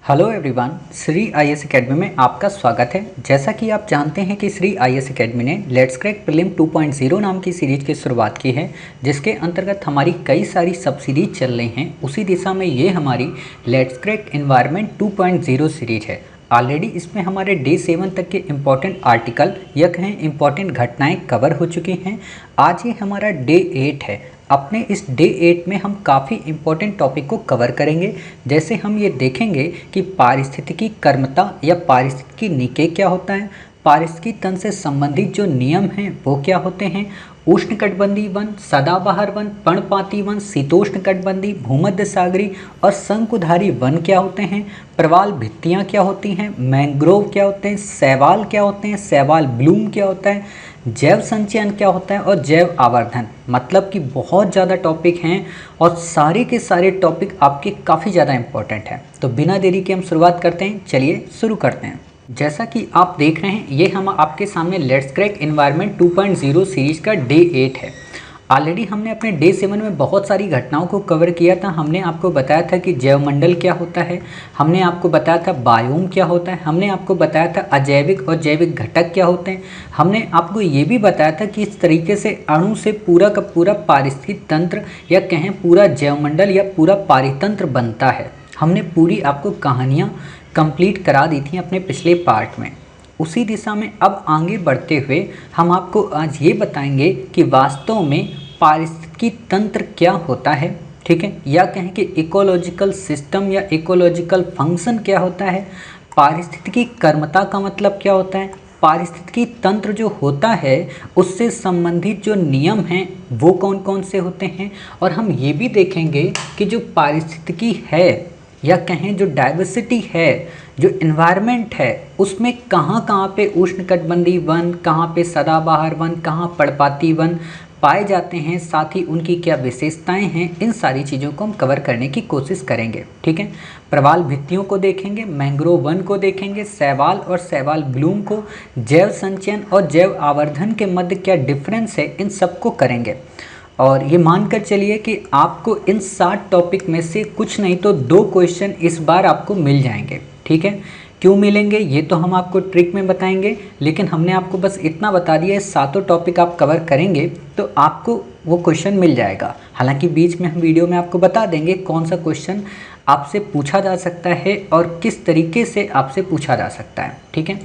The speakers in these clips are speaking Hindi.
Hello everyone, Shri IAS academy में आपका स्वागत है। जैसा कि आप जानते हैं कि श्री आईएएस एकेडमी ने लेट्स क्रैक प्रीलिम 2.0 नाम की सीरीज की शुरुआत की है, जिसके अंतर्गत हमारी कई सारी सब सीरीज चल रही हैं। उसी दिशा में ये हमारी लेट्स क्रैक एनवायरनमेंट 2.0 सीरीज है। ऑलरेडी इसमें हमारे डे 7 तक के इम्पॉर्टेंट आर्टिकल या कहें इम्पॉर्टेंट घटनाएं कवर हो चुकी हैं। आज ये हमारा डे 8 है। अपने इस डे 8 में हम काफ़ी इम्पोर्टेंट टॉपिक को कवर करेंगे। जैसे हम ये देखेंगे कि पारिस्थितिकी कर्मता या पारिस्थितिकी निकेय क्या होता है, पारिस्थितिकी तंत्र से संबंधित जो नियम हैं वो क्या होते हैं, उष्णकटिबंधीय वन, सदाबहार वन, पर्णपाती वन, शीतोष्णकटिबंधीय, भूमध्य सागरीय और शंकुधारी वन क्या होते हैं, प्रवाल भित्तियाँ क्या होती हैं, मैंग्रोव क्या होते हैं, शैवाल क्या होते हैं, शैवाल ब्लूम क्या होता है, जैव संचयन क्या होता है और जैव आवर्धन। मतलब कि बहुत ज़्यादा टॉपिक हैं और सारे के सारे टॉपिक आपके काफ़ी ज़्यादा इंपॉर्टेंट हैं। तो बिना देरी के हम शुरुआत करते हैं। चलिए शुरू करते हैं। जैसा कि आप देख रहे हैं, ये हम आपके सामने लेट्स क्रैक एनवायरनमेंट 2.0 सीरीज का डे 8 है। ऑलरेडी हमने अपने डे 7 में बहुत सारी घटनाओं को कवर किया था। हमने आपको बताया था कि जैवमंडल क्या होता है, हमने आपको बताया था बायोम क्या होता है, हमने आपको बताया था अजैविक और जैविक घटक क्या होते हैं, हमने आपको ये भी बताया था कि इस तरीके से अणु से पूरा का पूरा पारिस्थितिक तंत्र या कहें पूरा जैवमंडल या पूरा पारितंत्र बनता है। हमने पूरी आपको कहानियाँ कंप्लीट करा दी थी अपने पिछले पार्ट में। उसी दिशा में अब आगे बढ़ते हुए हम आपको आज ये बताएंगे कि वास्तव में पारिस्थितिकी तंत्र क्या होता है, ठीक है, या कहें कि इकोलॉजिकल सिस्टम या इकोलॉजिकल फंक्शन क्या होता है, पारिस्थितिकी कर्मता का मतलब क्या होता है, पारिस्थितिकी तंत्र जो होता है उससे संबंधित जो नियम हैं वो कौन कौन से होते हैं, और हम ये भी देखेंगे कि जो पारिस्थितिकी है या कहें जो डाइवर्सिटी है, जो इन्वायरमेंट है, उसमें कहाँ कहाँ पे उष्णकटिबंधीय वन, कहाँ पे सदाबहार वन, कहाँ पर्णपाती वन पाए जाते हैं, साथ ही उनकी क्या विशेषताएं हैं, इन सारी चीज़ों को हम कवर करने की कोशिश करेंगे। ठीक है, प्रवाल भित्तियों को देखेंगे, मैंग्रोव वन को देखेंगे, शैवाल और शैवाल ब्लूम को, जैव संचयन और जैव आवर्धन के मध्य क्या डिफरेंस है, इन सबको करेंगे। और ये मानकर चलिए कि आपको इन 7 टॉपिक में से कुछ नहीं तो 2 क्वेश्चन इस बार आपको मिल जाएंगे। ठीक है, क्यों मिलेंगे ये तो हम आपको ट्रिक में बताएंगे, लेकिन हमने आपको बस इतना बता दिया है, 7 टॉपिक आप कवर करेंगे तो आपको वो क्वेश्चन मिल जाएगा। हालांकि बीच में हम वीडियो में आपको बता देंगे कौन सा क्वेश्चन आपसे पूछा जा सकता है और किस तरीके से आपसे पूछा जा सकता है। ठीक है,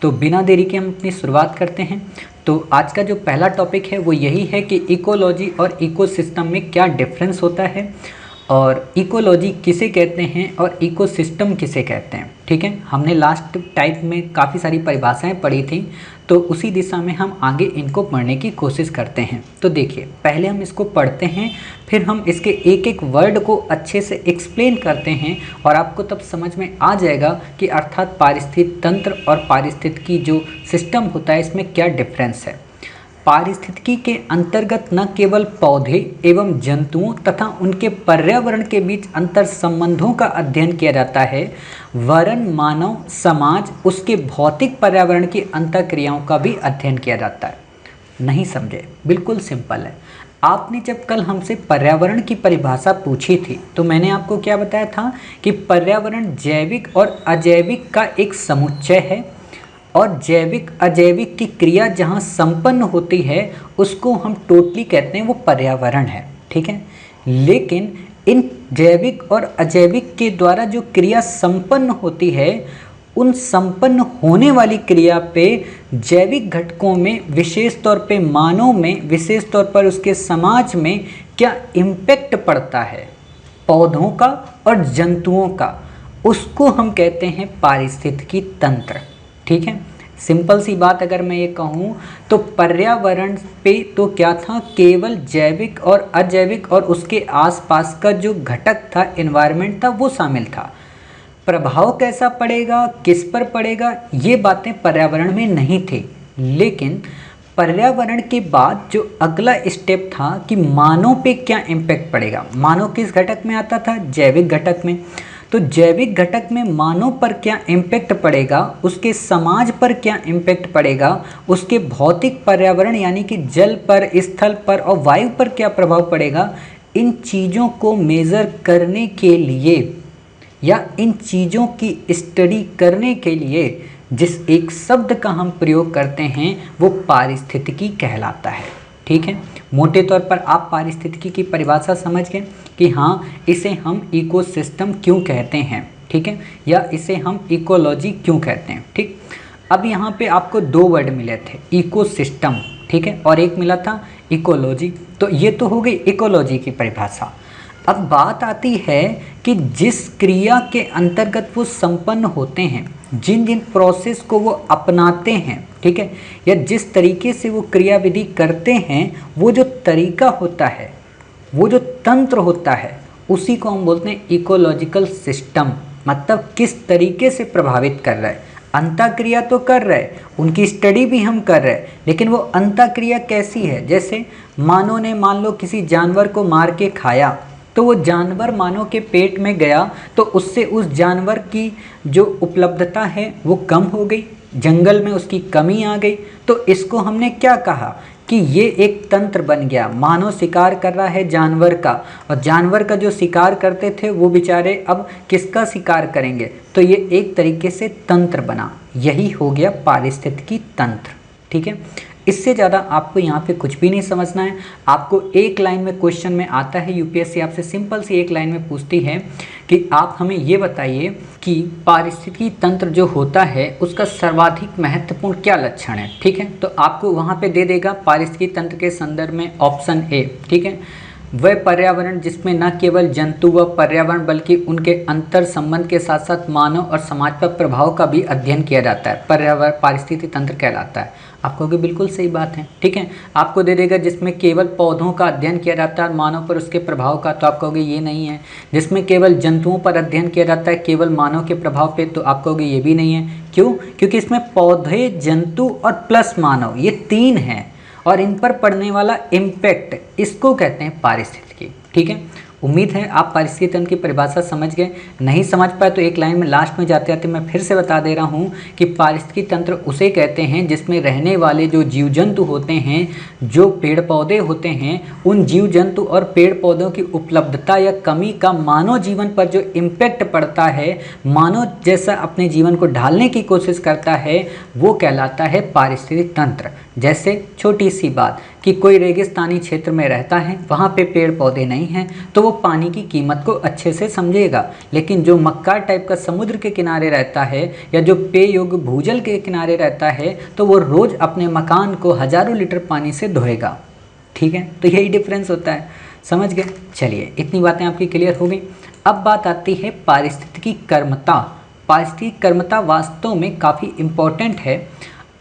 तो बिना देरी के हम अपनी शुरुआत करते हैं। तो आज का जो पहला टॉपिक है वो यही है कि इकोलॉजी और इकोसिस्टम में क्या डिफरेंस होता है, और इकोलॉजी किसे कहते हैं और इकोसिस्टम किसे कहते हैं। ठीक है, हमने लास्ट टाइप में काफ़ी सारी परिभाषाएं पढ़ी थी, तो उसी दिशा में हम आगे इनको पढ़ने की कोशिश करते हैं। तो देखिए, पहले हम इसको पढ़ते हैं, फिर हम इसके एक एक वर्ड को अच्छे से एक्सप्लेन करते हैं और आपको तब समझ में आ जाएगा कि अर्थात पारिस्थितिक तंत्र और पारिस्थितिकी जो सिस्टम होता है इसमें क्या डिफरेंस है। पारिस्थितिकी के अंतर्गत न केवल पौधे एवं जंतुओं तथा उनके पर्यावरण के बीच अंतर संबंधों का अध्ययन किया जाता है, वरन मानव समाज उसके भौतिक पर्यावरण की अंतःक्रियाओं का भी अध्ययन किया जाता है। नहीं समझे? बिल्कुल सिंपल है। आपने जब कल हमसे पर्यावरण की परिभाषा पूछी थी तो मैंने आपको क्या बताया था कि पर्यावरण जैविक और अजैविक का एक समुच्चय है, और जैविक अजैविक की क्रिया जहाँ संपन्न होती है उसको हम टोटली कहते हैं वो पर्यावरण है। ठीक है, लेकिन इन जैविक और अजैविक के द्वारा जो क्रिया संपन्न होती है, उन संपन्न होने वाली क्रिया पे जैविक घटकों में, विशेष तौर पे मानव में, विशेष तौर पर उसके समाज में क्या इम्पैक्ट पड़ता है, पौधों का और जंतुओं का, उसको हम कहते हैं पारिस्थितिकी तंत्र। ठीक है, सिंपल सी बात अगर मैं ये कहूँ तो पर्यावरण पे तो क्या था, केवल जैविक और अजैविक और उसके आसपास का जो घटक था, एनवायरनमेंट था, वो शामिल था। प्रभाव कैसा पड़ेगा, किस पर पड़ेगा, ये बातें पर्यावरण में नहीं थी। लेकिन पर्यावरण के बाद जो अगला स्टेप था कि मानव पे क्या इम्पैक्ट पड़ेगा। मानव किस घटक में आता था? जैविक घटक में। तो जैविक घटक में मानव पर क्या इम्पैक्ट पड़ेगा, उसके समाज पर क्या इम्पैक्ट पड़ेगा, उसके भौतिक पर्यावरण यानी कि जल पर, स्थल पर और वायु पर क्या प्रभाव पड़ेगा, इन चीज़ों को मेज़र करने के लिए या इन चीज़ों की स्टडी करने के लिए जिस एक शब्द का हम प्रयोग करते हैं वो पारिस्थितिकी कहलाता है। ठीक है, मोटे तौर पर आप पारिस्थितिकी की परिभाषा समझ गए कि हाँ, इसे हम इकोसिस्टम क्यों कहते हैं, ठीक है, या इसे हम इकोलॉजी क्यों कहते हैं। ठीक, अब यहाँ पे आपको दो वर्ड मिले थे, इकोसिस्टम, ठीक है, और एक मिला था इकोलॉजी। तो ये तो हो गई इकोलॉजी की परिभाषा। अब बात आती है कि जिस क्रिया के अंतर्गत वो संपन्न होते हैं, जिन जिन प्रोसेस को वो अपनाते हैं, ठीक है, या जिस तरीके से वो क्रियाविधि करते हैं, वो जो तरीका होता है, वो जो तंत्र होता है, उसी को हम बोलते हैं इकोलॉजिकल सिस्टम। मतलब किस तरीके से प्रभावित कर रहा है, अंतःक्रिया तो कर रहा है, उनकी स्टडी भी हम कर रहे हैं, लेकिन वो अंतःक्रिया कैसी है। जैसे मानव ने मान लो किसी जानवर को मार के खाया, तो वो जानवर मानव के पेट में गया तो उससे उस जानवर की जो उपलब्धता है वो कम हो गई, जंगल में उसकी कमी आ गई। तो इसको हमने क्या कहा कि ये एक तंत्र बन गया। मानव शिकार कर रहा है जानवर का, और जानवर का जो शिकार करते थे वो बेचारे अब किसका शिकार करेंगे, तो ये एक तरीके से तंत्र बना। यही हो गया पारिस्थितिकी तंत्र। ठीक है, इससे ज़्यादा आपको यहाँ पे कुछ भी नहीं समझना है। आपको एक लाइन में क्वेश्चन में आता है, यूपीएससी आपसे सिंपल सी एक लाइन में पूछती है कि आप हमें ये बताइए कि पारिस्थितिकी तंत्र जो होता है उसका सर्वाधिक महत्वपूर्ण क्या लक्षण है। ठीक है, तो आपको वहाँ पे दे देगा पारिस्थितिकी तंत्र के संदर्भ में ऑप्शन ए। ठीक है, वह पर्यावरण जिसमें न केवल जंतु व पर्यावरण बल्कि उनके अंतर संबंध के साथ साथ मानव और समाज पर प्रभाव का भी अध्ययन किया जाता है, पर्यावरण पारिस्थितिकी तंत्र कहलाता है। आप कहोगे बिल्कुल सही बात है। ठीक है, आपको दे देगा जिसमें केवल पौधों का अध्ययन किया जाता है मानव पर उसके प्रभाव का, तो आप कहोगे ये नहीं है। जिसमें केवल जंतुओं पर अध्ययन किया जाता है केवल मानव के प्रभाव पे, तो आप कहोगे ये भी नहीं है। क्यों? क्योंकि इसमें पौधे, जंतु और प्लस मानव, ये तीन हैं, और इन पर पड़ने वाला इम्पैक्ट, इसको कहते हैं पारिस्थितिकी। ठीक है, उम्मीद है आप पारिस्थितिकी तंत्र की परिभाषा समझ गए। नहीं समझ पाए तो एक लाइन में लास्ट में जाते जाते मैं फिर से बता दे रहा हूँ कि पारिस्थितिकी तंत्र उसे कहते हैं जिसमें रहने वाले जो जीव जंतु होते हैं, जो पेड़ पौधे होते हैं, उन जीव जंतु और पेड़ पौधों की उपलब्धता या कमी का मानव जीवन पर जो इम्पैक्ट पड़ता है, मानव जैसा अपने जीवन को ढालने की कोशिश करता है, वो कहलाता है पारिस्थितिकी तंत्र। जैसे छोटी सी बात कि कोई रेगिस्तानी क्षेत्र में रहता है, वहाँ पे पेड़ पौधे नहीं हैं, तो वो पानी की कीमत को अच्छे से समझेगा। लेकिन जो मक्का टाइप का समुद्र के किनारे रहता है या जो पेय योग्य भूजल के किनारे रहता है, तो वो रोज़ अपने मकान को हज़ारों लीटर पानी से धोएगा। ठीक है, तो यही डिफरेंस होता है। समझ गए? चलिए, इतनी बातें आपकी क्लियर हो गई। अब बात आती है पारिस्थितिकी कर्मता। पारिस्थितिकी कर्मता वास्तव में काफ़ी इम्पोर्टेंट है।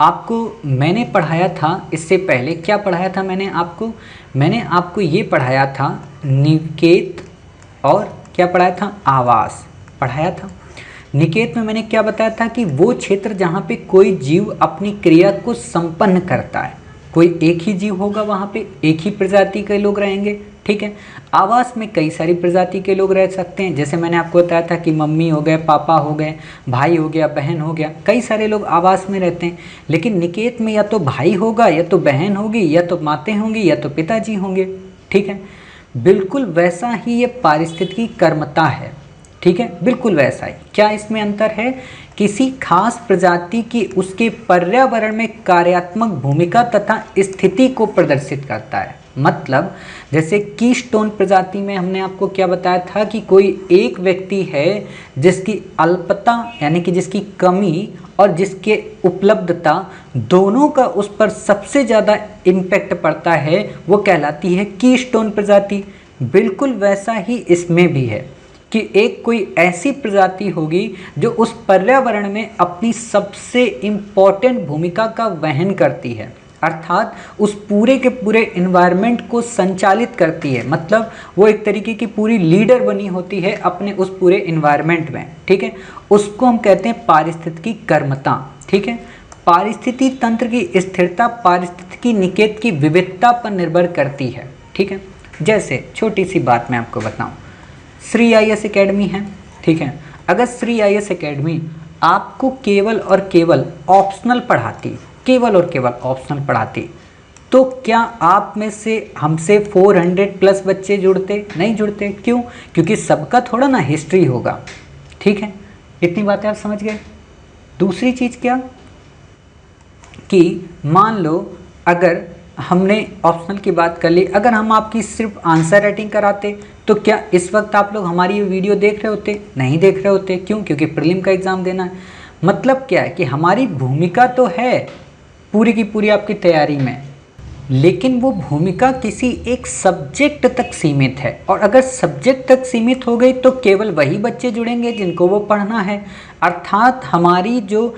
आपको मैंने पढ़ाया था इससे पहले, क्या पढ़ाया था मैंने आपको ये पढ़ाया था निकेत, और क्या पढ़ाया था, आवास पढ़ाया था। निकेत में मैंने क्या बताया था कि वो क्षेत्र जहाँ पे कोई जीव अपनी क्रिया को संपन्न करता है, कोई एक ही जीव होगा, वहाँ पे एक ही प्रजाति के लोग रहेंगे। ठीक है, आवास में कई सारी प्रजाति के लोग रह सकते हैं। जैसे मैंने आपको बताया था कि मम्मी हो गए, पापा हो गए, भाई हो गया, बहन हो गया, कई सारे लोग आवास में रहते हैं। लेकिन निकेत में या तो भाई होगा, या तो बहन होगी, या तो मातें होंगी, या तो पिताजी होंगे। ठीक है, बिल्कुल वैसा ही ये पारिस्थितिकी कर्मता है। ठीक है, बिल्कुल वैसा ही। क्या इसमें अंतर है? किसी खास प्रजाति की उसके पर्यावरण में कार्यात्मक भूमिका तथा स्थिति को प्रदर्शित करता है। मतलब जैसे कीस्टोन प्रजाति में हमने आपको क्या बताया था कि कोई एक व्यक्ति है जिसकी अल्पता यानी कि जिसकी कमी और जिसके उपलब्धता दोनों का उस पर सबसे ज़्यादा इम्पैक्ट पड़ता है, वो कहलाती है कीस्टोन प्रजाति। बिल्कुल वैसा ही इसमें भी है कि एक कोई ऐसी प्रजाति होगी जो उस पर्यावरण में अपनी सबसे इम्पॉर्टेंट भूमिका का वहन करती है, अर्थात उस पूरे के पूरे इन्वायरमेंट को संचालित करती है। मतलब वो एक तरीके की पूरी लीडर बनी होती है अपने उस पूरे इन्वायरमेंट में। ठीक है, उसको हम कहते हैं पारिस्थितिकी कर्मता। ठीक है, पारिस्थितिकी तंत्र की स्थिरता पारिस्थितिकी निकेत की विविधता पर निर्भर करती है। ठीक है, जैसे छोटी सी बात मैं आपको बताऊं, श्री आईएएस एकेडमी है। ठीक है, अगर श्री आईएएस एकेडमी आपको केवल और केवल ऑप्शनल पढ़ाती, केवल और केवल ऑप्शनल पढ़ाती, तो क्या आप में से हमसे 400 प्लस बच्चे जुड़ते? नहीं जुड़ते। क्यों? क्योंकि सबका थोड़ा ना हिस्ट्री होगा, ठीक है, इतनी बातें आप समझ गए। दूसरी चीज़ क्या कि मान लो अगर हमने ऑप्शनल की बात कर ली, अगर हम आपकी सिर्फ आंसर राइटिंग कराते तो क्या इस वक्त आप लोग हमारी ये वीडियो देख रहे होते? नहीं देख रहे होते। क्यों? क्योंकि प्रीलिम का एग्ज़ाम देना है। मतलब क्या है कि हमारी भूमिका तो है पूरी की पूरी आपकी तैयारी में, लेकिन वो भूमिका किसी एक सब्जेक्ट तक सीमित है, और अगर सब्जेक्ट तक सीमित हो गई तो केवल वही बच्चे जुड़ेंगे जिनको वो पढ़ना है। अर्थात हमारी जो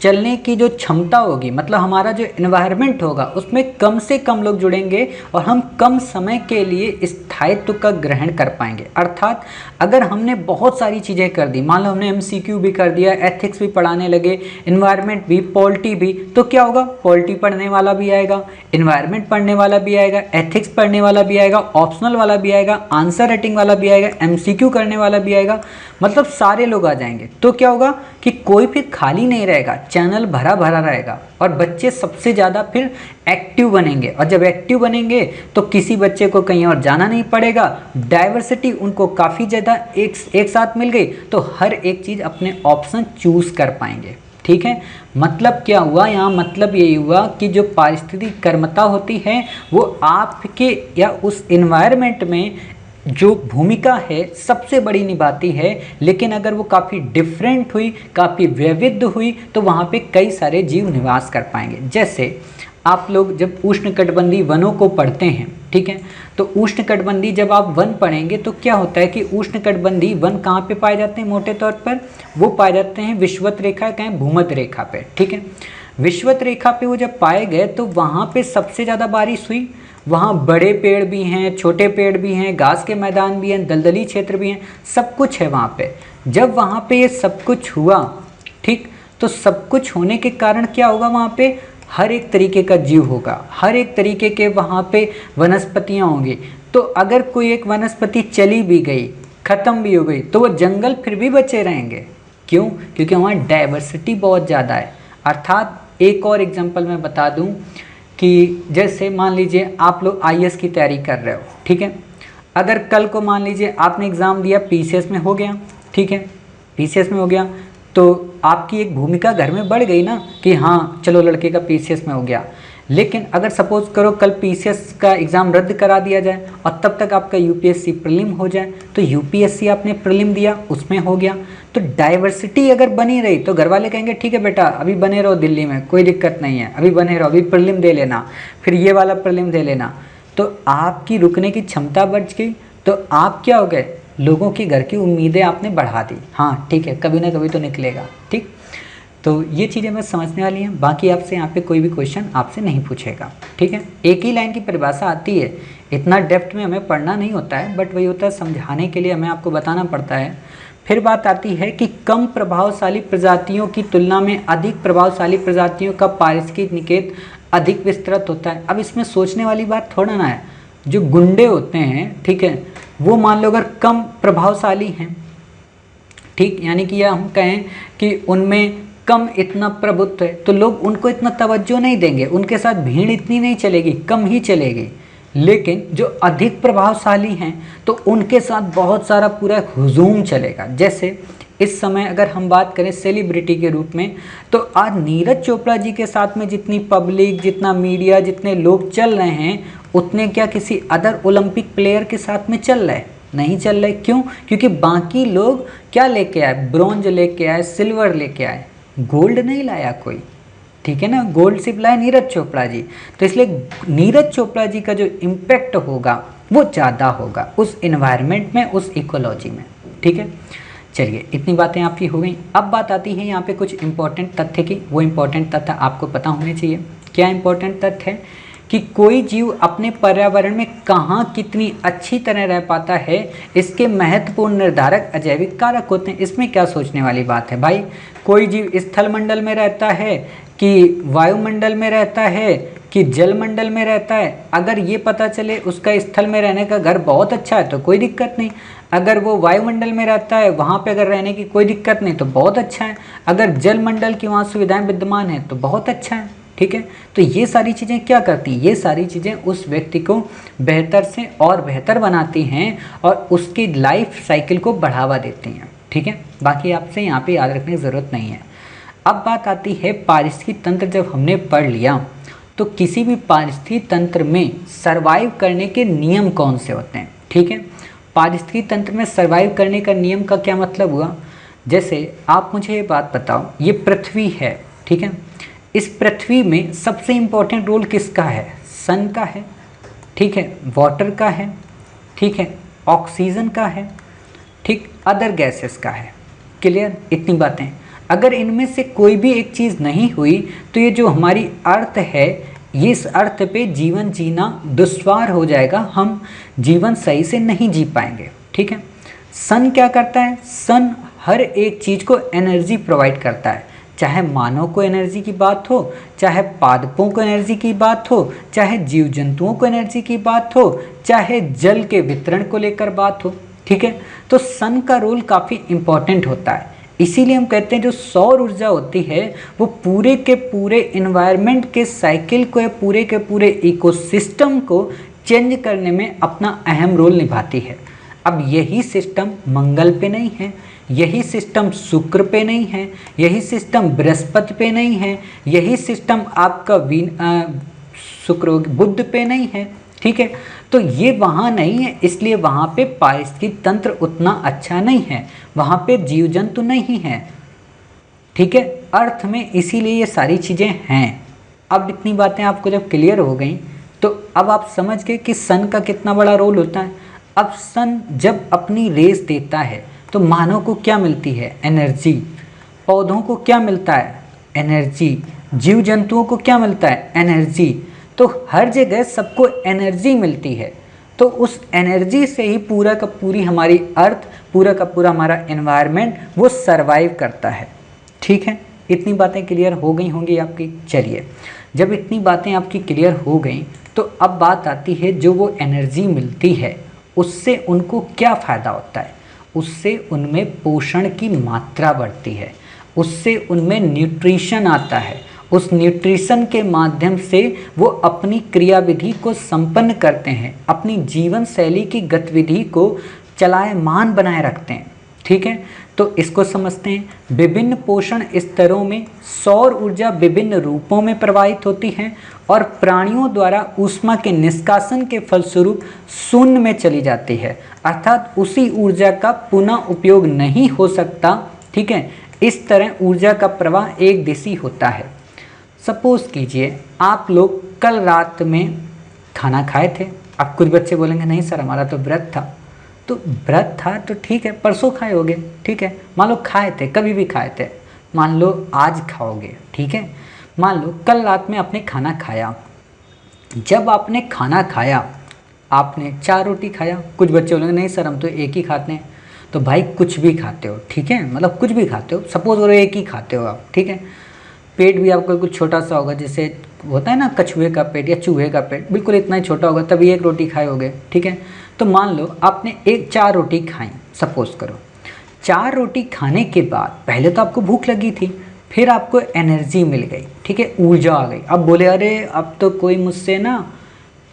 चलने की जो क्षमता होगी, मतलब हमारा जो एनवायरनमेंट होगा, उसमें कम से कम लोग जुड़ेंगे और हम कम समय के लिए स्थायित्व का ग्रहण कर पाएंगे। अर्थात अगर हमने बहुत सारी चीज़ें कर दी, मान लो हमने MCQ भी कर दिया, एथिक्स भी पढ़ाने लगे, एनवायरनमेंट भी, पॉलिटी भी, तो क्या होगा? पॉलिटी पढ़ने वाला भी आएगा, एनवायरनमेंट पढ़ने वाला भी आएगा, एथिक्स पढ़ने वाला भी आएगा, ऑप्शनल वाला भी आएगा, आंसर राइटिंग वाला भी आएगा, MCQ करने वाला भी आएगा, मतलब सारे लोग आ जाएंगे। तो क्या होगा कि कोई फिर खाली नहीं रहेगा, चैनल भरा भरा रहेगा और बच्चे सबसे ज़्यादा फिर एक्टिव बनेंगे। और जब एक्टिव बनेंगे तो किसी बच्चे को कहीं और जाना नहीं पड़ेगा, डाइवर्सिटी उनको काफ़ी ज़्यादा एक साथ मिल गई, तो हर एक चीज़ अपने ऑप्शन चूज़ कर पाएंगे। ठीक है, मतलब क्या हुआ यहाँ? मतलब यही हुआ कि जो पारिस्थितिक कर्मता होती है वो आपके या उस इन्वायरमेंट में जो भूमिका है सबसे बड़ी निभाती है, लेकिन अगर वो काफ़ी डिफरेंट हुई, काफ़ी वैविध्य हुई, तो वहाँ पे कई सारे जीव निवास कर पाएंगे। जैसे आप लोग जब उष्णकटिबंधीय वनों को पढ़ते हैं, ठीक है, तो उष्णकटिबंधीय जब आप वन पढ़ेंगे तो क्या होता है कि उष्णकटिबंधीय वन कहाँ पे पाए जाते हैं? मोटे तौर पर वो पाए जाते हैं विषुवत रेखा, कहें भूमध्य रेखा पे। ठीक है, विषुवत रेखा पे वो जब पाए गए तो वहाँ पे सबसे ज़्यादा बारिश हुई। वहाँ बड़े पेड़ भी हैं, छोटे पेड़ भी हैं, घास के मैदान भी हैं, दलदली क्षेत्र भी हैं, सब कुछ है वहाँ पे। जब वहाँ पे ये सब कुछ हुआ, ठीक, तो सब कुछ होने के कारण क्या होगा? वहाँ पे हर एक तरीके का जीव होगा, हर एक तरीके के वहाँ पे वनस्पतियाँ होंगी। तो अगर कोई एक वनस्पति चली भी गई, ख़त्म भी हो गई, तो वो जंगल फिर भी बचे रहेंगे। क्यों? क्योंकि वहाँ डाइवर्सिटी बहुत ज़्यादा है। अर्थात एक और एग्जाम्पल मैं बता दूँ कि जैसे मान लीजिए आप लोग IAS की तैयारी कर रहे हो, ठीक है, अगर कल को मान लीजिए आपने एग्ज़ाम दिया, PCS में हो गया, ठीक है, PCS में हो गया, तो आपकी एक भूमिका घर में बढ़ गई ना कि हाँ चलो लड़के का PCS में हो गया। लेकिन अगर सपोज करो कल PCS का एग्ज़ाम रद्द करा दिया जाए और तब तक आपका UPSC प्रीलिम हो जाए, तो UPSC आपने प्रीलिम दिया, उसमें हो गया, तो डाइवर्सिटी अगर बनी रही तो घर वाले कहेंगे ठीक है बेटा अभी बने रहो दिल्ली में, कोई दिक्कत नहीं है, अभी बने रहो, अभी प्रीलिम दे लेना, फिर ये वाला प्रीलिम दे लेना, तो आपकी रुकने की क्षमता बढ़ गई। तो आप क्या हो गए? लोगों की घर की उम्मीदें आपने बढ़ा दी। हाँ ठीक है, कभी ना कभी तो निकलेगा। ठीक, तो ये चीज़ें मैं समझने वाली हैं। बाकी आपसे यहाँ पे कोई भी क्वेश्चन आपसे नहीं पूछेगा। ठीक है, एक ही लाइन की परिभाषा आती है, इतना डेप्थ में हमें पढ़ना नहीं होता है, बट वही होता है समझाने के लिए हमें आपको बताना पड़ता है। फिर बात आती है कि कम प्रभावशाली प्रजातियों की तुलना में अधिक प्रभावशाली प्रजातियों का पारिस्थितिक निकेत अधिक विस्तृत होता है। अब इसमें सोचने वाली बात थोड़ा ना है, जो गुंडे होते हैं, ठीक है, वो मान लो अगर कम प्रभावशाली हैं, ठीक, यानी कि हम कहें कि उनमें कम इतना प्रभुत्व है, तो लोग उनको इतना तवज्जो नहीं देंगे, उनके साथ भीड़ इतनी नहीं चलेगी, कम ही चलेगी। लेकिन जो अधिक प्रभावशाली हैं तो उनके साथ बहुत सारा पूरा हुजूम चलेगा। जैसे इस समय अगर हम बात करें सेलिब्रिटी के रूप में, तो आज नीरज चोपड़ा जी के साथ में जितनी पब्लिक, जितना मीडिया, जितने लोग चल रहे हैं, उतने क्या किसी अदर ओलंपिक प्लेयर के साथ में चल रहे? नहीं चल रहे। क्यों? क्योंकि बाकी लोग क्या लेके आए? ब्रॉन्ज लेके आए, सिल्वर लेके आए, गोल्ड नहीं लाया कोई। ठीक है ना, गोल्ड सिर्फ लाए नीरज चोपड़ा जी। तो इसलिए नीरज चोपड़ा जी का जो इम्पैक्ट होगा वो ज़्यादा होगा उस इन्वायरमेंट में, उस इकोलॉजी में। ठीक है, चलिए इतनी बातें आपकी हो गई। अब बात आती है यहाँ पे कुछ इंपॉर्टेंट तथ्य की। वो इंपॉर्टेंट तथ्य आपको पता होने चाहिए। क्या इंपॉर्टेंट तथ्य है? कि कोई जीव अपने पर्यावरण में कहाँ कितनी अच्छी तरह रह पाता है, इसके महत्वपूर्ण निर्धारक अजैविक कारक होते हैं। इसमें क्या सोचने वाली बात है भाई? कोई जीव स्थल मंडल में रहता है कि वायुमंडल में रहता है कि जल मंडल में रहता है, अगर ये पता चले उसका स्थल में रहने का घर बहुत अच्छा है तो कोई दिक्कत नहीं। अगर वो वायुमंडल में रहता है, वहाँ पे अगर रहने की कोई दिक्कत नहीं तो बहुत अच्छा है। अगर जल मंडल की वहाँ सुविधाएं विद्यमान है तो बहुत अच्छा है। ठीक है, तो ये सारी चीज़ें क्या करती हैं? ये सारी चीज़ें उस व्यक्ति को बेहतर से और बेहतर बनाती हैं और उसकी लाइफ साइकिल को बढ़ावा देती हैं। ठीक है, बाकी आपसे यहाँ पे याद रखने की ज़रूरत नहीं है। अब बात आती है पारिस्थितिकी तंत्र। जब हमने पढ़ लिया तो किसी भी पारिस्थितिकी तंत्र में सरवाइव करने के नियम कौन से होते हैं। ठीक है, पारिस्थितिकी तंत्र में सरवाइव करने का नियम का क्या मतलब हुआ, जैसे आप मुझे ये बात बताओ, ये पृथ्वी है, ठीक है, इस पृथ्वी में सबसे इम्पोर्टेंट रोल किसका है, सन का है, ठीक है, वाटर का है, ठीक है, ऑक्सीजन का है, ठीक, अदर गैसेस का है। क्लियर, इतनी बातें। अगर इनमें से कोई भी एक चीज़ नहीं हुई तो ये जो हमारी अर्थ है, ये इस अर्थ पे जीवन जीना दुश्वार हो जाएगा, हम जीवन सही से नहीं जी पाएंगे। ठीक है, सन क्या करता है, सन हर एक चीज़ को एनर्जी प्रोवाइड करता है, चाहे मानव को एनर्जी की बात हो, चाहे पादपों को एनर्जी की बात हो, चाहे जीव जंतुओं को एनर्जी की बात हो, चाहे जल के वितरण को लेकर बात हो। ठीक है, तो सन का रोल काफ़ी इम्पॉर्टेंट होता है। इसीलिए हम कहते हैं जो सौर ऊर्जा होती है वो पूरे के पूरे इन्वायरमेंट के साइकिल को या पूरे के पूरे इकोसिस्टम को चेंज करने में अपना अहम रोल निभाती है। अब यही सिस्टम मंगल पे नहीं है, यही सिस्टम शुक्र पे नहीं है, यही सिस्टम बृहस्पति पे नहीं है, यही सिस्टम आपका शुक्र बुध पे नहीं है। ठीक है, तो ये वहाँ नहीं है, इसलिए वहाँ पे पारिस्थितिकी तंत्र उतना अच्छा नहीं है, वहाँ पे जीव जंतु नहीं है। ठीक है, अर्थ में इसीलिए ये सारी चीज़ें हैं। अब इतनी बातें आपको जब क्लियर हो गई तो अब आप समझ गए कि सन का कितना बड़ा रोल होता है। अब सन जब अपनी रेस देता है तो मानव को क्या मिलती है, एनर्जी, पौधों को क्या मिलता है, एनर्जी, जीव जंतुओं को क्या मिलता है, एनर्जी। तो हर जगह सबको एनर्जी मिलती है, तो उस एनर्जी से ही पूरा का पूरी हमारी अर्थ, पूरा का पूरा हमारा एनवायरनमेंट वो सरवाइव करता है। ठीक है, इतनी बातें क्लियर हो गई होंगी आपकी। चलिए, जब इतनी बातें आपकी क्लियर हो गई तो अब बात आती है जो वो एनर्जी मिलती है उससे उनको क्या फ़ायदा होता है। उससे उनमें पोषण की मात्रा बढ़ती है, उससे उनमें न्यूट्रिशन आता है, उस न्यूट्रिशन के माध्यम से वो अपनी क्रियाविधि को संपन्न करते हैं, अपनी जीवन शैली की गतिविधि को चलायमान बनाए रखते हैं। ठीक है, तो इसको समझते हैं। विभिन्न पोषण स्तरों में सौर ऊर्जा विभिन्न रूपों में प्रवाहित होती है और प्राणियों द्वारा ऊष्मा के निष्कासन के फलस्वरूप शून्य में चली जाती है, अर्थात उसी ऊर्जा का पुनः उपयोग नहीं हो सकता। ठीक है, इस तरह ऊर्जा का प्रवाह एक दिशी होता है। सपोज कीजिए आप लोग कल रात में खाना खाए थे। अब कुछ बच्चे बोलेंगे नहीं सर हमारा तो व्रत था। तो व्रत था तो ठीक है, परसों खाए होगे, ठीक है, मान लो खाए थे, कभी भी खाए थे, मान लो आज खाओगे, ठीक है। मान लो कल रात में आपने खाना खाया, जब आपने खाना खाया आपने 4 रोटी खाया। कुछ बच्चे बोलेंगे नहीं सर हम तो एक ही खाते हैं। तो भाई कुछ भी खाते हो, ठीक है, मतलब कुछ भी खाते हो, सपोज करो एक ही खाते हो आप, ठीक है। पेट भी आपका कुछ छोटा सा होगा, जैसे होता है ना कछुए का पेट या चूहे का पेट, बिल्कुल इतना ही छोटा होगा, तभी एक रोटी खाए होगे, ठीक है। तो मान लो आपने 4 रोटी खाई, सपोज करो 4 रोटी खाने के बाद पहले तो आपको भूख लगी थी, फिर आपको एनर्जी मिल गई, ठीक है, ऊर्जा आ गई। अब बोले अरे अब तो कोई मुझसे ना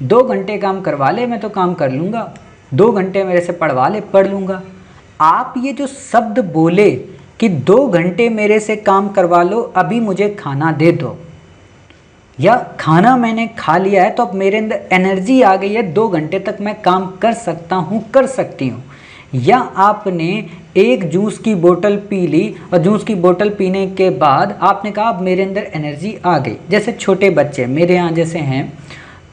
2 घंटे काम करवा ले, मैं तो काम कर लूँगा, 2 घंटे मेरे से पढ़वा ले, पढ़ लूँगा। आप ये जो शब्द बोले कि 2 घंटे मेरे से काम करवा लो, अभी मुझे खाना दे दो, या खाना मैंने खा लिया है तो अब मेरे अंदर एनर्जी आ गई है, 2 घंटे तक मैं काम कर सकता हूँ, कर सकती हूँ। या आपने एक जूस की बोतल पी ली और जूस की बोतल पीने के बाद आपने कहा अब मेरे अंदर एनर्जी आ गई। जैसे छोटे बच्चे मेरे यहाँ जैसे हैं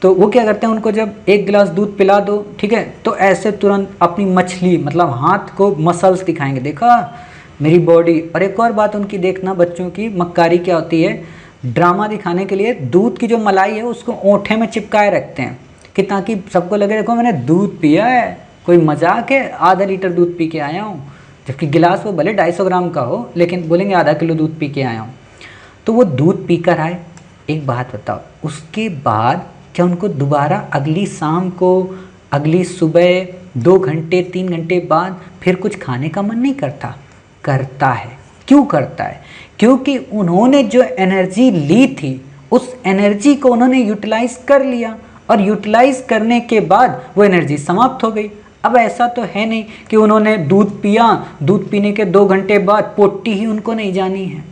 तो वो क्या करते हैं, उनको जब 1 गिलास दूध पिला दो, ठीक है, तो ऐसे तुरंत अपनी मछली मतलब हाथ को मसल्स दिखाएंगे, देखा मेरी बॉडी। और एक और बात उनकी देखना बच्चों की मक्कारी क्या होती है, ड्रामा दिखाने के लिए दूध की जो मलाई है उसको ओंठे में चिपकाए रखते हैं कि ताकि सबको लगे देखो मैंने दूध पिया है, कोई मजाक है, आधा लीटर दूध पी के आया हूँ, जबकि गिलास वो भले 250 ग्राम का हो लेकिन बोलेंगे आधा किलो दूध पी के आया हूँ। तो वो दूध पी कर आए। एक बात बताओ, उसके बाद क्या उनको दोबारा अगली शाम को, अगली सुबह, 2 घंटे 3 घंटे बाद फिर कुछ खाने का मन नहीं करता? करता है। क्यों करता है? क्योंकि उन्होंने जो एनर्जी ली थी उस एनर्जी को उन्होंने यूटिलाइज कर लिया और यूटिलाइज करने के बाद वो एनर्जी समाप्त हो गई। अब ऐसा तो है नहीं कि उन्होंने दूध पिया, दूध पीने के 2 घंटे बाद पोटी ही उनको नहीं जानी है।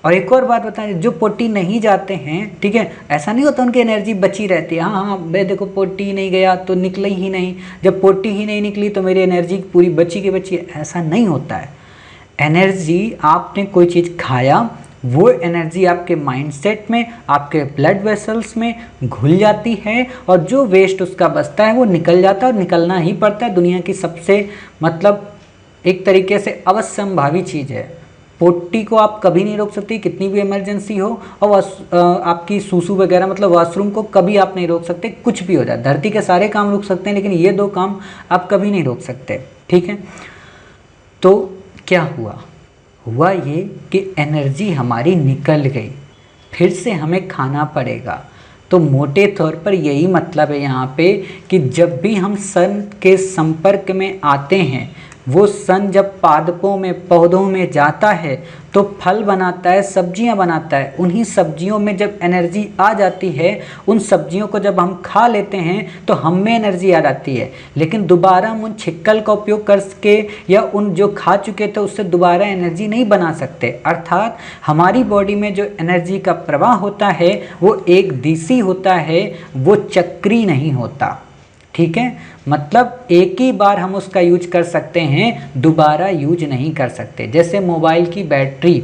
और एक और बात बताएं, जो पोटी नहीं जाते हैं, ठीक है, ऐसा नहीं होता उनकी एनर्जी बची रहती है। हाँ हाँ बे देखो पोटी नहीं गया तो निकली ही नहीं, जब पोटी ही नहीं निकली तो मेरी एनर्जी पूरी बची की बची है, ऐसा नहीं होता है। एनर्जी आपने कोई चीज़ खाया, वो एनर्जी आपके माइंडसेट में, आपके ब्लड वेसल्स में घुल जाती है और जो वेस्ट उसका बचता है वो निकल जाता है और निकलना ही पड़ता है। दुनिया की सबसे मतलब एक तरीके से अवश्यंभावी चीज़ है। पोटी को आप कभी नहीं रोक सकते, कितनी भी इमरजेंसी हो, और आपकी सूसू वगैरह मतलब वॉशरूम को कभी आप नहीं रोक सकते, कुछ भी हो जाए। धरती के सारे काम रुक सकते हैं लेकिन ये 2 काम आप कभी नहीं रोक सकते, ठीक है। तो क्या हुआ ये कि एनर्जी हमारी निकल गई, फिर से हमें खाना पड़ेगा। तो मोटे तौर पर यही मतलब है यहाँ पे कि जब भी हम सन के संपर्क में आते हैं, वो सन जब पादपों में, पौधों में जाता है तो फल बनाता है, सब्जियां बनाता है। उन्हीं सब्जियों में जब एनर्जी आ जाती है, उन सब्जियों को जब हम खा लेते हैं तो हम में एनर्जी आ जाती है। लेकिन दोबारा हम उन छिक्कल का उपयोग करके या उन जो खा चुके थे उससे दोबारा एनर्जी नहीं बना सकते। अर्थात हमारी बॉडी में जो एनर्जी का प्रवाह होता है वो एक दिशी होता है, वो चक्री नहीं होता, ठीक है। मतलब एक ही बार हम उसका यूज कर सकते हैं, दोबारा यूज नहीं कर सकते। जैसे मोबाइल की बैटरी,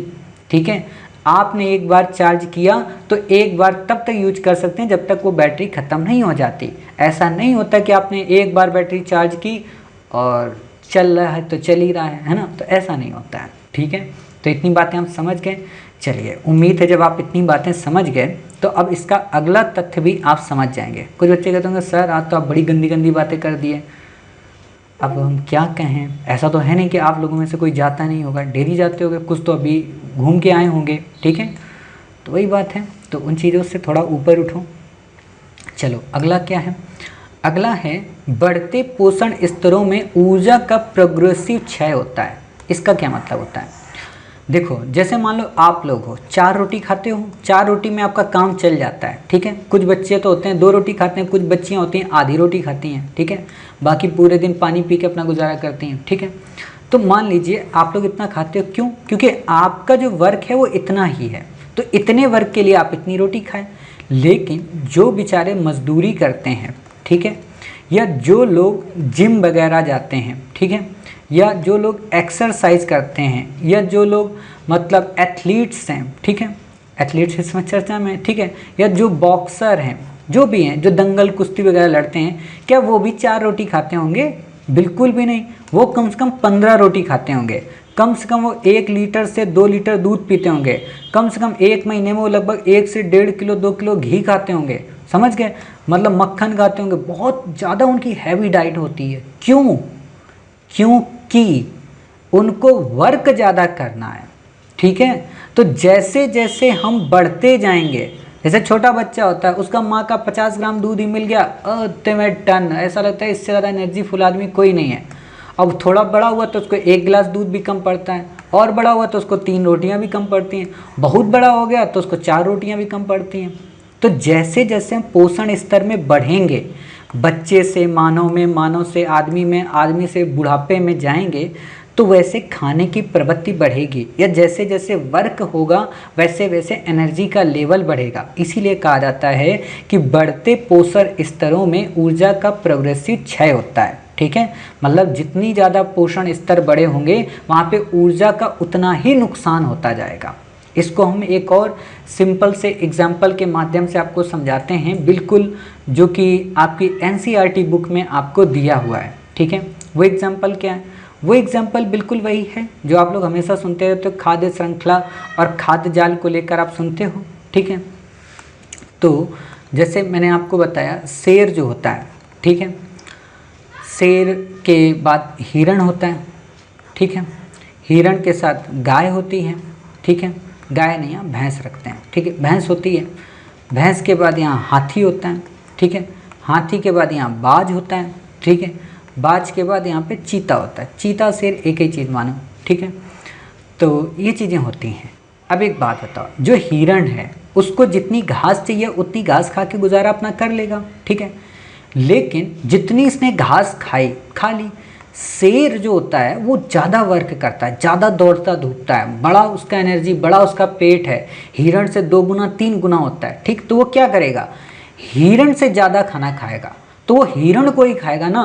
ठीक है, आपने एक बार चार्ज किया तो एक बार तब तक यूज कर सकते हैं जब तक वो बैटरी ख़त्म नहीं हो जाती। ऐसा नहीं होता कि आपने एक बार बैटरी चार्ज की और चल रहा है तो चल ही रहा है ना, तो ऐसा नहीं होता है, ठीक है। तो इतनी बातें हम समझ गए। चलिए, उम्मीद है जब आप इतनी बातें समझ गए तो अब इसका अगला तथ्य भी आप समझ जाएंगे। कुछ बच्चे कहते होंगे सर आज तो आप बड़ी गंदी गंदी बातें कर दिए, अब हम क्या कहें। ऐसा तो है नहीं कि आप लोगों में से कोई जाता नहीं होगा, डेली जाते होंगे, कुछ तो अभी घूम के आए होंगे, ठीक है। तो वही बात है, तो उन चीज़ों से थोड़ा ऊपर उठो। चलो अगला क्या है, अगला है बढ़ते पोषण स्तरों में ऊर्जा का प्रोग्रेसिव क्षय होता है। इसका क्या मतलब होता है, देखो जैसे मान लो आप लोग हो 4 रोटी खाते हो, 4 रोटी में आपका काम चल जाता है, ठीक है। कुछ बच्चे तो होते हैं 2 रोटी खाते हैं, कुछ बच्चियाँ होती हैं आधी रोटी खाती हैं, ठीक है, बाकी पूरे दिन पानी पी के अपना गुजारा करती हैं, ठीक है। तो मान लीजिए आप लोग इतना खाते हो, क्यों? क्योंकि आपका जो वर्क है वो इतना ही है, तो इतने वर्क के लिए आप इतनी रोटी खाएं। लेकिन जो बेचारे मजदूरी करते हैं, ठीक है, या जो लोग जिम वगैरह जाते हैं, ठीक है, या जो लोग एक्सरसाइज करते हैं, या जो लोग मतलब एथलीट्स हैं, ठीक है, एथलीट्स इसमें चर्चा में, ठीक है, या जो बॉक्सर हैं, जो भी हैं, जो दंगल कुश्ती वगैरह लड़ते हैं, क्या वो भी 4 रोटी खाते होंगे? बिल्कुल भी नहीं। वो कम से कम 15 रोटी खाते होंगे, कम से कम वो 1 लीटर से 2 लीटर दूध पीते होंगे, कम से कम 1 महीने में वो लगभग 1 से 1.5 किलो 2 किलो घी खाते होंगे, समझ गए, मतलब मक्खन खाते होंगे। बहुत ज़्यादा उनकी हैवी डाइट होती है। क्यों? क्योंकि उनको वर्क ज़्यादा करना है, ठीक है। तो जैसे जैसे हम बढ़ते जाएंगे, जैसे छोटा बच्चा होता है, उसका माँ का 50 ग्राम दूध ही मिल गया, तो मैं टन, ऐसा लगता है इससे ज़्यादा एनर्जी फुल आदमी कोई नहीं है। अब थोड़ा बड़ा हुआ तो उसको 1 गिलास दूध भी कम पड़ता है, और बड़ा हुआ तो उसको 3 रोटियां भी कम पड़ती हैं, बहुत बड़ा हो गया तो उसको 4 रोटियां भी कम पड़ती हैं। तो जैसे जैसे हम पोषण स्तर में बढ़ेंगे, बच्चे से मानव में, मानव से आदमी में, आदमी से बुढ़ापे में जाएंगे, तो वैसे खाने की प्रवृत्ति बढ़ेगी, या जैसे जैसे वर्क होगा वैसे वैसे एनर्जी का लेवल बढ़ेगा। इसीलिए कहा जाता है कि बढ़ते पोषण स्तरों में ऊर्जा का प्रोग्रेसिव क्षय होता है, ठीक है। मतलब जितनी ज़्यादा पोषण स्तर बड़े होंगे वहाँ पे ऊर्जा का उतना ही नुकसान होता जाएगा। इसको हम एक और सिंपल से एग्जाम्पल के माध्यम से आपको समझाते हैं, बिल्कुल जो कि आपकी NCERT बुक में आपको दिया हुआ है, ठीक है। वो एग्जाम्पल क्या है? वो एग्जाम्पल बिल्कुल वही है जो आप लोग हमेशा सुनते रहते हो, खाद्य श्रृंखला और खाद्य जाल को लेकर आप सुनते हो, ठीक है। तो जैसे मैंने आपको बताया, शेर जो होता है, ठीक है, शेर के बाद हिरण होता है, ठीक है, हिरण के साथ गाय होती है, ठीक है, गाय नहीं, यहाँ भैंस रखते हैं, ठीक है, भैंस होती है, भैंस के बाद यहाँ हाथी होता है, ठीक है, हाथी के बाद यहाँ बाज होता है, ठीक है, बाज के बाद यहाँ पे चीता होता है, चीता शेर एक ही चीज़ मानो, ठीक है। तो ये चीज़ें होती हैं। अब एक बात बताओ, जो हिरण है उसको जितनी घास चाहिए उतनी घास खा के गुजारा अपना कर लेगा, ठीक है। लेकिन जितनी इसने घास खा ली, शेर जो होता है वो ज़्यादा वर्क करता है, ज़्यादा दौड़ता धूपता है, बड़ा उसका एनर्जी, बड़ा उसका पेट है, हिरण से 2 गुना 3 गुना होता है, ठीक। तो वो क्या करेगा, हिरण से ज़्यादा खाना खाएगा, तो वो हिरण को ही खाएगा ना।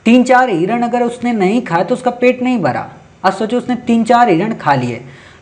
3-4 हिरण अगर उसने नहीं खाया तो उसका पेट नहीं भरा। अब सोचो उसने 3-4 हिरण खा लिए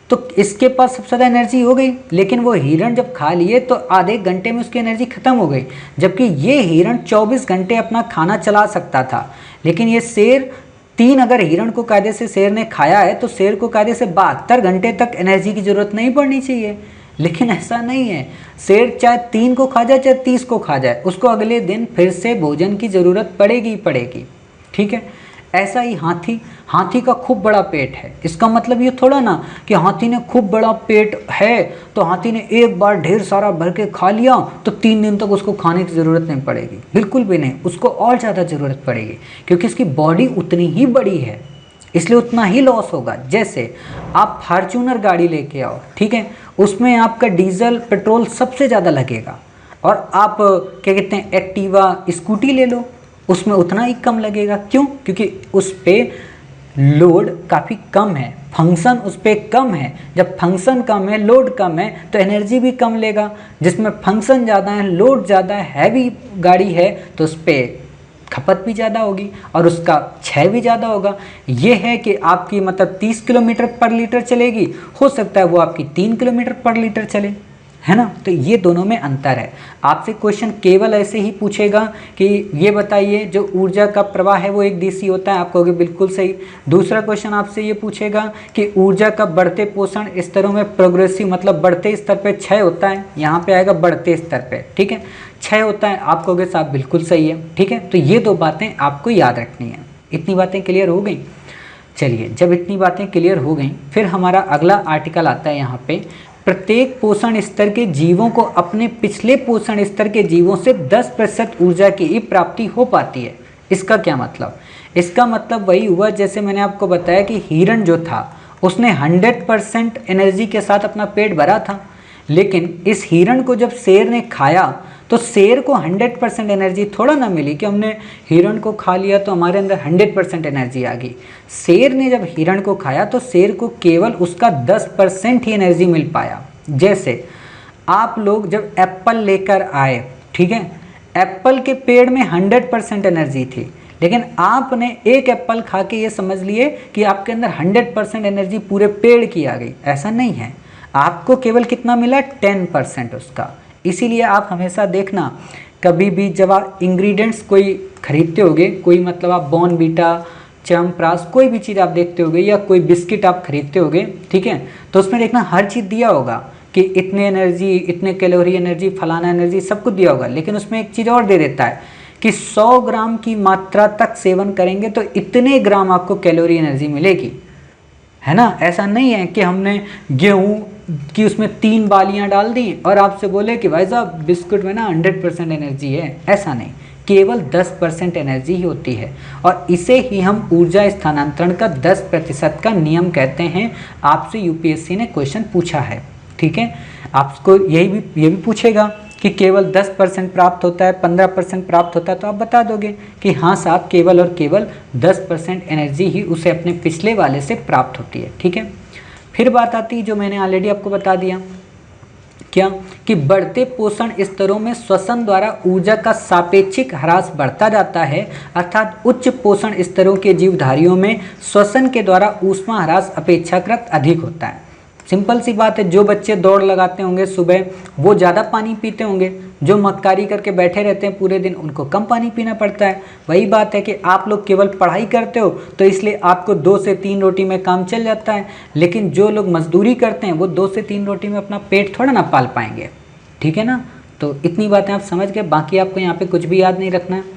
तो इसके पास सबसे ज़्यादा एनर्जी हो गई, लेकिन वो हिरण जब खा लिए तो आधे घंटे में उसकी एनर्जी ख़त्म हो गई, जबकि ये हिरण 24 घंटे अपना खाना चला सकता था। लेकिन ये शेर 3 अगर हिरण को कायदे से शेर ने खाया है तो शेर को कायदे से 72 घंटे तक एनर्जी की ज़रूरत नहीं पड़नी चाहिए। लेकिन ऐसा नहीं है, शेर चाहे 3 को खा जाए चाहे 30 को खा जाए, उसको अगले दिन फिर से भोजन की ज़रूरत पड़ेगी ही पड़ेगी, ठीक है। ऐसा ही हाथी का खूब बड़ा पेट है। इसका मतलब ये थोड़ा ना कि हाथी ने खूब बड़ा पेट है तो हाथी ने एक बार ढेर सारा भर के खा लिया तो 3 दिन तक उसको खाने की ज़रूरत नहीं पड़ेगी, बिल्कुल भी नहीं, उसको और ज़्यादा ज़रूरत पड़ेगी क्योंकि इसकी बॉडी उतनी ही बड़ी है, इसलिए उतना ही लॉस होगा। जैसे आप फॉर्च्यूनर गाड़ी लेके आओ, ठीक है, उसमें आपका डीजल पेट्रोल सबसे ज़्यादा लगेगा, और आप क्या कहते हैं एक्टिवा स्कूटी ले लो, उसमें उतना ही कम लगेगा। क्यों? क्योंकि उस पर लोड काफ़ी कम है, फंक्शन उस पर कम है। जब फंक्शन कम है, लोड कम है, तो एनर्जी भी कम लेगा। जिसमें फंक्शन ज़्यादा है, लोड ज़्यादा है, हैवी गाड़ी है, तो उस पर खपत भी ज़्यादा होगी और उसका क्षय भी ज़्यादा होगा। ये है कि आपकी मतलब 30 किलोमीटर पर लीटर चलेगी, हो सकता है वो आपकी 3 किलोमीटर पर लीटर चले, है ना। तो ये दोनों में अंतर है। आपसे क्वेश्चन केवल ऐसे ही पूछेगा कि ये बताइए जो ऊर्जा का प्रवाह है वो एक दिशी होता है, आप कहोगे बिल्कुल सही। दूसरा क्वेश्चन आपसे ये पूछेगा कि ऊर्जा का बढ़ते पोषण स्तरों में प्रोग्रेसिव मतलब बढ़ते स्तर पे क्षय होता है, यहाँ पे आएगा बढ़ते स्तर पे, ठीक है, क्षय होता है, आप कहोगे साहब बिल्कुल सही है, ठीक है। तो ये 2 बातें आपको याद रखनी है। इतनी बातें क्लियर हो गई। चलिए, जब इतनी बातें क्लियर हो गई फिर हमारा अगला आर्टिकल आता है यहाँ पे, प्रत्येक पोषण स्तर के जीवों को अपने पिछले पोषण स्तर के जीवों से 10% ऊर्जा की ही प्राप्ति हो पाती है। इसका क्या मतलब? इसका मतलब वही हुआ जैसे मैंने आपको बताया कि हिरण जो था उसने 100% एनर्जी के साथ अपना पेट भरा था, लेकिन इस हिरण को जब शेर ने खाया तो शेर को 100% एनर्जी थोड़ा ना मिली कि हमने हिरण को खा लिया तो हमारे अंदर 100% एनर्जी आ गई। शेर ने जब हिरण को खाया तो शेर को केवल उसका 10% ही एनर्जी मिल पाया। जैसे आप लोग जब एप्पल लेकर आए, ठीक है, एप्पल के पेड़ में 100% एनर्जी थी, लेकिन आपने एक एप्पल खा के ये समझ लिए कि आपके अंदर 100% एनर्जी पूरे पेड़ की आ गई। ऐसा नहीं है, आपको केवल कितना मिला? 10% उसका। इसीलिए आप हमेशा देखना, कभी भी जब आप इंग्रेडिएंट्स कोई खरीदते होगे, कोई मतलब आप बॉर्नवीटा, च्यवनप्राश, कोई भी चीज़ आप देखते होगे या कोई बिस्किट आप खरीदते होगे, ठीक है, तो उसमें देखना हर चीज़ दिया होगा कि इतने एनर्जी, इतने कैलोरी एनर्जी, फलाना एनर्जी, सब कुछ दिया होगा। लेकिन उसमें एक चीज़ और दे देता है कि 100 ग्राम की मात्रा तक सेवन करेंगे तो इतने ग्राम आपको कैलोरी एनर्जी मिलेगी, है ना। ऐसा नहीं है कि हमने गेहूँ कि उसमें 3 बालियां डाल दी और आपसे बोले कि भाई साहब बिस्कुट में ना 100% एनर्जी है। ऐसा नहीं, केवल 10% एनर्जी ही होती है, और इसे ही हम ऊर्जा स्थानांतरण का 10% का नियम कहते हैं। आपसे यूपीएससी ने क्वेश्चन पूछा है, ठीक है, आपको ये भी पूछेगा कि केवल 10% प्राप्त होता है, 15% प्राप्त होता है, तो आप बता दोगे कि हाँ साहब केवल और केवल 10% एनर्जी ही उसे अपने पिछले वाले से प्राप्त होती है, ठीक है। फिर बात आती है जो मैंने ऑलरेडी आपको बता दिया, क्या कि बढ़ते पोषण स्तरों में श्वसन द्वारा ऊर्जा का सापेक्षिक ह्रास बढ़ता जाता है, अर्थात उच्च पोषण स्तरों के जीवधारियों में श्वसन के द्वारा ऊष्मा ह्रास अपेक्षाकृत अधिक होता है। सिंपल सी बात है, जो बच्चे दौड़ लगाते होंगे सुबह वो ज़्यादा पानी पीते होंगे, जो मक्कारी करके बैठे रहते हैं पूरे दिन उनको कम पानी पीना पड़ता है। वही बात है कि आप लोग केवल पढ़ाई करते हो तो इसलिए आपको 2 से 3 रोटी में काम चल जाता है, लेकिन जो लोग मजदूरी करते हैं वो 2 से 3 रोटी में अपना पेट थोड़ा ना पाल पाएंगे, ठीक है ना। तो इतनी बातें आप समझ गए, बाकी आपको यहाँ पे कुछ भी याद नहीं रखना है।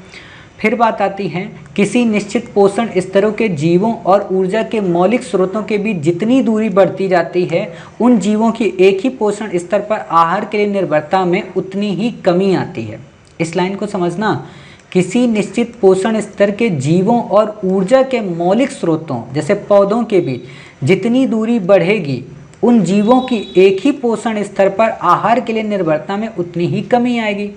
फिर बात आती है, किसी निश्चित पोषण स्तरों के जीवों और ऊर्जा के मौलिक स्रोतों के बीच जितनी दूरी बढ़ती जाती है, उन जीवों की एक ही पोषण स्तर पर आहार के लिए निर्भरता में उतनी ही कमी आती है। इस लाइन को समझना, किसी निश्चित पोषण स्तर के जीवों और ऊर्जा के मौलिक स्रोतों जैसे पौधों के बीच जितनी दूरी बढ़ेगी, उन जीवों की एक ही पोषण स्तर पर आहार के लिए निर्भरता में उतनी ही कमी आएगी।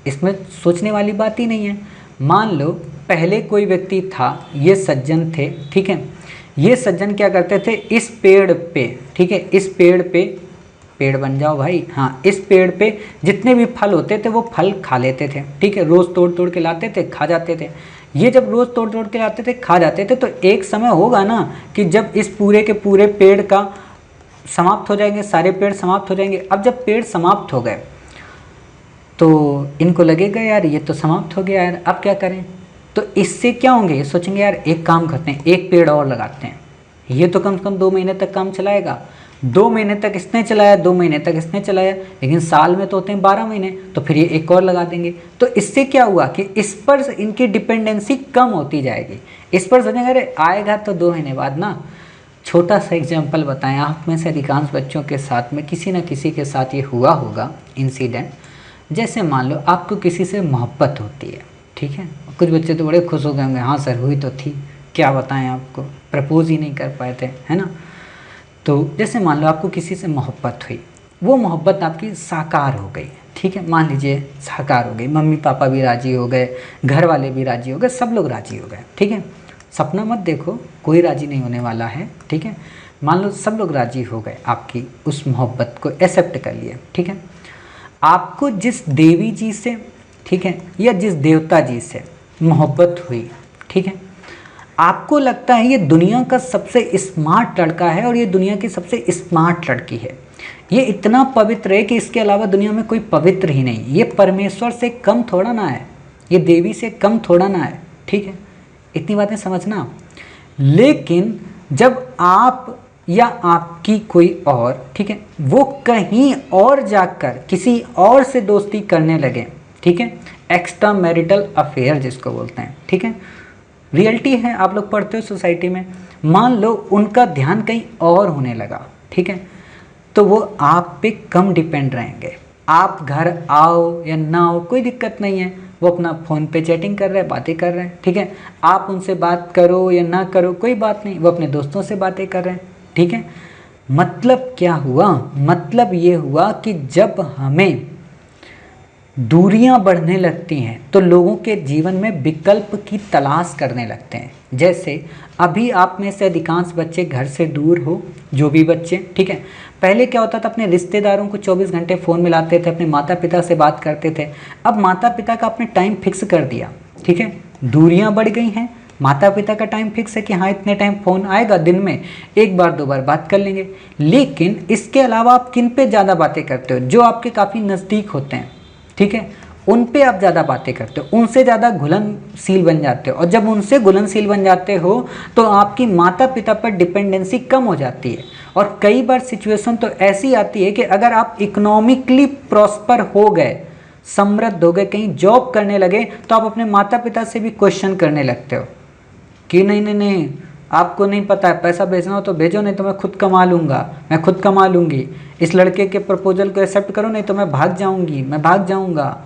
इसमें सोचने वाली बात ही नहीं है। मान लो पहले कोई व्यक्ति था, ये सज्जन थे, ठीक है। ये सज्जन क्या करते थे, इस पेड़ पे, ठीक है, इस पेड़ पे, पेड़ बन जाओ भाई, हाँ, इस पेड़ पे जितने भी फल होते थे वो फल खा लेते थे, ठीक है। रोज़ तोड़ तोड़ के लाते थे, खा जाते थे। ये जब रोज़ तोड़ तोड़ के लाते थे, खा जाते थे, तो एक समय होगा ना कि जब इस पूरे के पूरे पेड़ का समाप्त हो जाएंगे, सारे पेड़ समाप्त हो जाएंगे। अब जब पेड़ समाप्त हो गए तो इनको लगेगा यार ये तो समाप्त हो गया यार, अब क्या करें। तो इससे क्या होंगे, ये सोचेंगे यार एक काम करते हैं, एक पेड़ और लगाते हैं। ये तो कम से कम 2 महीने तक काम चलाएगा। 2 महीने तक इसने चलाया, 2 महीने तक इसने चलाया, लेकिन साल में तो होते हैं 12 महीने, तो फिर ये एक और लगा देंगे। तो इससे क्या हुआ कि इस पर इनकी डिपेंडेंसी कम होती जाएगी। इस पर सोचेंगे अरे आएगा तो 2 महीने बाद ना। छोटा सा एग्जाम्पल बताएं, आप में से अधिकांश बच्चों के साथ में किसी न किसी के साथ ये हुआ होगा इंसिडेंट। जैसे मान लो आपको किसी से मोहब्बत होती है, ठीक है। कुछ बच्चे तो बड़े खुश हो गए होंगे, हाँ सर हुई तो थी, क्या बताएं आपको, प्रपोज ही नहीं कर पाए थे, है ना। तो जैसे मान लो आपको किसी से मोहब्बत हुई, वो मोहब्बत आपकी साकार हो गई, ठीक है। मान लीजिए साकार हो गई, मम्मी पापा भी राज़ी हो गए, घर वाले भी राज़ी हो गए, सब लोग राज़ी हो गए, ठीक है। सपना मत देखो, कोई राज़ी नहीं होने वाला है, ठीक है। मान लो सब लोग राज़ी हो गए, आपकी उस मोहब्बत को एक्सेप्ट कर लिए, ठीक है। आपको जिस देवी जी से, ठीक है, या जिस देवता जी से मोहब्बत हुई, ठीक है, आपको लगता है ये दुनिया का सबसे स्मार्ट लड़का है और ये दुनिया की सबसे स्मार्ट लड़की है, ये इतना पवित्र है कि इसके अलावा दुनिया में कोई पवित्र ही नहीं, ये परमेश्वर से कम थोड़ा ना है, ये देवी से कम थोड़ा ना है, ठीक है। इतनी बातें समझना। लेकिन जब आप या आपकी कोई और, ठीक है, वो कहीं और जाकर किसी और से दोस्ती करने लगे, ठीक है, एक्स्ट्रा मैरिटल अफेयर जिसको बोलते हैं, ठीक है, रियलिटी है, आप लोग पढ़ते हो सोसाइटी में। मान लो उनका ध्यान कहीं और होने लगा, ठीक है, तो वो आप पे कम डिपेंड रहेंगे। आप घर आओ या ना आओ कोई दिक्कत नहीं है, वो अपना फ़ोन पे चैटिंग कर रहे हैं, बातें कर रहे हैं, ठीक है। आप उनसे बात करो या ना करो कोई बात नहीं, वो अपने दोस्तों से बातें कर रहे हैं, ठीक है। मतलब क्या हुआ, मतलब ये हुआ कि जब हमें दूरियां बढ़ने लगती हैं तो लोगों के जीवन में विकल्प की तलाश करने लगते हैं। जैसे अभी आप में से अधिकांश बच्चे घर से दूर हो, जो भी बच्चे, ठीक है। पहले क्या होता था, अपने रिश्तेदारों को 24 घंटे फ़ोन मिलाते थे, अपने माता पिता से बात करते थे। अब माता पिता का आपने टाइम फिक्स कर दिया, ठीक है, दूरियां बढ़ गई हैं, माता पिता का टाइम फिक्स है कि हाँ इतने टाइम फ़ोन आएगा, दिन में 1 बार 2 बार बात कर लेंगे। लेकिन इसके अलावा आप किन पे ज़्यादा बातें करते हो, जो आपके काफ़ी नज़दीक होते हैं, ठीक है, उन पे आप ज़्यादा बातें करते हो, उनसे ज़्यादा घुलनशील बन जाते हो। और जब उनसे घुलनशील बन जाते हो तो आपकी माता पिता पर डिपेंडेंसी कम हो जाती है। और कई बार सिचुएशन तो ऐसी आती है कि अगर आप इकोनॉमिकली प्रॉस्पर हो गए, समृद्ध हो गए, कहीं जॉब करने लगे, तो आप अपने माता पिता से भी क्वेश्चन करने लगते हो कि नहीं नहीं नहीं, आपको नहीं पता है, पैसा भेजना हो तो भेजो, नहीं तो मैं खुद कमा लूँगा, मैं खुद कमा लूँगी। इस लड़के के प्रपोजल को एक्सेप्ट करो, नहीं तो मैं भाग जाऊँगी, मैं भाग जाऊँगा,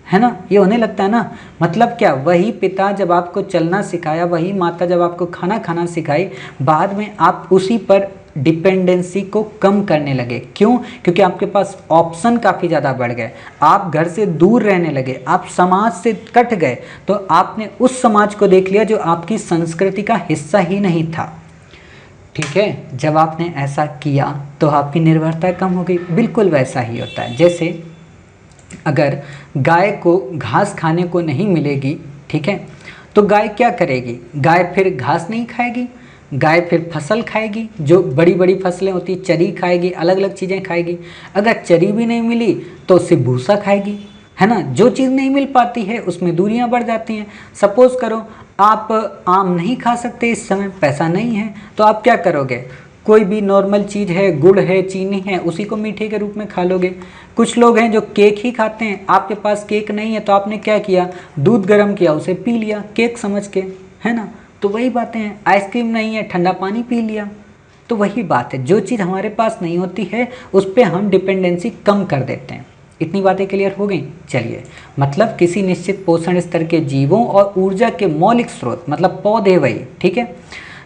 है ना। ये होने लगता है ना। मतलब क्या, वही पिता जब आपको चलना सिखाया, वही माता जब आपको खाना खाना सिखाई, बाद में आप उसी पर डिपेंडेंसी को कम करने लगे। क्यों? क्योंकि आपके पास ऑप्शन काफ़ी ज़्यादा बढ़ गए, आप घर से दूर रहने लगे, आप समाज से कट गए, तो आपने उस समाज को देख लिया जो आपकी संस्कृति का हिस्सा ही नहीं था, ठीक है। जब आपने ऐसा किया तो आपकी निर्भरता कम हो गई। बिल्कुल वैसा ही होता है, जैसे अगर गाय को घास खाने को नहीं मिलेगी, ठीक है, तो गाय क्या करेगी, गाय फिर घास नहीं खाएगी, गाय फिर फसल खाएगी, जो बड़ी बड़ी फसलें होती, चरी खाएगी, अलग अलग चीज़ें खाएगी। अगर चरी भी नहीं मिली तो सिर्फ भूसा खाएगी, है ना। जो चीज़ नहीं मिल पाती है उसमें दूरियां बढ़ जाती हैं। सपोज़ करो आप आम नहीं खा सकते, इस समय पैसा नहीं है, तो आप क्या करोगे, कोई भी नॉर्मल चीज़ है, गुड़ है, चीनी है, उसी को मीठे के रूप में खा लोगे। कुछ लोग हैं जो केक ही खाते हैं, आपके पास केक नहीं है तो आपने क्या किया, दूध गर्म किया, उसे पी लिया केक समझ के, है ना। तो वही बातें हैं, आइसक्रीम नहीं है, ठंडा पानी पी लिया। तो वही बात है, जो चीज़ हमारे पास नहीं होती है उस पर हम डिपेंडेंसी कम कर देते हैं। इतनी बातें क्लियर हो गई। चलिए, मतलब किसी निश्चित पोषण स्तर के जीवों और ऊर्जा के मौलिक स्रोत, मतलब पौधे वही, ठीक है।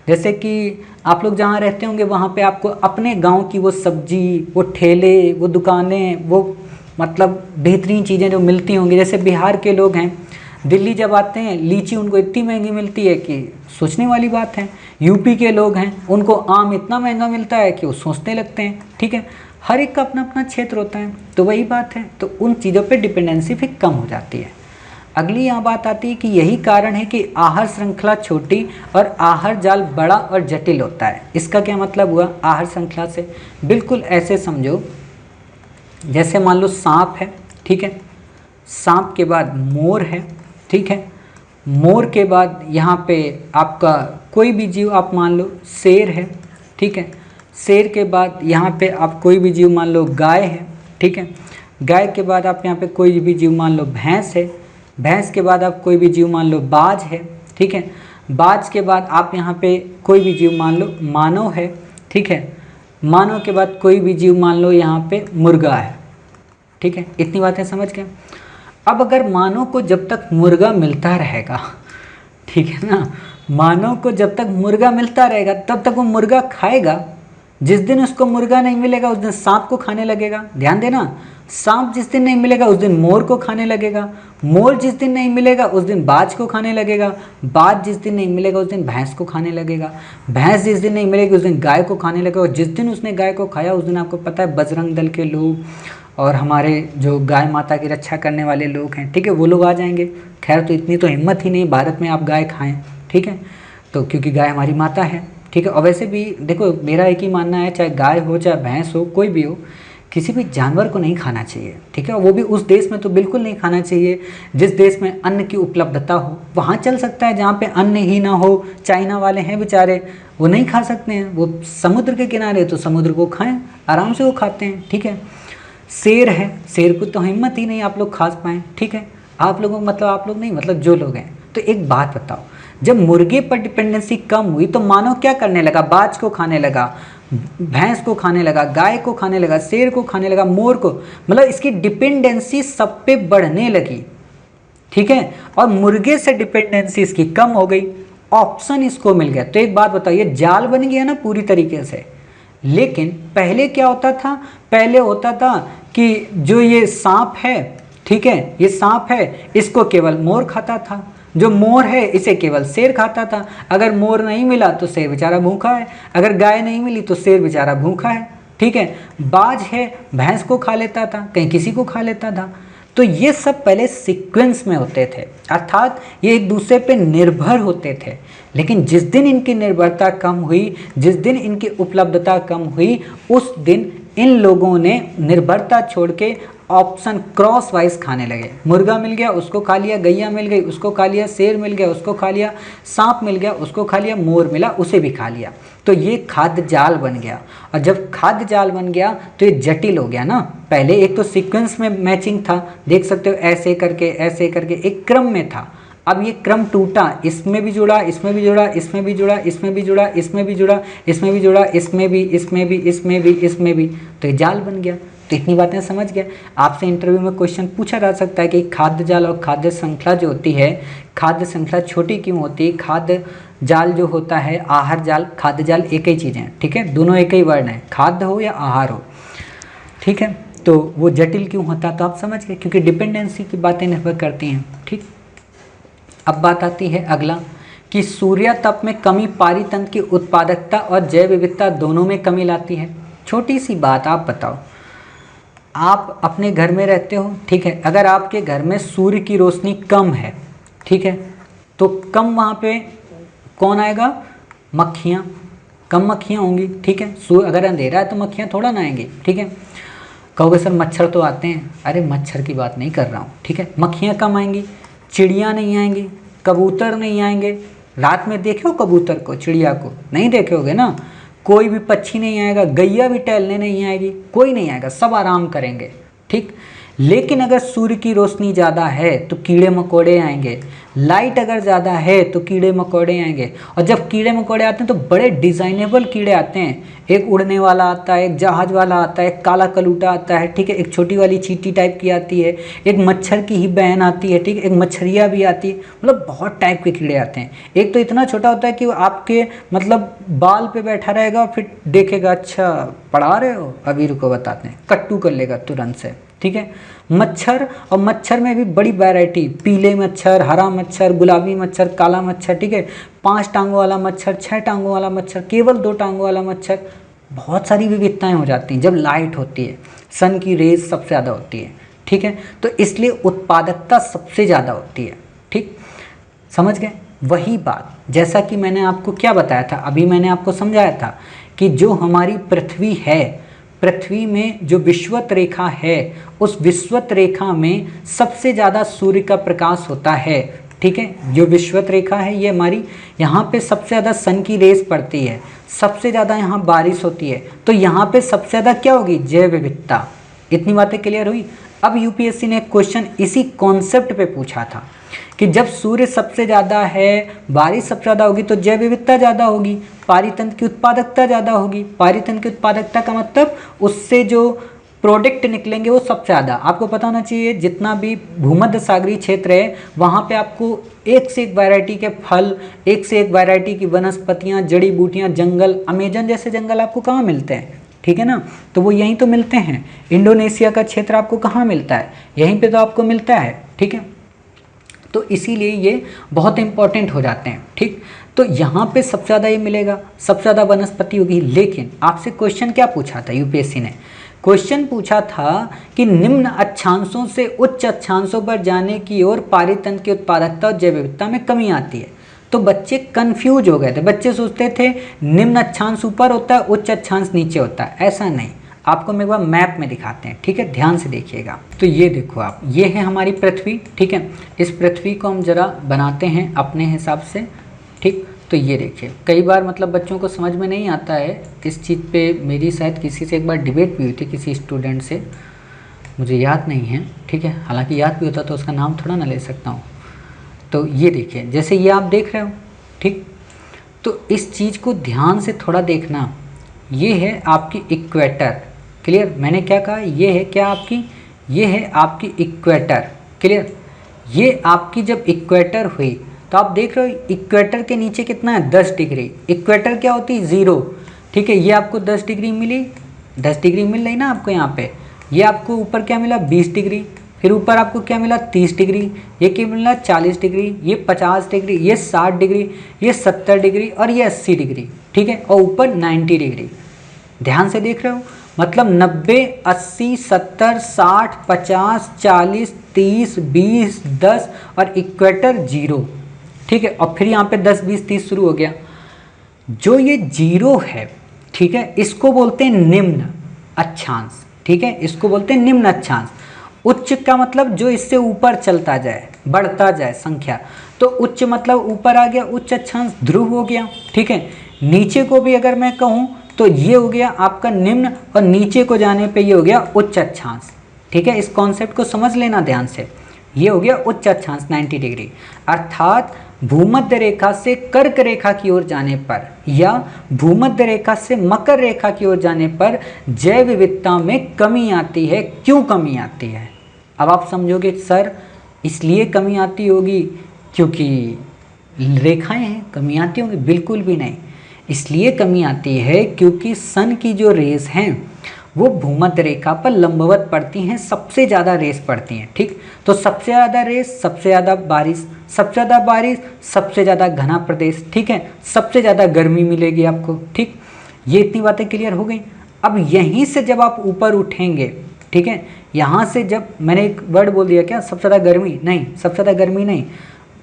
जैसे कि आप लोग जहाँ रहते होंगे वहाँ पे आपको अपने गांव की वो सब्जी, वो ठेले, वो दुकानें, वो मतलब बेहतरीन चीज़ें जो मिलती होंगी। जैसे बिहार के लोग हैं, दिल्ली जब आते हैं लीची उनको इतनी महंगी मिलती है कि सोचने वाली बात है। यूपी के लोग हैं, उनको आम इतना महंगा मिलता है कि वो सोचने लगते हैं। ठीक है, हर एक का अपना अपना क्षेत्र होता है, तो वही बात है, तो उन चीज़ों पे डिपेंडेंसी फिर कम हो जाती है। अगली यहाँ बात आती है कि यही कारण है कि आहार श्रृंखला छोटी और आहार जाल बड़ा और जटिल होता है। इसका क्या मतलब हुआ आहार श्रृंखला से? बिल्कुल ऐसे समझो, जैसे मान लो सांप है, ठीक है, सांप के बाद मोर है, ठीक है, मोर के बाद यहाँ पे आपका कोई भी जीव आप मान लो शेर है, ठीक है, शेर के बाद यहाँ पे आप कोई भी जीव मान लो गाय है, ठीक है, गाय के बाद आप यहाँ पे कोई भी जीव मान लो भैंस है, भैंस के बाद आप कोई भी जीव मान लो बाज है, ठीक है, बाज के बाद आप यहाँ पे कोई भी जीव मान लो मानव है, ठीक है, मानव के बाद कोई भी जीव मान लो यहाँ पे मुर्गा है। ठीक है, इतनी बातें समझ गए। अब अगर मानव को जब तक मुर्गा मिलता रहेगा, ठीक है ना, मानव को जब तक मुर्गा मिलता रहेगा तब तक वो मुर्गा खाएगा। जिस दिन उसको मुर्गा नहीं मिलेगा उस दिन सांप को खाने लगेगा। ध्यान देना, सांप जिस दिन नहीं मिलेगा उस दिन मोर को खाने लगेगा, मोर जिस दिन नहीं मिलेगा उस दिन बाज को खाने लगेगा, बाज जिस दिन नहीं मिलेगा उस दिन भैंस को खाने लगेगा, भैंस जिस दिन नहीं मिलेगी उस दिन गाय को खाने लगेगा, और जिस दिन उसने गाय को खाया उस दिन आपको पता है बजरंग दल के लोग और हमारे जो गाय माता की रक्षा करने वाले लोग हैं, ठीक है, वो लोग आ जाएंगे। खैर तो इतनी तो हिम्मत ही नहीं भारत में आप गाय खाएं, ठीक है, तो क्योंकि गाय हमारी माता है, ठीक है। और वैसे भी देखो मेरा एक ही मानना है, चाहे गाय हो चाहे भैंस हो कोई भी हो, किसी भी जानवर को नहीं खाना चाहिए, ठीक है। वो भी उस देश में तो बिल्कुल नहीं खाना चाहिए जिस देश में अन्न की उपलब्धता हो। वहाँ चल सकता है जहाँ पे अन्न ही ना हो। चाइना वाले हैं बेचारे, वो नहीं खा सकते हैं, वो समुद्र के किनारे, तो समुद्र को खाएं, आराम से वो खाते हैं, ठीक है। शेर है, शेर को तो हिम्मत ही नहीं आप लोग खा पाएँ, ठीक है। आप लोगों मतलब आप लोग नहीं, मतलब जो लोग हैं। तो एक बात बताओ, जब मुर्गे पर डिपेंडेंसी कम हुई तो मानव क्या करने लगा? बाज को खाने लगा, भैंस को खाने लगा, गाय को खाने लगा, शेर को खाने लगा, मोर को, मतलब इसकी डिपेंडेंसी सब पे बढ़ने लगी, ठीक है। और मुर्गे से डिपेंडेंसी इसकी कम हो गई, ऑप्शन इसको मिल गया। तो एक बात बताओ, ये जाल बन गया ना पूरी तरीके से। लेकिन पहले क्या होता था? पहले होता था कि जो ये सांप है, ठीक है, ये सांप है, इसको केवल मोर खाता था, जो मोर है इसे केवल शेर खाता था। अगर मोर नहीं मिला तो शेर बेचारा भूखा है, अगर गाय नहीं मिली तो शेर बेचारा भूखा है, ठीक है। बाज है, भैंस को खा लेता था, कहीं किसी को खा लेता था। तो ये सब पहले सीक्वेंस में होते थे, अर्थात ये एक दूसरे पे निर्भर होते थे। लेकिन जिस दिन इनकी निर्भरता कम हुई, जिस दिन इनकी उपलब्धता कम हुई, उस दिन इन लोगों ने निर्भरता छोड़ के ऑप्शन क्रॉस वाइज खाने लगे। मुर्गा मिल गया उसको खा लिया, गैया मिल गई उसको खा लिया, शेर मिल गया उसको खा लिया, सांप मिल गया उसको खा लिया, मोर मिला उसे भी खा लिया। तो ये खाद्य जाल बन गया। और जब खाद्य जाल बन गया तो ये जटिल हो गया ना। पहले एक तो सीक्वेंस में मैचिंग था, देख सकते हो, ऐसे करके एक क्रम में था। अब ये क्रम टूटा, इसमें भी जुड़ा, इसमें भी जुड़ा, इसमें भी जुड़ा, इसमें भी जुड़ा, इसमें भी जुड़ा, इसमें भी जुड़ा, इसमें भी, इसमें भी, इसमें भी, इसमें भी, तो ये जाल बन गया। तो इतनी बातें समझ गए। आपसे इंटरव्यू में क्वेश्चन पूछा जा सकता है कि खाद्य जाल और खाद्य श्रृंखला जो होती है, खाद्य श्रृंखला छोटी क्यों होती है? खाद्य जाल जो होता है, आहार जाल, खाद्य जाल एक ही चीज़ है, ठीक है, दोनों एक ही वर्ड है, खाद्य हो या आहार हो, ठीक है। तो वो जटिल क्यों होता, तो आप समझ गए, क्योंकि डिपेंडेंसी की बातें निर्भर करती हैं, ठीक। अब बात आती है अगला कि सूर्य तप में कमी पारितंत्र की उत्पादकता और जैव विविधता दोनों में कमी लाती है। छोटी सी बात, आप बताओ, आप अपने घर में रहते हो, ठीक है, अगर आपके घर में सूर्य की रोशनी कम है, ठीक है, तो कम वहाँ पे कौन आएगा? मक्खियाँ, कम मक्खियाँ होंगी, ठीक है। सूर्य अगर अंधेरा है तो मक्खियाँ थोड़ा ना आएंगी, ठीक है। कहोगे सर मच्छर तो आते हैं, अरे मच्छर की बात नहीं कर रहा हूँ, ठीक है। मक्खियाँ कम आएंगी, चिड़ियाँ नहीं आएंगी, कबूतर नहीं आएंगे। रात में देखे हो कबूतर को, चिड़िया को? नहीं देखे होगे ना। कोई भी पक्षी नहीं आएगा, गैया भी टहलने नहीं आएगी, कोई नहीं आएगा, सब आराम करेंगे, ठीक। लेकिन अगर सूर्य की रोशनी ज़्यादा है तो कीड़े मकोड़े आएंगे, लाइट अगर ज़्यादा है तो कीड़े मकोड़े आएंगे। और जब कीड़े मकोड़े आते हैं तो बड़े डिज़ाइनेबल कीड़े आते हैं। एक उड़ने वाला आता है, एक जहाज वाला आता है, एक काला कलूटा आता है, ठीक है, एक छोटी वाली चींटी टाइप की आती है, एक मच्छर की ही बहन आती है, ठीक है, एक मच्छरिया भी आती है, मतलब बहुत टाइप के कीड़े आते हैं। एक तो इतना छोटा होता है कि वो आपके मतलब बाल पे बैठा रहेगा और फिर देखेगा, अच्छा पढ़ा रहे हो, अभी रुको बताते हैं, कट्टू कर लेगा तुरंत से, ठीक है। मच्छर, और मच्छर में भी बड़ी वैरायटी, पीले मच्छर, हरा मच्छर, गुलाबी मच्छर, काला मच्छर, ठीक है, 5 टांगों वाला मच्छर, 6 टांगों वाला मच्छर, केवल 2 टांगों वाला मच्छर, बहुत सारी विविधताएं हो जाती हैं जब लाइट होती है, सन की रेज सबसे ज़्यादा होती है, ठीक है। तो इसलिए उत्पादकता सबसे ज़्यादा होती है, ठीक, समझ गए। वही बात जैसा कि मैंने आपको क्या बताया था, अभी मैंने आपको समझाया था कि जो हमारी पृथ्वी है, पृथ्वी में जो विषुवत रेखा है, उस विषुवत रेखा में सबसे ज़्यादा सूर्य का प्रकाश होता है, ठीक है। जो विषुवत रेखा है ये हमारी, यहाँ पे सबसे ज़्यादा सन की रेस पड़ती है, सबसे ज़्यादा यहाँ बारिश होती है, तो यहाँ पे सबसे ज़्यादा क्या होगी, जैव विविधता। इतनी बातें क्लियर हुई। अब यूपीएससी ने एक क्वेश्चन इसी कॉन्सेप्ट पे पूछा था कि जब सूर्य सबसे ज़्यादा है, बारिश सबसे ज़्यादा होगी, तो जैव विविधता ज़्यादा होगी, पारितंत्र की उत्पादकता ज़्यादा होगी। पारितंत्र की उत्पादकता का मतलब उससे जो प्रोडक्ट निकलेंगे वो सबसे ज़्यादा। आपको पता होना चाहिए जितना भी भूमध्य सागरीय क्षेत्र है वहाँ पे आपको एक से एक वैरायटी के फल, एक से एक वैरायटी की वनस्पतियाँ, जड़ी बूटियाँ, जंगल, अमेजन जैसे जंगल आपको कहाँ मिलते हैं, ठीक है ना, तो वो यहीं तो मिलते हैं। इंडोनेशिया का क्षेत्र आपको कहाँ मिलता है, यहीं पे तो आपको मिलता है, ठीक है। तो इसीलिए ये बहुत इंपॉर्टेंट हो जाते हैं, ठीक। तो यहाँ पे सबसे ज़्यादा ये मिलेगा, सबसे ज़्यादा वनस्पति होगी। लेकिन आपसे क्वेश्चन क्या पूछा था यूपीएससी ने, क्वेश्चन पूछा था कि निम्न अक्षांशों से उच्च अक्षांशों पर जाने की ओर पारितंत्र की उत्पादकता और जैव विविधता में कमी आती है। तो बच्चे कंफ्यूज हो गए थे, बच्चे सोचते थे निम्न अक्षांश ऊपर होता है, उच्च अक्षांश नीचे होता है। ऐसा नहीं, आपको मैं एक बार मैप में दिखाते हैं, ठीक है, ध्यान से देखिएगा। तो ये देखो आप, ये है हमारी पृथ्वी, ठीक है। इस पृथ्वी को हम जरा बनाते हैं अपने हिसाब से, ठीक। तो ये देखिए, कई बार मतलब बच्चों को समझ में नहीं आता है इस चीज़ पे। मेरी शायद किसी से एक बार डिबेट भी हुई थी, किसी स्टूडेंट से, मुझे याद नहीं है, ठीक है, हालांकि याद भी होता तो उसका नाम थोड़ा ना ले सकता हूँ। तो ये देखिए, जैसे ये आप देख रहे हो, ठीक, तो इस चीज़ को ध्यान से थोड़ा देखना। ये है आपकी इक्वेटर, क्लियर, मैंने क्या कहा, ये है क्या आपकी, ये है आपकी इक्वेटर, क्लियर। ये आपकी जब इक्वेटर हुई तो आप देख रहे हो इक्वेटर के नीचे कितना है, 10 डिग्री। इक्वेटर क्या होती है, 0, ठीक है। ये आपको 10 डिग्री मिली, 10 डिग्री मिल रही ना आपको यहाँ पे। ये आपको ऊपर क्या मिला, 20 डिग्री, फिर ऊपर आपको क्या मिला, 30 डिग्री, ये क्या मिला, 40 डिग्री, ये 50 डिग्री, ये 60 डिग्री, ये 70 डिग्री और ये 80 डिग्री, ठीक है, और ऊपर 90 डिग्री। ध्यान से देख रहे हो, मतलब 90, 80, 70, 60, 50, 40, 30, 20, 10 और इक्वेटर 0, ठीक है। और फिर यहाँ पे 10, 20, 30 शुरू हो गया। जो ये 0 है, ठीक है, इसको बोलते हैं निम्न अक्षांश, ठीक है, इसको बोलते हैं निम्न अक्षांश। उच्च का मतलब जो इससे ऊपर चलता जाए, बढ़ता जाए संख्या, तो उच्च मतलब ऊपर आ गया, उच्च अक्षांश ध्रुव हो गया, ठीक है। नीचे को भी अगर मैं कहूँ तो ये हो गया आपका निम्न, और नीचे को जाने पे ये हो गया उच्च अक्षांश, ठीक है। इस कॉन्सेप्ट को समझ लेना ध्यान से। ये हो गया उच्च अक्षांश 90 डिग्री, अर्थात भूमध्य रेखा से कर्क रेखा की ओर जाने पर या भूमध्य रेखा से मकर रेखा की ओर जाने पर जैव विविधता में कमी आती है। क्यों कमी आती है? अब आप समझोगे सर इसलिए कमी आती होगी क्योंकि रेखाएं हैं, कमी आती होंगी? बिल्कुल भी नहीं। इसलिए कमी आती है क्योंकि सन की जो रेस हैं वो भूमध्य रेखा पर लंबवत पड़ती हैं, सबसे ज़्यादा रेस पड़ती हैं, ठीक। तो सबसे ज़्यादा रेस, सबसे ज़्यादा बारिश, सबसे ज़्यादा बारिश, सबसे ज़्यादा घना प्रदेश, ठीक है, सबसे ज़्यादा गर्मी मिलेगी आपको, ठीक। ये इतनी बातें क्लियर हो गई। अब यहीं से जब आप ऊपर उठेंगे, ठीक है, यहाँ से जब मैंने एक वर्ड बोल दिया क्या, सबसे ज़्यादा गर्मी नहीं, सबसे ज़्यादा गर्मी नहीं,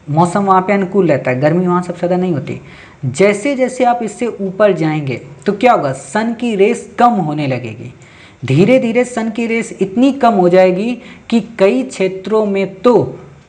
मौसम वहाँ पे अनुकूल रहता है, गर्मी वहाँ सबसे ज़्यादा नहीं होती। जैसे जैसे आप इससे ऊपर जाएंगे तो क्या होगा, सन की रेस कम होने लगेगी। धीरे धीरे सन की रेस इतनी कम हो जाएगी कि कई क्षेत्रों में तो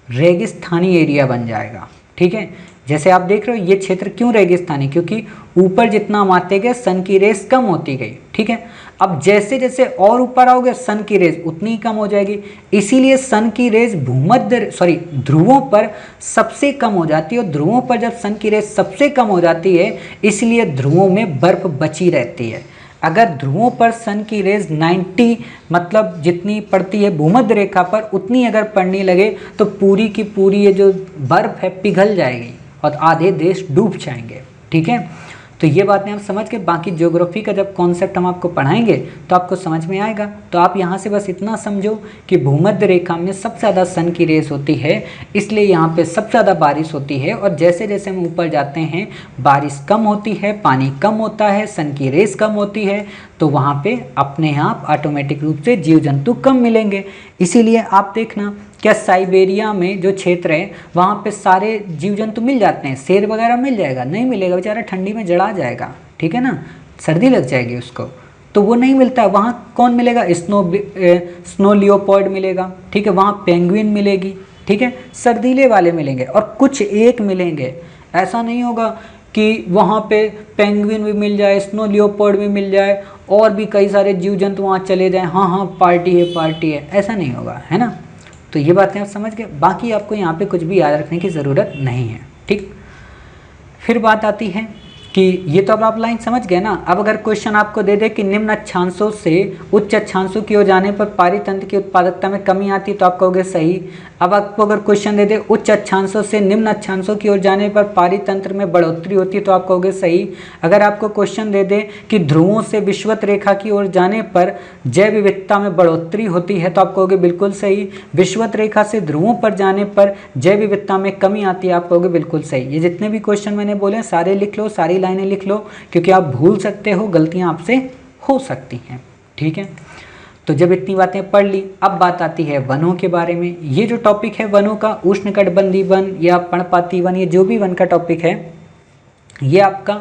रेगिस्तानी एरिया बन जाएगा, ठीक है। जैसे आप देख रहे हो ये क्षेत्र क्यों रेगिस्तानी, क्योंकि ऊपर जितना हम आते गए सन की रेस कम होती गई, ठीक है। अब जैसे जैसे और ऊपर आओगे सन की रेस उतनी कम हो जाएगी, इसीलिए सन की रेस ध्रुवों पर सबसे कम हो जाती है। और ध्रुवों पर जब सन की रेस सबसे कम हो जाती है इसलिए ध्रुवों में बर्फ बची रहती है। अगर ध्रुवों पर सन की रेज 90 मतलब जितनी पड़ती है भूमध्य रेखा पर उतनी अगर पड़ने लगे तो पूरी की पूरी ये जो बर्फ है पिघल जाएगी और आधे देश डूब जाएंगे, ठीक है। तो ये बातें आप समझ के, बाकी ज्योग्राफी का जब कॉन्सेप्ट हम आपको पढ़ाएंगे तो आपको समझ में आएगा। तो आप यहाँ से बस इतना समझो कि भूमध्य रेखा में सबसे ज़्यादा सन की रेस होती है, इसलिए यहाँ पे सबसे ज़्यादा बारिश होती है। और जैसे जैसे हम ऊपर जाते हैं बारिश कम होती है, पानी कम होता है, सन की रेस कम होती है, तो वहाँ पे अपने आप ऑटोमेटिक रूप से जीव जंतु कम मिलेंगे। इसीलिए आप देखना, क्या साइबेरिया में जो क्षेत्र है वहाँ पे सारे जीव जंतु मिल जाते हैं? शेर वगैरह मिल जाएगा? नहीं मिलेगा, बेचारा ठंडी में जला जाएगा, ठीक है ना, सर्दी लग जाएगी उसको, तो वो नहीं मिलता है। वहाँ कौन मिलेगा? स्नो लियोपॉर्ड मिलेगा, ठीक है, वहाँ पेंगुइन मिलेगी, ठीक है, सर्दीले वाले मिलेंगे और कुछ एक मिलेंगे। ऐसा नहीं होगा कि वहाँ पे पेंगुइन भी मिल जाए, स्नो लियोपॉर्ड भी मिल जाए और भी कई सारे जीव जंतु वहाँ चले जाएँ, हाँ हाँ पार्टी है, ऐसा नहीं होगा, है ना। तो ये बातें आप समझ गए, बाकी आपको यहाँ पे कुछ भी याद रखने की ज़रूरत नहीं है, ठीक। फिर बात आती है कि ये तो अब आप लाइन समझ गए ना। अब अगर क्वेश्चन आपको दे दे कि निम्न अक्षांशों से उच्च अक्षांशों की ओर जाने पर पारितंत्र की उत्पादकता में कमी आती है, तो आप कहोगे सही। अब आपको अगर क्वेश्चन दे दे उच्च अक्षांशों से निम्न अक्षांशों की ओर जाने पर पारितंत्र में बढ़ोतरी होती है, तो आप कहोगे सही। अगर आपको क्वेश्चन दे दे कि ध्रुवों से विषुवत रेखा की ओर जाने पर जैव विविधता में बढ़ोतरी होती है, तो आप कहोगे बिल्कुल सही। विषुवत रेखा से ध्रुवों पर जाने पर जैव विविधता में कमी आती है, आप कहोगे बिल्कुल सही। ये जितने भी क्वेश्चन मैंने बोले सारे लिख लो, सारी लाइनें लिख लो, क्योंकि आप भूल सकते हो, गलतियां आपसे हो सकती हैं, ठीक है। तो जब इतनी बातें पढ़ ली, अब बात आती है वनों के बारे में। ये जो टॉपिक है वनों का, उष्णकटिबंधीय वन या पर्णपाती वन, ये जो भी वन का टॉपिक है, ये आपका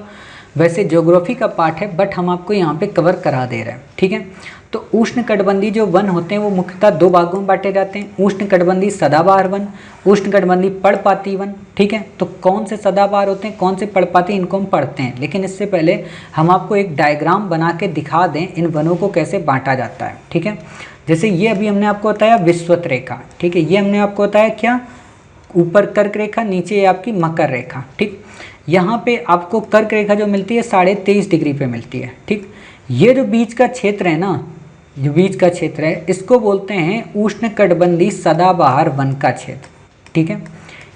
वैसे ज्योग्राफी का पार्ट है, बट हम आपको यहाँ पे कवर करा दे रहे हैं, ठीक है। तो उष्णकटिबंधीय जो वन होते हैं वो मुख्यतः दो भागों में बांटे जाते हैं, उष्णकटिबंधीय सदाबहार वन, उष्णकटिबंधीय पर्णपाती वन, ठीक है। तो कौन से सदाबहार होते हैं, कौन से पर्णपाती, इनको हम पढ़ते हैं, लेकिन इससे पहले हम आपको एक डायग्राम बना के दिखा दें इन वनों को कैसे बांटा जाता है, ठीक है। जैसे ये अभी हमने आपको बताया विषुवत रेखा, ठीक है, ये हमने आपको बताया क्या, ऊपर कर्क रेखा, नीचे आपकी मकर रेखा, ठीक। यहाँ पे आपको कर्क रेखा जो मिलती है 23.5 डिग्री पे मिलती है, ठीक। ये जो बीच का क्षेत्र है ना, जो बीच का क्षेत्र है, इसको बोलते हैं उष्णकटिबंधीय सदाबहार वन का क्षेत्र, ठीक है।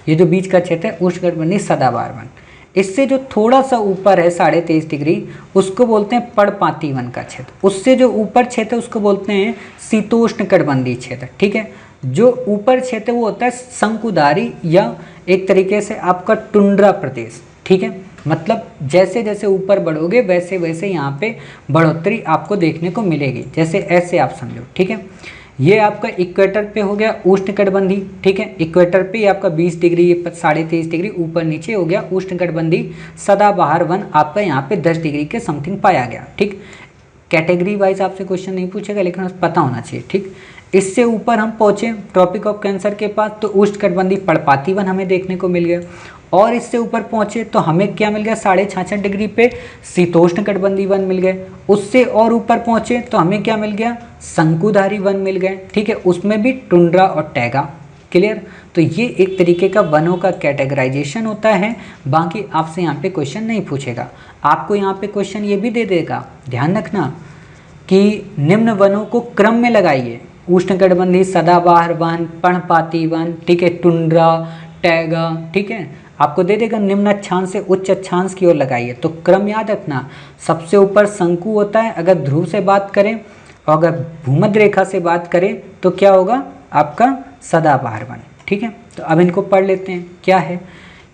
ये जो बीच का क्षेत्र है उष्णकटिबंधीय सदाबहार वन। इससे जो थोड़ा सा ऊपर है 23.5 डिग्री, उसको बोलते हैं पर्णपाती वन का क्षेत्र। उससे जो ऊपर क्षेत्र उसको बोलते हैं शीतोष्णकटिबंधीय क्षेत्र, ठीक है। जो ऊपर क्षेत्र वो होता है शंकुधारी या एक तरीके से आपका टुंड्रा प्रदेश, ठीक है। मतलब जैसे जैसे ऊपर बढ़ोगे वैसे वैसे यहाँ पे बढ़ोतरी आपको देखने को मिलेगी, जैसे ऐसे आप समझो, ठीक है। ये आपका इक्वेटर पे हो गया उष्णकटिबंधीय, ठीक है, इक्वेटर पे आपका 20 डिग्री 23.5 डिग्री ऊपर नीचे हो गया उष्णकटिबंधीय सदाबहार वन, आपका यहाँ पे 10 डिग्री के समथिंग पाया गया, ठीक। कैटेगरी वाइज आपसे क्वेश्चन नहीं पूछेगा, लेकिन पता होना चाहिए, ठीक। इससे ऊपर हम पहुँचे ट्रॉपिक ऑफ कैंसर के पास, तो उष्णकटिबंधीय पर्णपाती वन हमें देखने को मिल गया। और इससे ऊपर पहुँचे तो हमें क्या मिल गया, 66.5 डिग्री पे शीतोष्णकटिबंधीय वन मिल गए। उससे और ऊपर पहुँचे तो हमें क्या मिल गया, शंकुधारी वन मिल गए, ठीक है, उसमें भी टुंड्रा और टैगा, क्लियर। तो ये एक तरीके का वनों का कैटेगराइजेशन होता है। बाकी आपसे यहाँ पे क्वेश्चन नहीं पूछेगा, आपको यहाँ पे क्वेश्चन ये भी दे देगा, ध्यान रखना कि निम्न वनों को क्रम में लगाइए, उष्णकटिबंधीय सदाबहार वन, पर्णपाती वन, ठीक है, टुंड्रा, टैगा, ठीक है, आपको दे देगा निम्न अक्षांश से उच्च अक्षांश की ओर लगाइए। तो क्रम याद रखना, सबसे ऊपर शंकु होता है अगर ध्रुव से बात करें, और अगर भूमध्य रेखा से बात करें तो क्या होगा आपका सदाबहार वन, ठीक है। तो अब इनको पढ़ लेते हैं, क्या है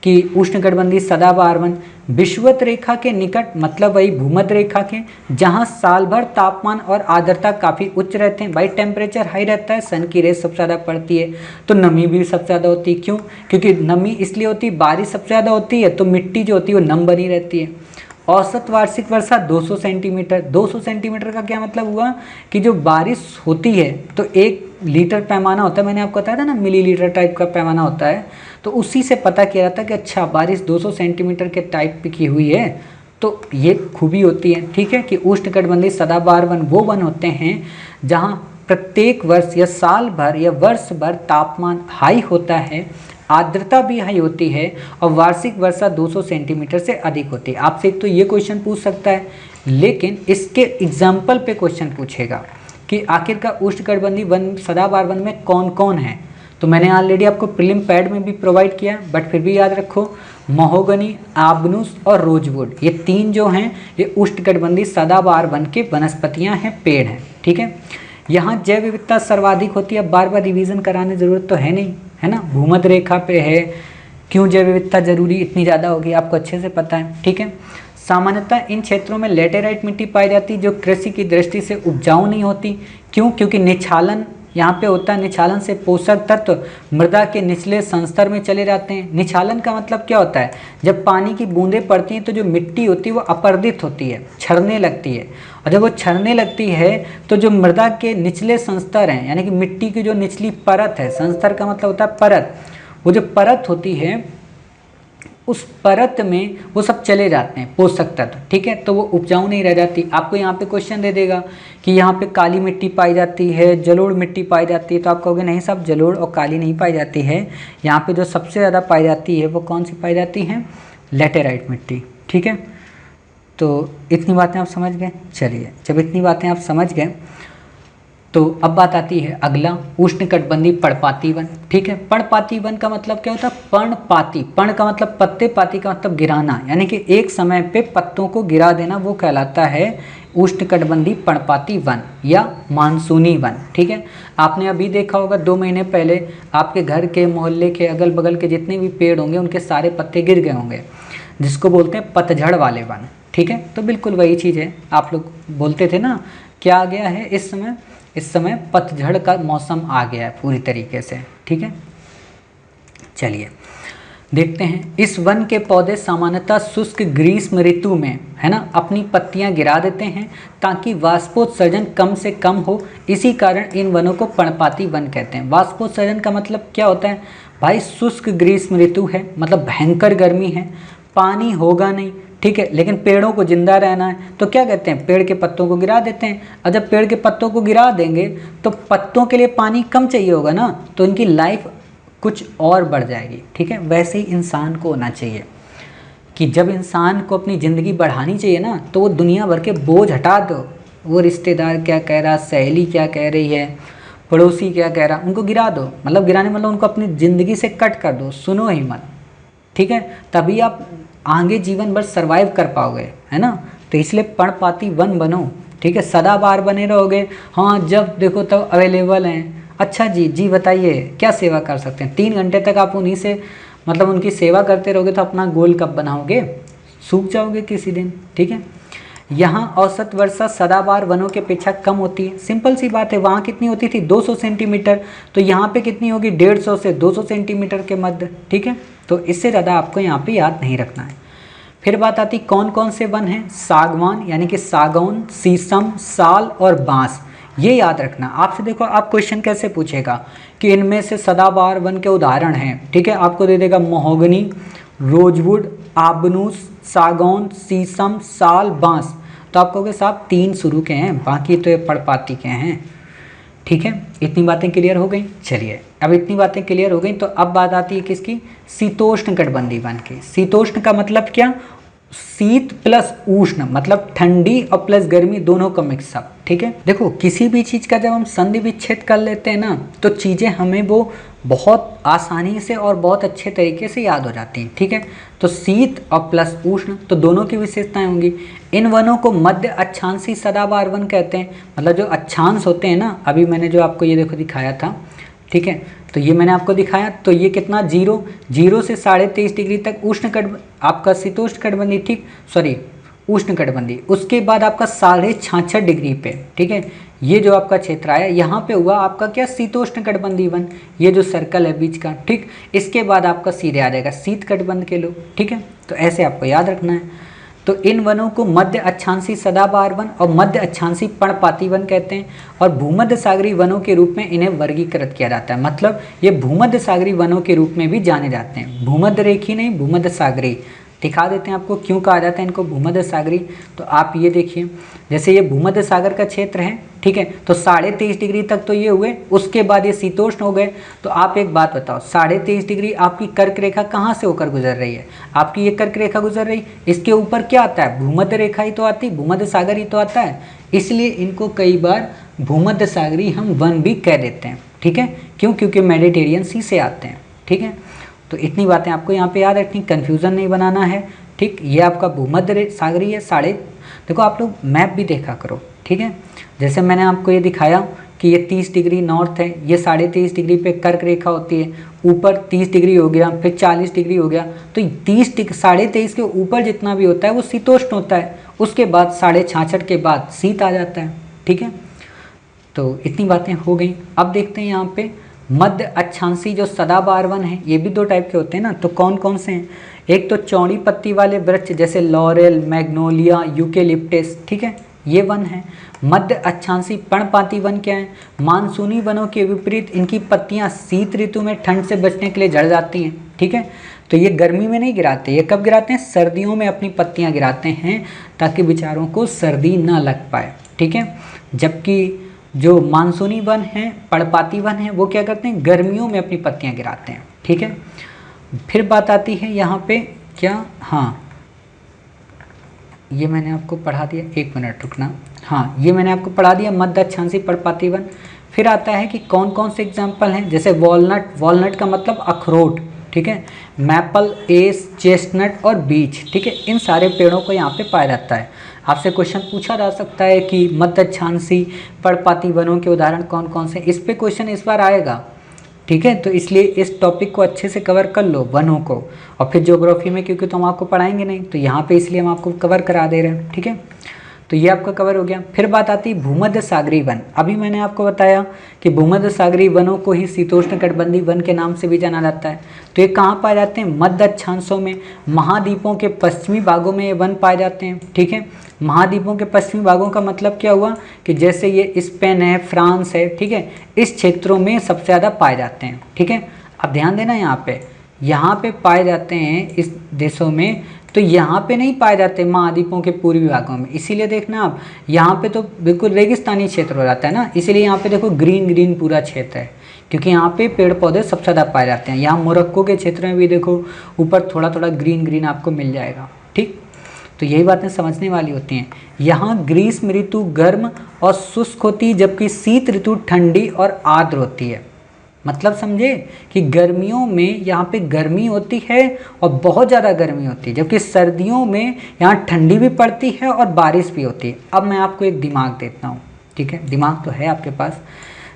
कि उष्णकटिबंधीय सदाबहार वन विषुवत रेखा के निकट, मतलब वही भूमध्य रेखा के, जहां साल भर तापमान और आर्द्रता काफ़ी उच्च रहते हैं। भाई टेम्परेचर हाई रहता है, सन की रेस सबसे ज़्यादा पड़ती है, तो नमी भी सबसे ज़्यादा होती है। क्यों? क्योंकि नमी इसलिए होती है, बारिश सबसे ज़्यादा होती है तो मिट्टी जो होती है वो नम बनी रहती है। औसत वार्षिक वर्षा 200 सेंटीमीटर। 200 सेंटीमीटर का क्या मतलब हुआ कि जो बारिश होती है तो 1 लीटर पैमाना होता है, मैंने आपको बताया था ना, मिलीलीटर टाइप का पैमाना होता है, तो उसी से पता किया जाता है कि अच्छा बारिश 200 सेंटीमीटर के टाइप की हुई है। तो ये खूबी होती है, ठीक है, कि उष्णकटिबंधीय सदाबहार वन वो वन होते हैं जहाँ प्रत्येक वर्ष या साल भर या वर्ष भर तापमान हाई होता है, आर्द्रता भी हाई होती है और वार्षिक वर्षा 200 सेंटीमीटर से अधिक होती है। आपसे एक तो ये क्वेश्चन पूछ सकता है, लेकिन इसके एग्जाम्पल पे क्वेश्चन पूछेगा कि आखिरकार उष्णकटिबंधीय वन सदाबहार वन में कौन कौन है। तो मैंने ऑलरेडी आपको प्रीलिम पैड में भी प्रोवाइड किया, बट फिर भी याद रखो, महोगनी, आबनूस और रोजवुड, ये 3 जो हैं ये उष्णकटिबंधीय सदाबहार वन के वनस्पतियां हैं, पेड़ हैं। ठीक है, यहाँ जैव विविधता सर्वाधिक होती है। अब बार बार रिवीजन कराने की जरूरत तो है नहीं, है ना। भूमध्य रेखा पे है, क्यों जैव विविधता जरूरी इतनी ज़्यादा होगी आपको अच्छे से पता है। ठीक है, सामान्यतः इन क्षेत्रों में लेटेराइट मिट्टी पाई जाती है जो कृषि की दृष्टि से उपजाऊ नहीं होती। क्यों? क्योंकि निछालन यहाँ पे होता है। निछालन से पोषक तत्व मृदा के निचले संस्तर में चले जाते हैं। निछालन का मतलब क्या होता है? जब पानी की बूंदें पड़ती हैं तो जो मिट्टी होती है वो अपर्दित होती है, छरने लगती है, और जब वो छरने लगती है तो जो मृदा के निचले संस्तर हैं, यानी कि मिट्टी की जो निचली परत है, संस्तर का मतलब होता है परत, वो जो परत होती है उस परत में वो सब चले जाते हैं पोषक तत्व। ठीक है, तो वो उपजाऊ नहीं रह जाती। आपको यहाँ पे क्वेश्चन दे देगा कि यहाँ पे काली मिट्टी पाई जाती है, जलोढ़ मिट्टी पाई जाती है, तो आप कहोगे नहीं साहब, जलोढ़ और काली नहीं पाई जाती है। यहाँ पे जो सबसे ज़्यादा पाई जाती है वो कौन सी पाई जाती है? लेटेराइट मिट्टी। ठीक है, तो इतनी बातें आप समझ गए। चलिए, जब इतनी बातें आप समझ गए तो अब बात आती है अगला, उष्णकटिबंधीय पर्णपाती वन। ठीक है, पर्णपाती वन का मतलब क्या होता है? पर्णपाती, पर्ण का मतलब पत्ते, पाती का मतलब गिराना, यानी कि एक समय पे पत्तों को गिरा देना, वो कहलाता है उष्णकटिबंधीय पर्णपाती वन या मानसूनी वन। ठीक है, आपने अभी देखा होगा 2 महीने पहले आपके घर के मोहल्ले के अगल बगल के जितने भी पेड़ होंगे उनके सारे पत्ते गिर गए होंगे, जिसको बोलते हैं पतझड़ वाले वन। ठीक है, तो बिल्कुल वही चीज़ है। आप लोग बोलते थे ना, क्या आ गया है इस समय पतझड़ का मौसम आ गया है पूरी तरीके से। ठीक है, चलिए देखते हैं। इस वन के पौधे सामान्यतः शुष्क ग्रीष्म ऋतु में, है ना, अपनी पत्तियां गिरा देते हैं ताकि वाष्पोत्सर्जन कम से कम हो। इसी कारण इन वनों को पर्णपाती वन कहते हैं। वाष्पोत्सर्जन का मतलब क्या होता है भाई? शुष्क ग्रीष्म ऋतु है, मतलब भयंकर गर्मी है, पानी होगा नहीं। ठीक है, लेकिन पेड़ों को जिंदा रहना है, तो क्या कहते हैं? पेड़ के पत्तों को गिरा देते हैं। और जब पेड़ के पत्तों को गिरा देंगे तो पत्तों के लिए पानी कम चाहिए होगा ना, तो इनकी लाइफ कुछ और बढ़ जाएगी। ठीक है, वैसे ही इंसान को होना चाहिए कि जब इंसान को अपनी ज़िंदगी बढ़ानी चाहिए ना, तो वो दुनिया भर के बोझ हटा दो। वो रिश्तेदार क्या कह रहा, सहेली क्या कह रही है, पड़ोसी क्या कह रहा, उनको गिरा दो। मतलब गिराने मतलब उनको अपनी ज़िंदगी से कट कर दो, सुनो ही मत। ठीक है, तभी आप आगे जीवन भर सर्वाइव कर पाओगे, है ना। तो इसलिए पर्णपाती वन बनो। ठीक है, सदाबहार बने रहोगे, हाँ जब देखो तब अवेलेबल हैं। अच्छा जी बताइए क्या सेवा कर सकते हैं? 3 घंटे तक आप उन्हीं से मतलब उनकी सेवा करते रहोगे तो अपना गोल कब बनाओगे? सूख जाओगे किसी दिन। ठीक है, यहाँ औसत वर्षा सदाबहार वनों की अपेक्षा कम होती है। सिंपल सी बात है, वहाँ कितनी होती थी? 200 सेंटीमीटर, तो यहाँ पे कितनी होगी? 150 से 200 सेंटीमीटर के मध्य। ठीक है, तो इससे ज़्यादा आपको यहाँ पे याद नहीं रखना है। फिर बात आती कौन कौन से वन हैं? सागवान यानी कि सागौन, शीशम, साल और बांस, ये याद रखना। आपसे देखो आप क्वेश्चन कैसे पूछेगा कि इनमें से सदाबहार वन के उदाहरण हैं। ठीक है, आपको दे देगा महोगनी, रोजवुड, आबनूस, सागौन, शीशम, साल, बांस, तो आप कहोगे साहब 3 शुरू के हैं, बाकी तो ये पर्णपाती के हैं। ठीक है, इतनी बातें क्लियर हो गई। चलिए, अब इतनी बातें क्लियर हो गई तो अब बात आती है किसकी? शीतोष्णकटिबंधीय वन की। शीतोष्ण का मतलब क्या? शीत प्लस उष्ण, मतलब ठंडी और प्लस गर्मी दोनों का मिक्सअप। ठीक है, देखो किसी भी चीज़ का जब हम संधि विच्छेद कर लेते हैं ना, तो चीज़ें हमें वो बहुत आसानी से और बहुत अच्छे तरीके से याद हो जाती हैं। ठीक है, तो शीत और प्लस उष्ण, तो दोनों की विशेषताएं होंगी। इन वनों को मध्य अक्षांशीय सदाबहार वन कहते हैं। मतलब जो अक्षांश होते हैं ना, अभी मैंने जो आपको ये देखो दिखाया था, ठीक है, तो ये मैंने आपको दिखाया, तो ये कितना 0 से 23.5 डिग्री तक आपका शीतोष्णकटिबंधीय, ठीक सॉरी उष्णकटिबंधीय। उसके बाद आपका 66.5 डिग्री पे, ठीक है, ये जो आपका क्षेत्र आया यहाँ पे हुआ आपका क्या? शीतोष्णकटिबंधीय वन, ये जो सर्कल है बीच का। ठीक, इसके बाद आपका सीधे आ जाएगा शीतकटिबंध के लोग। ठीक है, तो ऐसे आपको याद रखना है। तो इन वनों को मध्य अक्षांशीय सदाबहार वन और मध्य अक्षांशीय पर्णपाती वन कहते हैं, और भूमध्य सागरीय वनों के रूप में इन्हें वर्गीकृत किया जाता है। मतलब ये भूमध्य सागरीय वनों के रूप में भी जाने जाते हैं। भूमध्य रेखीय नहीं, भूमध्य सागरीय। दिखा देते हैं आपको क्यों कहा जाता है इनको भूमध्य सागरीय। तो आप ये देखिए, जैसे ये भूमध्य सागर का क्षेत्र है, ठीक है, तो 23.5 डिग्री तक तो ये हुए, उसके बाद ये शीतोष्ण हो गए। तो आप एक बात बताओ, 23.5 डिग्री आपकी कर्क रेखा कहाँ से होकर गुजर रही है? आपकी ये कर्क रेखा गुजर रही, इसके ऊपर क्या आता है? भूमध्य रेखा ही तो आती, भूमध्य सागर ही तो आता है। इसलिए इनको कई बार भूमध्य सागरीय हम वन भी कह देते हैं। ठीक है, क्यों? क्योंकि मेडिटेरियन सी से आते हैं। ठीक है, तो इतनी बातें आपको यहाँ पे याद रखनी, कन्फ्यूज़न नहीं बनाना है। ठीक, ये आपका भूमध्य सागरीय है। देखो आप लोग मैप भी देखा करो, ठीक है। जैसे मैंने आपको ये दिखाया कि ये 30 डिग्री नॉर्थ है, ये 23.5 डिग्री पे कर्क रेखा होती है, ऊपर 30 डिग्री हो गया, फिर 40 डिग्री हो गया। तो 23.5 के ऊपर जितना भी होता है वो शीतोष्ण होता है, उसके बाद 66.5 के बाद शीत आ जाता है, ठीक है। तो इतनी बातें हो गई। अब देखते हैं यहाँ पे मध्य अक्षांशी जो सदाबहार वन है, ये भी 2 टाइप के होते हैं ना, तो कौन कौन से हैं। एक तो चौड़ी पत्ती वाले वृक्ष जैसे लॉरेल, मैग्नोलिया, यूकेलिप्टस, ठीक है, ये वन है। मध्य अक्षांशी पर्णपाती वन क्या है, मानसूनी वनों के विपरीत इनकी पत्तियां शीत ऋतु में ठंड से बचने के लिए झड़ जाती हैं, ठीक है। तो ये गर्मी में नहीं गिराते, ये कब गिराते हैं, सर्दियों में अपनी पत्तियां गिराते हैं ताकि बेचारों को सर्दी ना लग पाए, ठीक है। जबकि जो मानसूनी वन है, पर्णपाती वन है, वो क्या करते हैं, गर्मियों में अपनी पत्तियां गिराते हैं, ठीक है। फिर बात आती है यहाँ पे क्या, हाँ ये मैंने आपको पढ़ा दिया, 1 मिनट रुकना, हाँ ये मैंने आपको पढ़ा दिया मध्य अक्षांशी पर्णपाती वन। फिर आता है कि कौन कौन से एग्जाम्पल हैं, जैसे वॉलनट, वॉलनट का मतलब अखरोट, ठीक है, मैपल, एस, चेस्टनट और बीच, ठीक है, इन सारे पेड़ों को यहाँ पे पाया जाता है। आपसे क्वेश्चन पूछा जा सकता है कि मध्य अक्षांशी पर्णपाती वनों के उदाहरण कौन कौन से, इस पे क्वेश्चन इस बार आएगा, ठीक है। तो इसलिए इस टॉपिक को अच्छे से कवर कर लो वनों को, और फिर ज्योग्राफी में क्योंकि तो हम आपको पढ़ाएंगे नहीं, तो यहाँ पे इसलिए हम आपको कवर करा दे रहे हैं, ठीक है। तो ये आपका कवर हो गया। फिर बात आती है भूमध्य सागरीय वन। अभी मैंने आपको बताया कि भूमध्य सागरीय वनों को ही शीतोष्ण कटिबंधीय वन के नाम से भी जाना जाता है। तो ये कहाँ पाए जाते हैं, मध्य अक्षांशों में, महाद्वीपों के पश्चिमी भागों में ये वन पाए जाते हैं, ठीक है। महाद्वीपों के पश्चिमी भागों का मतलब क्या हुआ कि जैसे ये स्पेन है, फ्रांस है, ठीक है, इस क्षेत्रों में सबसे ज़्यादा पाए जाते हैं, ठीक है। अब ध्यान देना यहाँ पे पाए जाते हैं इस देशों में, तो यहाँ पे नहीं पाए जाते महाद्वीपों के पूर्वी भागों में। इसीलिए देखना आप, यहाँ पे तो बिल्कुल रेगिस्तानी क्षेत्र हो जाता है ना, इसीलिए यहाँ पे देखो ग्रीन ग्रीन पूरा क्षेत्र है, क्योंकि यहाँ पे पेड़ पौधे सबसे ज़्यादा पाए जाते हैं। यहाँ मोरक्को के क्षेत्र में भी देखो ऊपर थोड़ा थोड़ा ग्रीन ग्रीन आपको मिल जाएगा, ठीक। तो यही बातें समझने वाली होती हैं। यहाँ ग्रीष्म ऋतु गर्म और शुष्क होती, जबकि शीत ऋतु ठंडी और आर्द्र होती है। मतलब समझे कि गर्मियों में यहाँ पे गर्मी होती है और बहुत ज़्यादा गर्मी होती है, जबकि सर्दियों में यहाँ ठंडी भी पड़ती है और बारिश भी होती है। अब मैं आपको एक दिमाग देता हूँ, ठीक है, दिमाग तो है आपके पास।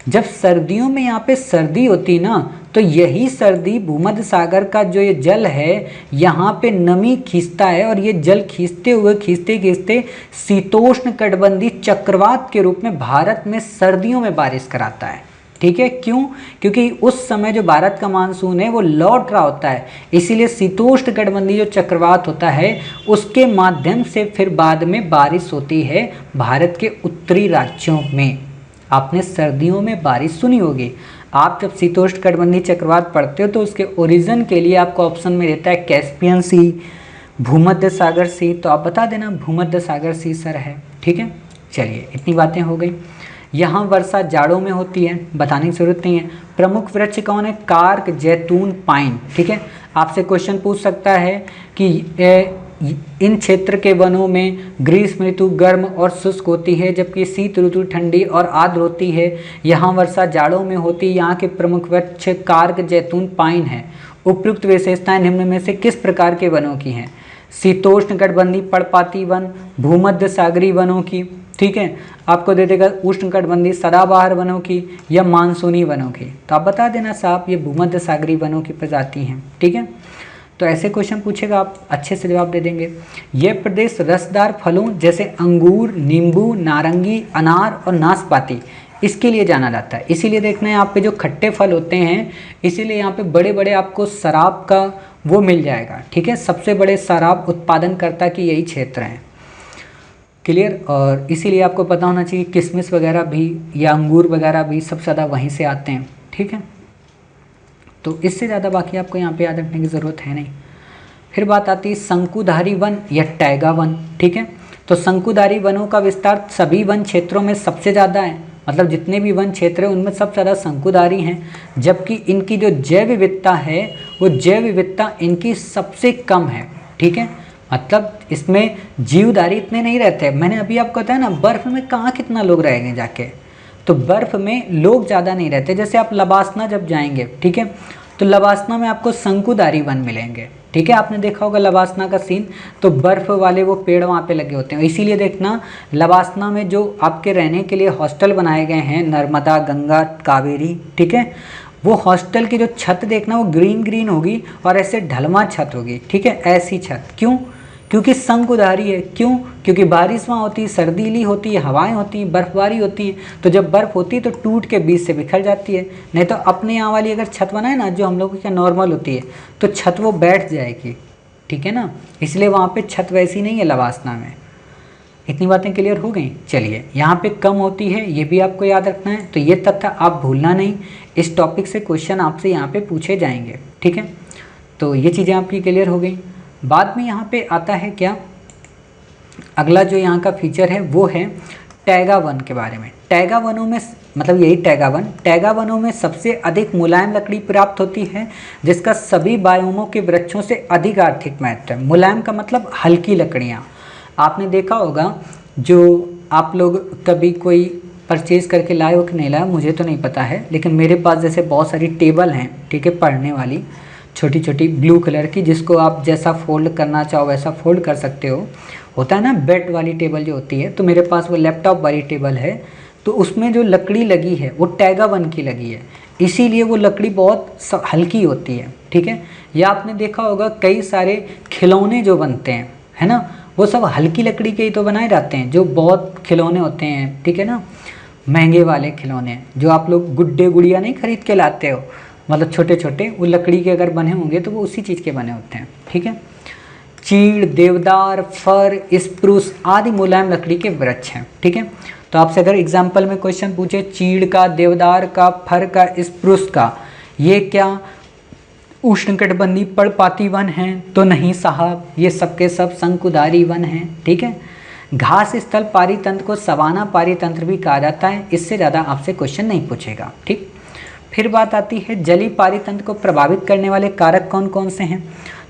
जब सर्दियों में यहाँ पे सर्दी होती ना, तो यही सर्दी भूमध्य सागर का जो ये जल है यहाँ पे नमी खींचता है, और ये जल खींचते हुए खींचते खींचते शीतोष्ण कटिबंधीय चक्रवात के रूप में भारत में सर्दियों में बारिश कराता है, ठीक है। क्यों, क्योंकि उस समय जो भारत का मानसून है वो लौट रहा होता है, इसीलिए शीतोष्ण कटिबंधीय जो चक्रवात होता है उसके माध्यम से फिर बाद में बारिश होती है भारत के उत्तरी राज्यों में। आपने सर्दियों में बारिश सुनी होगी। आप जब शीतोष्ण कटिबंधीय चक्रवात पढ़ते हो तो उसके ओरिजिन के लिए आपको ऑप्शन में देता है कैस्पियन सी, भूमध्य सागर सी, तो आप बता देना भूमध्य सागर सी सर है, ठीक है। चलिए इतनी बातें हो गई। यहाँ वर्षा जाड़ों में होती है, बताने की जरूरत नहीं है। प्रमुख वृक्ष कौन है, कार्क, जैतून, पाइन, ठीक है। आपसे क्वेश्चन पूछ सकता है कि इन क्षेत्र के वनों में ग्रीष्म ऋतु गर्म और शुष्क होती है, जबकि शीत ऋतु ठंडी और आर्द्र होती है। यहाँ वर्षा जाड़ों में होती है। यहाँ के प्रमुख वृक्ष कार्क, जैतून, पाइन है। उपयुक्त विशेषताएं निम्न में से किस प्रकार के वनों की हैं, शीतोष्ण कटिबंधीय पर्णपाती वन, भूमध्य सागरीय वनों की, ठीक है। आपको दे देगा उष्ण कटिबंधीय सदाबहार वनों की या मानसूनी वनों की। तो आप बता देना साहब ये भूमध्य सागरीय वनों की प्रजाति हैं, ठीक है। तो ऐसे क्वेश्चन पूछेगा आप अच्छे से जवाब दे देंगे। ये प्रदेश रसदार फलों जैसे अंगूर, नींबू, नारंगी, अनार और नाशपाती इसके लिए जाना जाता है। इसीलिए देखना है यहाँ पे जो खट्टे फल होते हैं, इसीलिए यहाँ पे बड़े बड़े आपको शराब का वो मिल जाएगा, ठीक है। सबसे बड़े शराब उत्पादनकर्ता की यही क्षेत्र हैं, क्लियर। और इसीलिए आपको पता होना चाहिए किशमिश वगैरह भी या अंगूर वगैरह भी सबसे ज़्यादा वहीं से आते हैं, ठीक है। तो इससे ज़्यादा बाकी आपको यहाँ पे याद रखने की ज़रूरत है नहीं। फिर बात आती है शंकुधारी वन या टैगा वन, ठीक है। तो शंकुधारी वनों का विस्तार सभी वन क्षेत्रों में सबसे ज़्यादा है, मतलब जितने भी वन क्षेत्र हैं उनमें सबसे ज़्यादा शंकुधारी हैं, जबकि इनकी जो जैव विविधता है वो जैव विविधता इनकी सबसे कम है, ठीक है। मतलब इसमें जीवधारी इतने नहीं रहते। मैंने अभी आपको बताया ना, बर्फ़ में कहाँ कितना लोग रहेंगे जाके, तो बर्फ़ में लोग ज़्यादा नहीं रहते। जैसे आप लबासना जब जाएंगे, ठीक है, तो लवासना में आपको शंकुधारी वन मिलेंगे। ठीक है, आपने देखा होगा लवासना का सीन, तो बर्फ़ वाले वो पेड़ वहाँ पे लगे होते हैं। इसीलिए देखना लवासना में जो आपके रहने के लिए हॉस्टल बनाए गए हैं, नर्मदा, गंगा, कावेरी, ठीक है, वो हॉस्टल की जो छत देखना वो ग्रीन ग्रीन होगी और ऐसे ढलमा छत होगी। ठीक है, ऐसी छत। क्यों? क्योंकि शंकुधारी है। क्यों? क्योंकि बारिश वहाँ होती है, सर्दीली होती है, हवाएं होती हैं, बर्फबारी होती है, तो जब बर्फ़ होती है तो टूट के बीच से बिखर जाती है। नहीं तो अपने यहाँ वाली अगर छत बनाए ना, जो हम लोगों की नॉर्मल होती है, तो छत वो बैठ जाएगी। ठीक है ना, इसलिए वहाँ पे छत वैसी नहीं है लवासना में। इतनी बातें क्लियर हो गई। चलिए, यहाँ पे कम होती है, ये भी आपको याद रखना है। तो ये तथ्य आप भूलना नहीं, इस टॉपिक से क्वेश्चन आपसे यहाँ पे पूछे जाएंगे। ठीक है, तो ये चीज़ें आपकी क्लियर हो गई। बाद में यहाँ पे आता है क्या, अगला जो यहाँ का फीचर है वो है टैगा वन के बारे में। टैगा वनों में, मतलब यही टैगा वनों में सबसे अधिक मुलायम लकड़ी प्राप्त होती है, जिसका सभी बायोमों के वृक्षों से अधिक आर्थिक महत्व है। मुलायम का मतलब हल्की लकड़ियाँ। आपने देखा होगा, जो आप लोग कभी कोई परचेज़ करके लाए हो कि नहीं लाए, मुझे तो नहीं पता है, लेकिन मेरे पास जैसे बहुत सारी टेबल हैं, ठीक है, पढ़ने वाली, छोटी छोटी ब्लू कलर की, जिसको आप जैसा फोल्ड करना चाहो वैसा फोल्ड कर सकते हो। होता है ना बेड वाली टेबल जो होती है, तो मेरे पास वो लैपटॉप वाली टेबल है, तो उसमें जो लकड़ी लगी है वो टैगा वन की लगी है, इसीलिए वो लकड़ी बहुत हल्की होती है। ठीक है, या आपने देखा होगा कई सारे खिलौने जो बनते हैं, है ना, वो सब हल्की लकड़ी के ही तो बनाए जाते हैं, जो बहुत खिलौने होते हैं। ठीक है ना, महंगे वाले खिलौने जो आप लोग गुड्डे गुड़िया नहीं खरीद के लाते हो, मतलब छोटे छोटे, वो लकड़ी के अगर बने होंगे तो वो उसी चीज़ के बने होते हैं। ठीक है, चीड़, देवदार, फर, स्प्रूस आदि मुलायम लकड़ी के वृक्ष हैं। ठीक है, तो आपसे अगर एग्जाम्पल में क्वेश्चन पूछे चीड़ का, देवदार का, फर का, स्प्रूस का, ये क्या उष्णकटिबंधीय पर्णपाती वन हैं? तो नहीं साहब, ये सबके सब शंकुधारी वन हैं। ठीक है, घास स्थल पारितंत्र को सवाना पारितंत्र भी कहा जाता है। इससे ज़्यादा आपसे क्वेश्चन नहीं पूछेगा। ठीक, फिर बात आती है जलीय पारितंत्र को प्रभावित करने वाले कारक कौन कौन से हैं।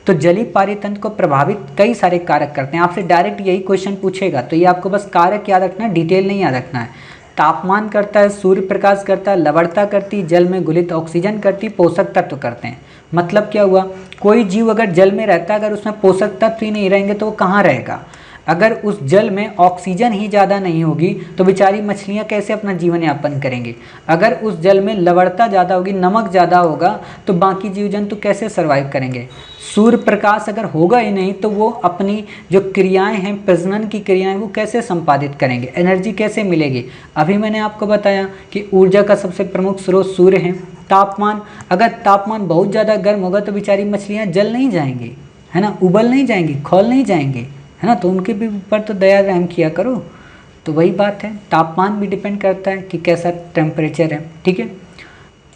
तो जलीय पारितंत्र को प्रभावित कई सारे कारक करते हैं। आपसे डायरेक्ट यही क्वेश्चन पूछेगा, तो ये आपको बस कारक याद रखना है, डिटेल नहीं याद रखना है। तापमान करता है, सूर्य प्रकाश करता है, लवणता करती, जल में घुलित ऑक्सीजन करती, पोषक तत्व करते हैं। मतलब क्या हुआ, कोई जीव अगर जल में रहता है, अगर उसमें पोषक तत्व ही नहीं रहेंगे तो वो कहाँ रहेगा। अगर उस जल में ऑक्सीजन ही ज़्यादा नहीं होगी तो बेचारी मछलियाँ कैसे अपना जीवन यापन करेंगी। अगर उस जल में लवणता ज़्यादा होगी, नमक ज़्यादा होगा, तो बाकी जीव जंतु कैसे सर्वाइव करेंगे। सूर्य प्रकाश अगर होगा ही नहीं तो वो अपनी जो क्रियाएं हैं, प्रजनन की क्रियाएं, वो कैसे संपादित करेंगे, एनर्जी कैसे मिलेगी। अभी मैंने आपको बताया कि ऊर्जा का सबसे प्रमुख स्रोत सूर्य है। तापमान, अगर तापमान बहुत ज़्यादा गर्म होगा तो बेचारी मछलियाँ जल नहीं जाएंगी, है ना, उबल नहीं जाएंगी, खौल नहीं जाएंगी, है ना, तो उनके भी ऊपर तो दया रहम किया करो। तो वही बात है, तापमान भी डिपेंड करता है कि कैसा टेम्परेचर है। ठीक है,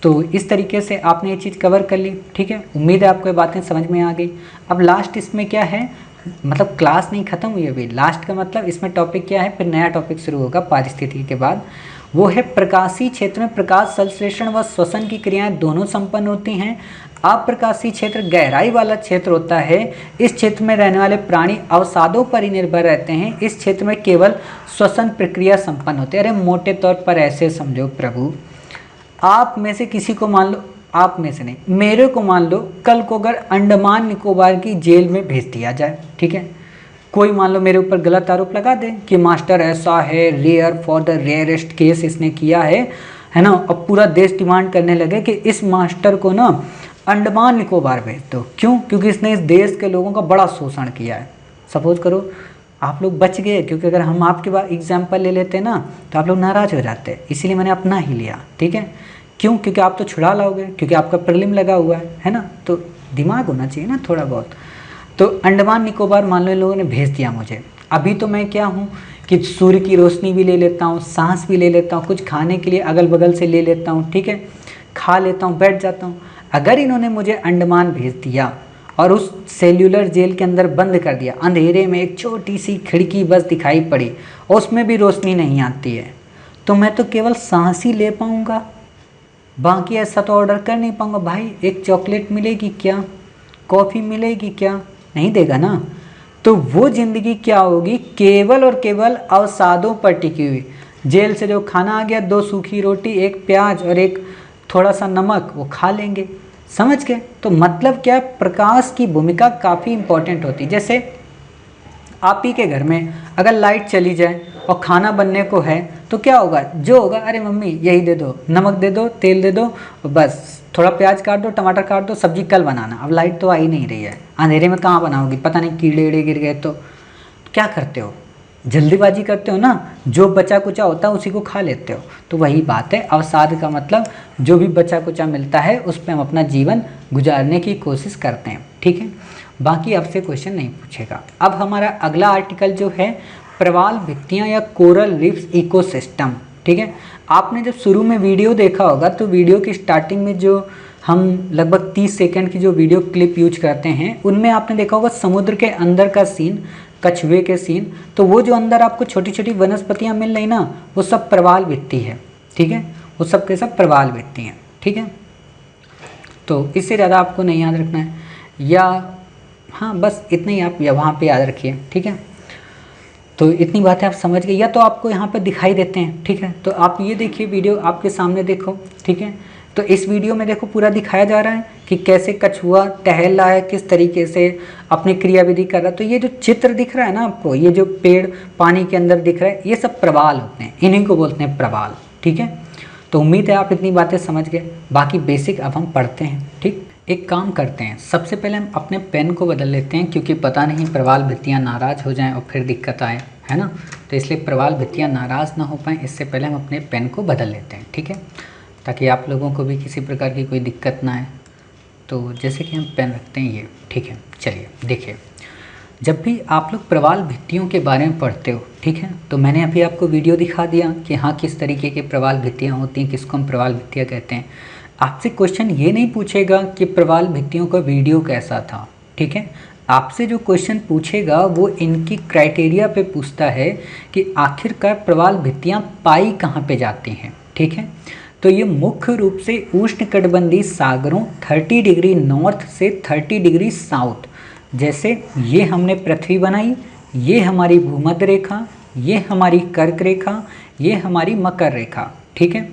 तो इस तरीके से आपने ये चीज़ कवर कर ली। ठीक है, उम्मीद है आपको ये बातें समझ में आ गई। अब लास्ट इसमें क्या है, मतलब क्लास नहीं ख़त्म हुई अभी, लास्ट का मतलब इसमें टॉपिक क्या है, फिर नया टॉपिक शुरू होगा पारिस्थितिकी के बाद। वो है प्रकाशीय क्षेत्र में प्रकाश संश्लेषण व श्वसन की क्रियाएं दोनों संपन्न होती हैं। अप्रकाशीय क्षेत्र गहराई वाला क्षेत्र होता है। इस क्षेत्र में रहने वाले प्राणी अवसादों पर ही निर्भर रहते हैं। इस क्षेत्र में केवल श्वसन प्रक्रिया संपन्न होती है। अरे मोटे तौर पर ऐसे समझो प्रभु, आप में से किसी को मान लो, आप में से नहीं, मेरे को मान लो कल को अगर अंडमान निकोबार की जेल में भेज दिया जाए, ठीक है, कोई मान लो मेरे ऊपर गलत आरोप लगा दे कि मास्टर ऐसा है, rare for the rarest case इसने किया है ना, अब पूरा देश डिमांड करने लगे कि इस मास्टर को ना अंडमान निकोबार भेज दो। क्यों? क्योंकि इसने इस देश के लोगों का बड़ा शोषण किया है। सपोज करो आप लोग बच गए, क्योंकि अगर हम आपके बाद एग्जाम्पल ले लेते ना तो आप लोग नाराज़ हो जाते, इसीलिए मैंने अपना ही लिया। ठीक है, क्यों? क्योंकि आप तो छुड़ा लाओगे, क्योंकि आपका प्रीलिम लगा हुआ है ना, तो दिमाग होना चाहिए ना थोड़ा बहुत। तो अंडमान निकोबार मान लो इन लोगों ने भेज दिया मुझे। अभी तो मैं क्या हूँ कि सूर्य की रोशनी भी ले लेता हूँ, सांस भी ले लेता हूँ, कुछ खाने के लिए अगल बगल से ले लेता हूँ, ठीक है, खा लेता हूँ, बैठ जाता हूँ। अगर इन्होंने मुझे अंडमान भेज दिया और उस सेल्यूलर जेल के अंदर बंद कर दिया, अंधेरे में एक छोटी सी खिड़की बस दिखाई पड़ी और उसमें भी रोशनी नहीं आती है, तो मैं तो केवल सांस ही ले पाऊँगा, बाकी ऐसा तो ऑर्डर कर नहीं पाऊँगा। भाई एक चॉकलेट मिलेगी क्या, कॉफ़ी मिलेगी क्या, नहीं देगा ना। तो वो ज़िंदगी क्या होगी, केवल और केवल अवसादों पर टिकी हुई। जेल से जो खाना आ गया, 2 सूखी रोटी, 1 प्याज और एक थोड़ा सा नमक, वो खा लेंगे, समझ गए? तो मतलब क्या, प्रकाश की भूमिका काफ़ी इंपॉर्टेंट होती है। जैसे आप ही के घर में अगर लाइट चली जाए और खाना बनने को है तो क्या होगा, जो होगा, अरे मम्मी यही दे दो, नमक दे दो, तेल दे दो, बस थोड़ा प्याज काट दो, टमाटर काट दो, सब्जी कल बनाना। अब लाइट तो आ ही नहीं रही है, अंधेरे में कहाँ बनाओगी, पता नहीं कीड़े वीड़े गिर गए तो क्या करते हो, जल्दीबाजी करते हो ना, जो बचा कुचा होता है उसी को खा लेते हो। तो वही बात है, अवसाद का मतलब जो भी बचा कुचा मिलता है उस पर हम अपना जीवन गुजारने की कोशिश करते हैं। ठीक है, बाकी आपसे क्वेश्चन नहीं पूछेगा। अब हमारा अगला आर्टिकल जो है, प्रवाल भित्तियाँ या कोरल रीफ्स इकोसिस्टम। ठीक है, आपने जब शुरू में वीडियो देखा होगा तो वीडियो की स्टार्टिंग में जो हम लगभग 30 सेकंड की जो वीडियो क्लिप यूज करते हैं उनमें आपने देखा होगा समुद्र के अंदर का सीन, कछुए के सीन। तो वो जो अंदर आपको छोटी छोटी वनस्पतियाँ मिल रही ना, वो सब प्रवाल भित्ति है। ठीक है, वो सब के सब प्रवाल भित्ति हैं। ठीक है, तो इससे ज़्यादा आपको नहीं याद रखना है, या हाँ बस इतना ही आप वहाँ पे याद रखिए। ठीक है, तो इतनी बातें आप समझ गए, या तो आपको यहाँ पे दिखाई देते हैं। ठीक है, तो आप ये देखिए, वीडियो आपके सामने देखो। ठीक है, तो इस वीडियो में देखो पूरा दिखाया जा रहा है कि कैसे कछुआ टहल रहा है, किस तरीके से अपनी क्रियाविधि कर रहा है। तो ये जो चित्र दिख रहा है ना आपको, ये जो पेड़ पानी के अंदर दिख रहा है, ये सब प्रवाल होते हैं, इन्हीं को बोलते हैं प्रवाल। ठीक है, तो उम्मीद है आप इतनी बातें समझ गए। बाकी बेसिक अब हम पढ़ते हैं। ठीक, एक काम करते हैं, सबसे पहले हम अपने पेन को बदल लेते हैं, क्योंकि पता नहीं प्रवाल भित्तियाँ नाराज़ हो जाएं और फिर दिक्कत आए, है ना। तो इसलिए प्रवाल भित्तियाँ नाराज़ ना हो पाएँ, इससे पहले हम अपने पेन को बदल लेते हैं। ठीक है, ताकि आप लोगों को भी किसी प्रकार की कोई दिक्कत ना आए। तो जैसे कि हम पेन रखते हैं ये। ठीक है, चलिए देखिए, जब भी आप लोग प्रवाल भित्तियों के बारे में पढ़ते हो, ठीक है, तो मैंने अभी आपको वीडियो दिखा दिया कि हाँ किस तरीके के प्रवाल भित्तियाँ होती हैं, किसको हम प्रवाल भित्तियाँ कहते हैं। आपसे क्वेश्चन ये नहीं पूछेगा कि प्रवाल भित्तियों का वीडियो कैसा था। ठीक है, आपसे जो क्वेश्चन पूछेगा वो इनकी क्राइटेरिया पे पूछता है कि आखिरकार प्रवाल भित्तियाँ पाई कहाँ पे जाती हैं। ठीक है, तो ये मुख्य रूप से उष्णकटिबंधीय सागरों 30 डिग्री नॉर्थ से 30 डिग्री साउथ, जैसे ये हमने पृथ्वी बनाई, ये हमारी भूमध्य रेखा, ये हमारी कर्क रेखा, ये हमारी मकर रेखा। ठीक है,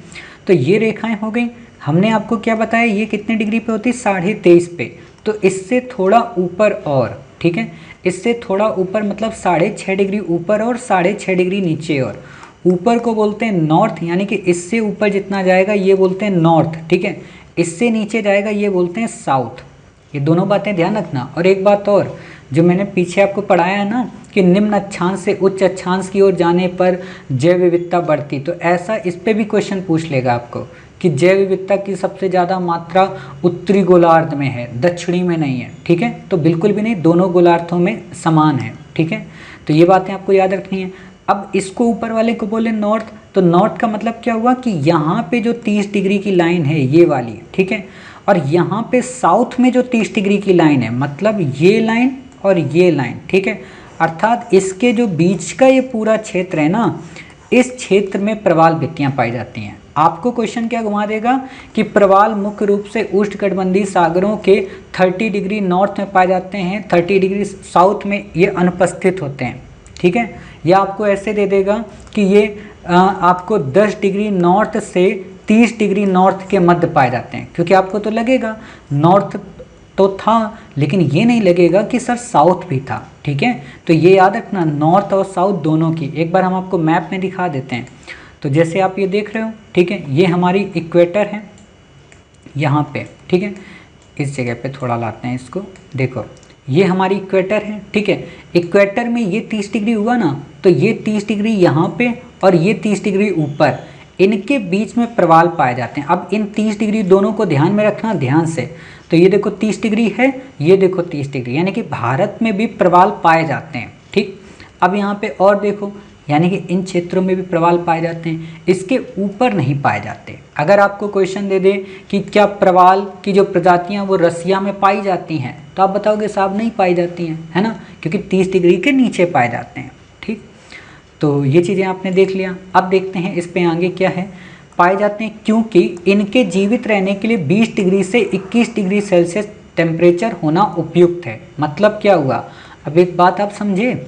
तो ये रेखाएं हो गई। हमने आपको क्या बताया, ये कितने डिग्री पे होती है, 23.5 पे। तो इससे थोड़ा ऊपर और, ठीक है, इससे थोड़ा ऊपर मतलब 6.5 डिग्री ऊपर और 6.5 डिग्री नीचे और। ऊपर को बोलते हैं नॉर्थ, यानी कि इससे ऊपर जितना जाएगा ये बोलते हैं नॉर्थ। ठीक है, इससे नीचे जाएगा ये बोलते हैं साउथ। ये दोनों बातें ध्यान रखना। और एक बात और, जो मैंने पीछे आपको पढ़ाया है ना कि निम्न अक्षांश से उच्च अक्षांश की ओर जाने पर जैव विविधता बढ़ती, तो ऐसा इस पे भी क्वेश्चन पूछ लेगा आपको कि जैव विविधता की सबसे ज़्यादा मात्रा उत्तरी गोलार्ध में है, दक्षिणी में नहीं है। ठीक है, तो बिल्कुल भी नहीं, दोनों गोलार्धों में समान है। ठीक है, तो ये बातें आपको याद रखनी है। अब इसको ऊपर वाले को बोले नॉर्थ, तो नॉर्थ का मतलब क्या हुआ कि यहाँ पे जो 30 डिग्री की लाइन है ये वाली, ठीक है, और यहाँ पे साउथ में जो 30 डिग्री की लाइन है, मतलब ये लाइन और ये लाइन। ठीक है, अर्थात इसके जो बीच का ये पूरा क्षेत्र है ना, इस क्षेत्र में प्रवाल भित्तियाँ पाई जाती हैं। आपको क्वेश्चन क्या घुमा देगा कि प्रवाल मुख्य रूप से उष्णकटिबंधीय सागरों के 30 डिग्री नॉर्थ में पाए जाते हैं, 30 डिग्री साउथ में ये अनुपस्थित होते हैं। ठीक है, या आपको ऐसे दे देगा कि ये आपको 10 डिग्री नॉर्थ से 30 डिग्री नॉर्थ के मध्य पाए जाते हैं, क्योंकि आपको तो लगेगा नॉर्थ तो था, लेकिन ये नहीं लगेगा कि सर साउथ भी था। ठीक है, तो ये याद रखना, नॉर्थ और साउथ दोनों की। एक बार हम आपको मैप में दिखा देते हैं। तो जैसे आप ये देख रहे हो, ठीक है, ये हमारी इक्वेटर है यहाँ पे। ठीक है, इस जगह पे थोड़ा लाते हैं इसको, देखो ये हमारी इक्वेटर है। ठीक है, इक्वेटर में ये 30 डिग्री हुआ ना, तो ये 30 डिग्री यहाँ पे और ये 30 डिग्री ऊपर, इनके बीच में प्रवाल पाए जाते हैं। अब इन 30 डिग्री दोनों को ध्यान में रखना, ध्यान से। तो ये देखो 30 डिग्री है, ये देखो 30 डिग्री, यानी कि भारत में भी प्रवाल पाए जाते हैं। ठीक, अब यहाँ पे और देखो, यानी कि इन क्षेत्रों में भी प्रवाल पाए जाते हैं, इसके ऊपर नहीं पाए जाते। अगर आपको क्वेश्चन दे दे कि क्या प्रवाल की जो प्रजातियां वो रसिया में पाई जाती हैं, तो आप बताओगे साहब नहीं पाई जाती हैं, है ना, क्योंकि 30 डिग्री के नीचे पाए जाते हैं। ठीक, तो ये चीज़ें आपने देख लिया। अब देखते हैं इस पे आगे क्या है। पाए जाते हैं क्योंकि इनके जीवित रहने के लिए 20 डिग्री से 21 डिग्री सेल्सियस टेम्परेचर होना उपयुक्त है। मतलब क्या हुआ, अब एक बात आप समझे,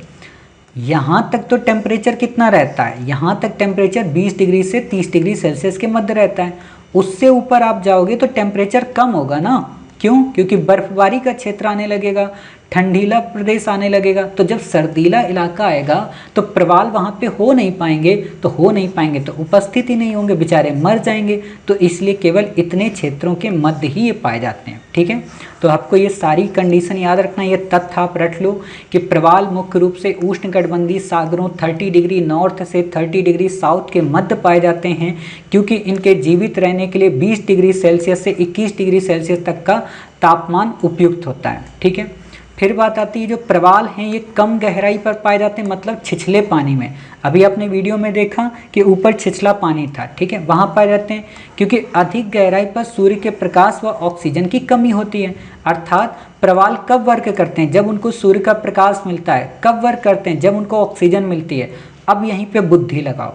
यहाँ तक तो टेम्परेचर कितना रहता है, यहाँ तक टेम्परेचर 20 डिग्री से 30 डिग्री सेल्सियस के मध्य रहता है। उससे ऊपर आप जाओगे तो टेम्परेचर कम होगा ना, क्यों? क्योंकि बर्फबारी का क्षेत्र आने लगेगा, ठंडीला प्रदेश आने लगेगा। तो जब सर्दीला इलाका आएगा तो प्रवाल वहाँ पे हो नहीं पाएंगे, तो उपस्थित ही नहीं होंगे, बेचारे मर जाएंगे। तो इसलिए केवल इतने क्षेत्रों के मध्य ही ये पाए जाते हैं। ठीक है, तो आपको ये सारी कंडीशन याद रखना, ये तथ्य आप रख लो कि प्रवाल मुख्य रूप से उष्णकटिबंधीय सागरों 30 डिग्री नॉर्थ से 30 डिग्री साउथ के मध्य पाए जाते हैं, क्योंकि इनके जीवित रहने के लिए 20 डिग्री सेल्सियस से 21 डिग्री सेल्सियस तक का तापमान उपयुक्त होता है। ठीक है, फिर बात आती है जो प्रवाल हैं ये कम गहराई पर पाए जाते हैं, मतलब छिछले पानी में। अभी आपने वीडियो में देखा कि ऊपर छिछला पानी था, ठीक है, वहाँ पाए जाते हैं, क्योंकि अधिक गहराई पर सूर्य के प्रकाश व ऑक्सीजन की कमी होती है। अर्थात प्रवाल कब वर्क करते हैं? जब उनको सूर्य का प्रकाश मिलता है। कब वर्क करते हैं? जब उनको ऑक्सीजन मिलती है। अब यहीं पे बुद्धि लगाओ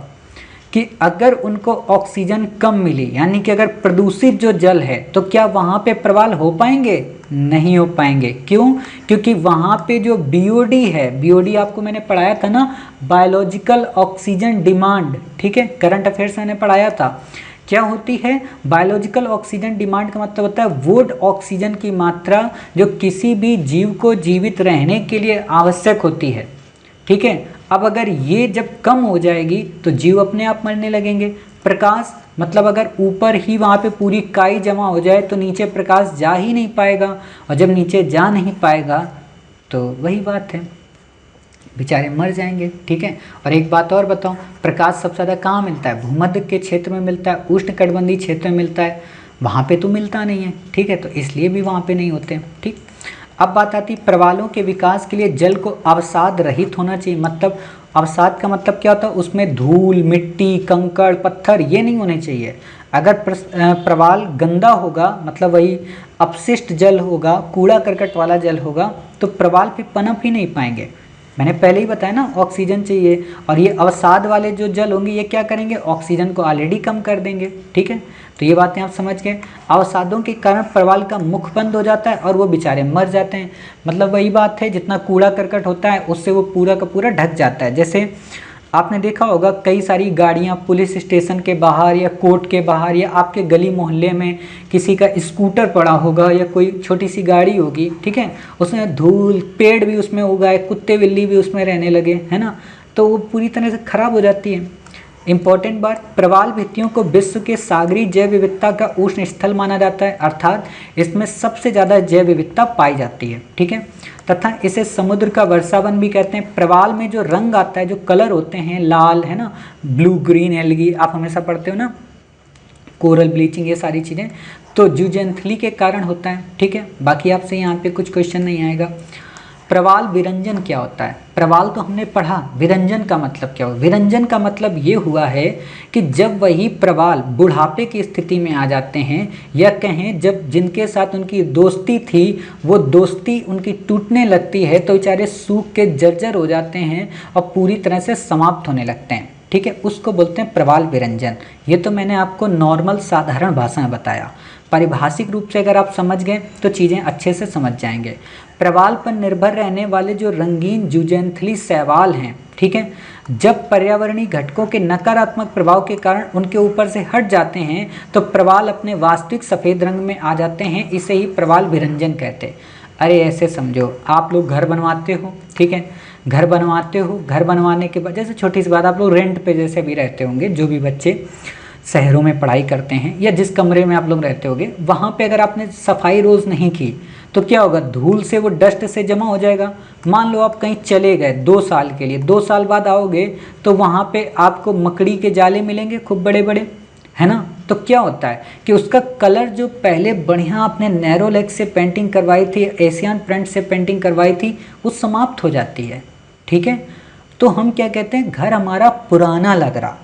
कि अगर उनको ऑक्सीजन कम मिली, यानी कि अगर प्रदूषित जो जल है, तो क्या वहाँ पे प्रवाल हो पाएंगे? नहीं हो पाएंगे। क्यों? क्योंकि वहाँ पे जो बीओडी है, बीओडी आपको मैंने पढ़ाया था ना, बायोलॉजिकल ऑक्सीजन डिमांड, ठीक है, करंट अफेयर्स मैंने पढ़ाया था। क्या होती है बायोलॉजिकल ऑक्सीजन डिमांड? का मतलब होता है वो ऑक्सीजन की मात्रा जो किसी भी जीव को जीवित रहने के लिए आवश्यक होती है। ठीक है, अब अगर ये जब कम हो जाएगी तो जीव अपने आप मरने लगेंगे। प्रकाश मतलब अगर ऊपर ही वहाँ पे पूरी काई जमा हो जाए तो नीचे प्रकाश जा ही नहीं पाएगा, और जब नीचे जा नहीं पाएगा तो वही बात है, बेचारे मर जाएंगे। ठीक है, और एक बात और बताऊं, प्रकाश सबसे ज़्यादा कहाँ मिलता है? भूमध्य के क्षेत्र में मिलता है, उष्णकटिबंधीय क्षेत्र में मिलता है, वहाँ पे तो मिलता नहीं है। ठीक है, तो इसलिए भी वहाँ पे नहीं होते। ठीक, अब बात आती है प्रवालों के विकास के लिए जल को अवसाद रहित होना चाहिए। मतलब अवसाद का मतलब क्या होता है? उसमें धूल, मिट्टी, कंकड़, पत्थर ये नहीं होने चाहिए। अगर प्रवाल गंदा होगा, मतलब वही अपशिष्ट जल होगा, कूड़ा करकट वाला जल होगा, तो प्रवाल पे पनप ही नहीं पाएंगे। मैंने पहले ही बताया ना, ऑक्सीजन चाहिए, और ये अवसाद वाले जो जल होंगे ये क्या करेंगे? ऑक्सीजन को ऑलरेडी कम कर देंगे। ठीक है, तो ये बातें आप समझ गए। अवसादों के कारण प्रवाल का मुख बंद हो जाता है और वो बेचारे मर जाते हैं। मतलब वही बात है, जितना कूड़ा करकट होता है उससे वो पूरा का पूरा ढक जाता है। जैसे आपने देखा होगा कई सारी गाड़ियाँ पुलिस स्टेशन के बाहर या कोर्ट के बाहर या आपके गली मोहल्ले में किसी का स्कूटर पड़ा होगा या कोई छोटी सी गाड़ी होगी, ठीक है, उसमें धूल, पेड़ भी उसमें उगाए, कुत्ते बिल्ली भी उसमें रहने लगे, है ना, तो वो पूरी तरह से खराब हो जाती है। इंपॉर्टेंट बात, प्रवाल भित्तियों को विश्व के सागरीय जैव विविधता का उष्ण स्थल माना जाता है, अर्थात इसमें सबसे ज़्यादा जैव विविधता पाई जाती है। ठीक है, तथा इसे समुद्र का वर्षावन भी कहते हैं। प्रवाल में जो रंग आता है, जो कलर होते हैं, लाल, है ना, ब्लू, ग्रीन, एल्गी, आप हमेशा पढ़ते हो ना, कोरल ब्लीचिंग, ये सारी चीज़ें तो जूजेंथली के कारण होता है। ठीक है, बाकी आपसे यहाँ पे कुछ क्वेश्चन नहीं आएगा। प्रवाल विरंजन क्या होता है? प्रवाल तो हमने पढ़ा, विरंजन का मतलब क्या हुआ? विरंजन का मतलब ये हुआ है कि जब वही प्रवाल बुढ़ापे की स्थिति में आ जाते हैं, या कहें जब जिनके साथ उनकी दोस्ती थी वो दोस्ती उनकी टूटने लगती है, तो बेचारे सूख के जर्जर हो जाते हैं और पूरी तरह से समाप्त होने लगते हैं। ठीक है, उसको बोलते हैं प्रवाल विरंजन। ये तो मैंने आपको नॉर्मल साधारण भाषा में बताया। पारिभाषिक रूप से अगर आप समझ गए तो चीज़ें अच्छे से समझ जाएंगे। प्रवाल पर निर्भर रहने वाले जो रंगीन जूजेंथली शैवाल हैं, ठीक है, जब पर्यावरणीय घटकों के नकारात्मक प्रभाव के कारण उनके ऊपर से हट जाते हैं तो प्रवाल अपने वास्तविक सफ़ेद रंग में आ जाते हैं। इसे ही प्रवाल विरंजन कहते हैं। अरे ऐसे समझो, आप लोग घर बनवाते हो, ठीक है, घर बनवाते हो, घर बनवाने के बाद जैसे छोटी सी बात, आप लोग रेंट पे जैसे भी रहते होंगे, जो भी बच्चे शहरों में पढ़ाई करते हैं या जिस कमरे में आप लोग रहते होंगे, वहाँ पे अगर आपने सफाई रोज़ नहीं की तो क्या होगा? धूल से वो डस्ट से जमा हो जाएगा। मान लो आप कहीं चले गए 2 साल के लिए, 2 साल बाद आओगे तो वहाँ पे आपको मकड़ी के जाले मिलेंगे खूब बड़े बड़े, है ना, तो क्या होता है कि उसका कलर जो पहले बढ़िया आपने नैरोलेक्स से पेंटिंग करवाई थी, एशियन प्रिंट से पेंटिंग करवाई थी, वो समाप्त हो जाती है। ठीक है, तो हम क्या कहते हैं? घर हमारा पुराना लग रहा,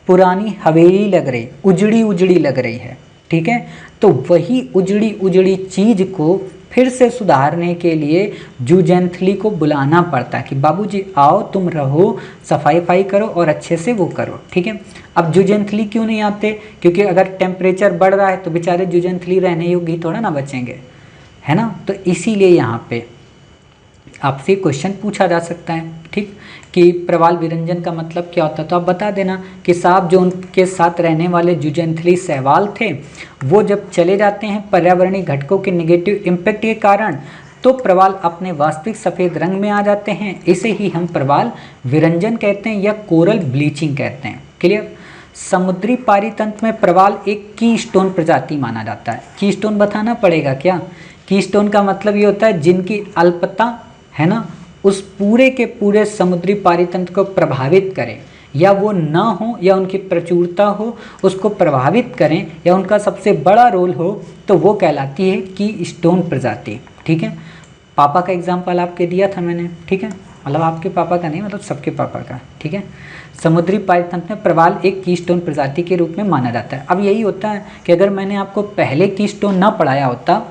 पुरानी हवेली लग रही, उजड़ी उजड़ी लग रही है। ठीक है, तो वही उजड़ी उजड़ी चीज़ को फिर से सुधारने के लिए जूजेंथली को बुलाना पड़ता है कि बाबूजी आओ, तुम रहो, सफाई करो और अच्छे से वो करो। ठीक है, अब जूजेंथली क्यों नहीं आते? क्योंकि अगर टेम्परेचर बढ़ रहा है तो बेचारे जूजेंथली रहने योग्य थोड़ा ना बचेंगे, है ना, तो इसीलिए यहाँ पे आपसे क्वेश्चन पूछा जा सकता है। ठीक, कि प्रवाल विरंजन का मतलब क्या होता है, तो आप बता देना कि साहब जो उनके साथ रहने वाले जुजेंथली सहवाल थे वो जब चले जाते हैं पर्यावरणीय घटकों के नेगेटिव इम्पैक्ट के कारण तो प्रवाल अपने वास्तविक सफ़ेद रंग में आ जाते हैं। इसे ही हम प्रवाल विरंजन कहते हैं या कोरल ब्लीचिंग कहते हैं। क्लियर। समुद्री पारितंत्र में प्रवाल एक कीस्टोन प्रजाति माना जाता है। कीस्टोन बताना पड़ेगा क्या? कीस्टोन का मतलब ये होता है जिनकी अल्पता है ना उस पूरे के पूरे समुद्री पारितंत्र को प्रभावित करें, या वो ना हो या उनकी प्रचुरता हो उसको प्रभावित करें, या उनका सबसे बड़ा रोल हो, तो वो कहलाती है कीस्टोन प्रजाति। ठीक है। पापा का एग्जाम्पल आपके दिया था मैंने। ठीक है, मतलब आपके पापा का नहीं, मतलब सबके पापा का। ठीक है। समुद्री पारितंत्र में प्रवाल एक कीस्टोन प्रजाति के रूप में माना जाता है। अब यही होता है कि अगर मैंने आपको पहले कीस्टोन ना पढ़ाया होता